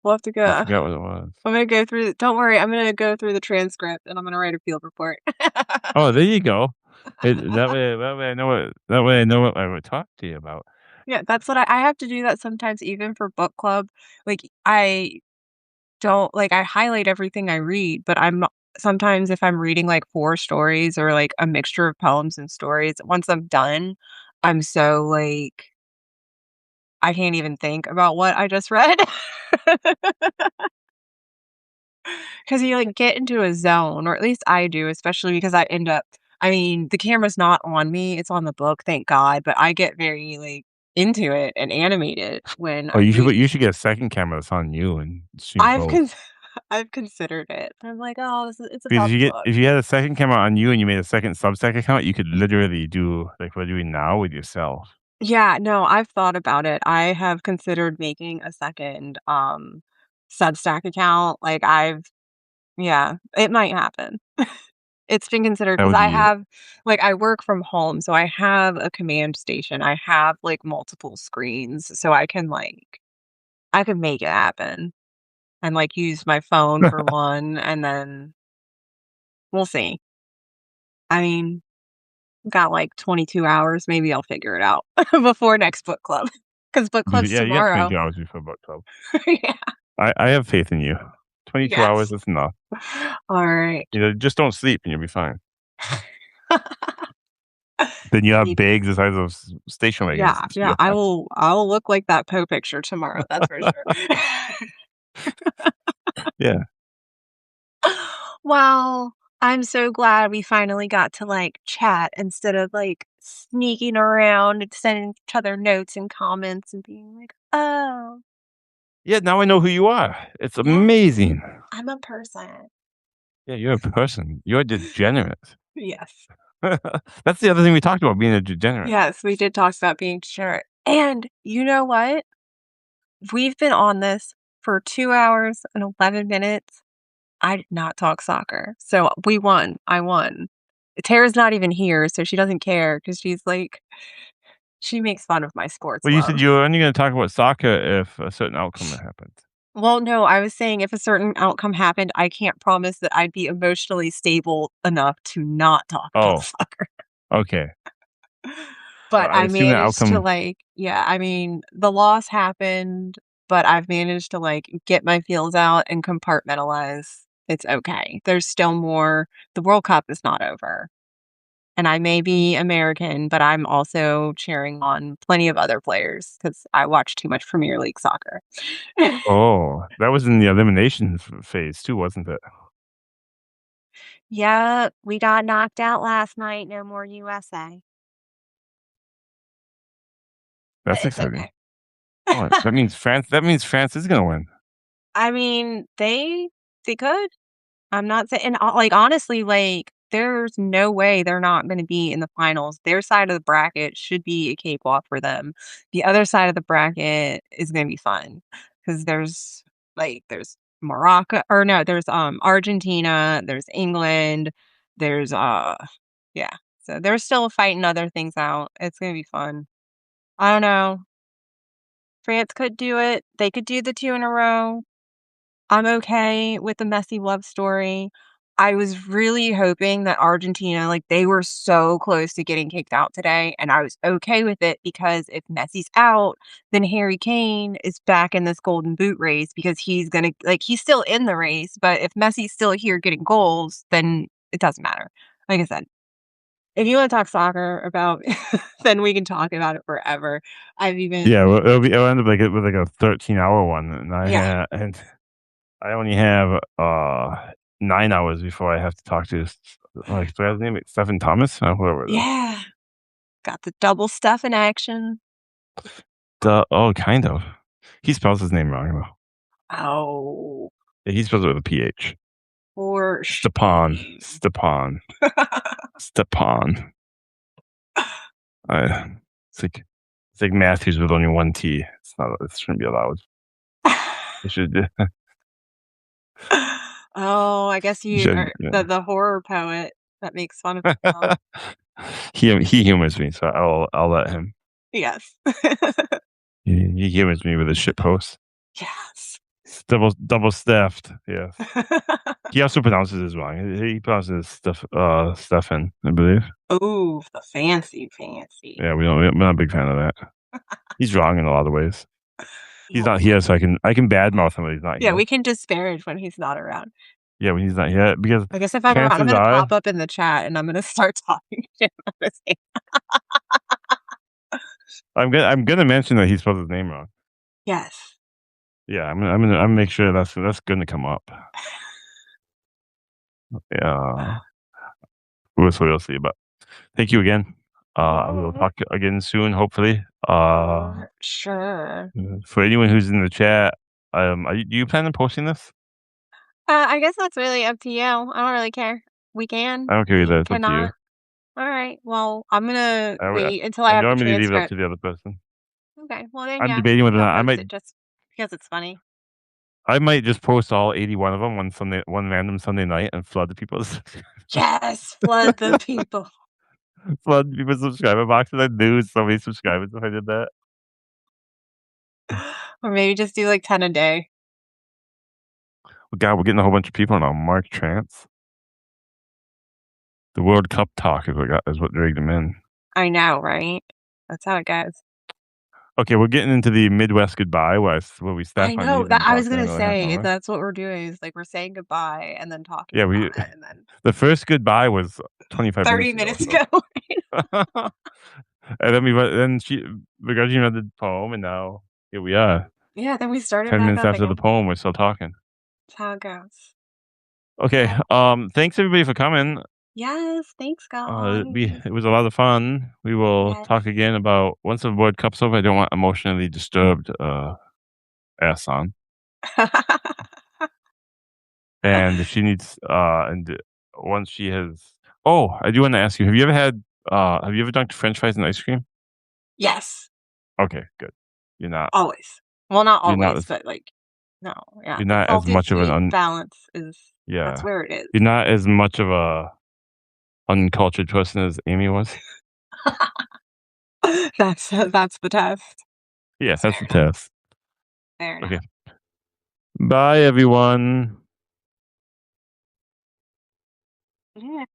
we'll have to I go. forgot what it was. I'm gonna go through don't worry, I'm gonna go through the transcript, and I'm gonna write a field report. Oh, there you go. That way I know what I would talk to you about. Yeah, that's what I have to do that sometimes even for book club. Like, I don't like, I highlight everything I read, but sometimes if I'm reading, like, 4 stories or, like, a mixture of poems and stories, once I'm done, I'm so, like, I can't even think about what I just read. 'Cause you, like, get into a zone, or at least I do, especially because I mean, the camera's not on me, it's on the book, thank God, but I get very, like, into it and animated when Oh, I'm you reading. should get a second camera that's on you and stream I've both. con I've considered it. I'm like, "Oh, it's Because about the book." if you had a second camera on you and you made a second Substack account, you could literally do like we're doing now with yourself. Yeah, no, I've thought about it. I have considered making a second, Substack account, like, yeah, it might happen. It's been considered That because would I be have like, I work from home, so I have a command station. I have, like, multiple screens, so I could make it happen and, like, use my phone for one, and then we'll see. I mean, got, like, 22 hours, maybe I'll figure it out before next book club, because book club's yeah, you got tomorrow. 22 hours before book club. Yeah, I have faith in you. 22 hours yes. is enough. Alright. You know, just don't sleep and you'll be fine. Then you have Maybe. bags the size of station wagons. Yeah, You'll yeah, be fine. I will look like that Poe picture tomorrow, that's for sure. Yeah. Well, I'm so glad we finally got to, like, chat instead of, like, sneaking around and sending each other notes and comments and being like, "Oh, Yeah, now I know who you are. It's yeah, amazing. I'm a person." Yeah, you're a person. You're degenerate. Yes. That's the other thing we talked about, being a degenerate. Yes, we did talk about being sure. And you know what? We've been on this for 2 hours and 11 minutes. I did not talk soccer, so we won. I won. Tara's not even here, so she doesn't care because she's like she makes fun of my sports Well, you love. said you were only gonna talk about soccer if a certain outcome had happened. Well, no, I was saying if a certain outcome happened, I can't promise that I'd be emotionally stable enough to not talk about Oh, soccer. okay. But I I assume that managed to, outcome. like yeah, I mean, the loss happened, but I've managed to, like, get my feels out and compartmentalize. It's okay. There's still more. The World Cup is not over. And I may be American, but I'm also cheering on plenty of other players because I watch too much Premier League soccer. Oh, that was in the elimination phase too, wasn't it? Yep, we got knocked out last night, no more USA. But That's it's exciting. okay. Oh, that means France. That means France is gonna win. I mean, they could. I'm not saying and, like, honestly, like, there's no way they're not gonna be in the finals. Their side of the bracket should be a cakewalk for them. The other side of the bracket is gonna be fun because there's Morocco or no, there's, Argentina, there's England, there's, yeah. So they're still fighting other things out. It's gonna be fun. I don't know. France could do it. They could do the 2 in a row. I'm okay with the messy love story. I was really hoping that Argentina, like, they were so close to getting kicked out today, and I was okay with it because if Messi's out, then Harry Kane is back in this golden boot race because he's gonna like, he's still in the race, but if Messi's still here getting goals, then it doesn't matter. Like I said, if you wanna talk soccer about then we can talk about it forever. I've Yeah, even well, it'll end up like with like a 13-hour one, yeah. and I only have 9 hours before I have to talk to like what's his name? Stephen Thomas, whoever it is. Yeah. Got the double stuff in action. Oh, kind of. He spells his name wrong though. Oh, Yeah, he spells it with a PH. for Stepan, shame. Stepan, Stepan. I it's like Matthews with only one T. It's not. It shouldn't be allowed. It should. Oh, I guess You you should. are Yeah. the horror poet that makes fun of himself. He humors me, so I'll let him. Yes. He humors me with his shit posts. Yes. It's double staffed. Yes. He also pronounces it wrong. He pronounces Stefan, I believe. Ooh, the fancy. Yeah, we're not a big fan of that. He's wrong in a lot of ways. He's not here, so I can badmouth him when he's not Yeah, here. we can disparage when he's not around. Yeah, when he's not here, because I guess if I'm around, I'm chances gonna are pop up in the chat and I'm gonna start talking shit about this thing. I'm gonna mention that he spelled his name wrong. Yes. Yeah, I'm gonna make sure that's gonna come up. Yeah, we'll see. But thank you again. We will Mhm. talk again soon, hopefully. Sure. For anyone who's in the chat, do you plan on posting this? I guess that's really up to you. I don't really care. We can, I don't care we either. It's up to you. cannot. All right. Well, I'm gonna I wait until I I have the normally leave it up transcript. to the other person. Okay. Well, then, I'm yeah, debating whether or I'll not post it just because it's funny. I might just post all 81 of them one random Sunday night and flood people's Yes, flood the people. flood people's subscriber boxes. I'd lose so many subscribers if I did that. Or maybe just do like 10 a day. Oh God, we're getting a whole bunch of people now. Mark Trance. The World Cup talk is what dragged him in. I know, right? That's how it goes. Okay, we're getting into the Midwest goodbye where we I Stefan know needs that and I talk was for gonna another half say hour. that's what we're doing is like we're saying goodbye and then talking Yeah, about it and then the first goodbye was 25 30 minutes ago. minutes So, ago. and then Begrudging read the poem, and now here we are. Yeah, then we started 10 back minutes up after the again. poem, we're still talking. That's how it goes. Okay. Well, Thanks everybody for coming. yes, thanks guys. It was a lot of fun. We will Yes. talk again about once the World Cup's over. I don't want emotionally disturbed ass on. And if she needs once she has I do want to ask you, have you ever dunked French fries in ice cream? Yes, Okay, good. You're not always. Well, not you're not always, as but like no, yeah. you're The not as salty much of an sweet balance is that's yeah. where it is. You're not as much of a uncultured person as Amy was. That's the test. Yeah, Fair that's the enough. test. Fair enough. Okay. Bye everyone. Yeah.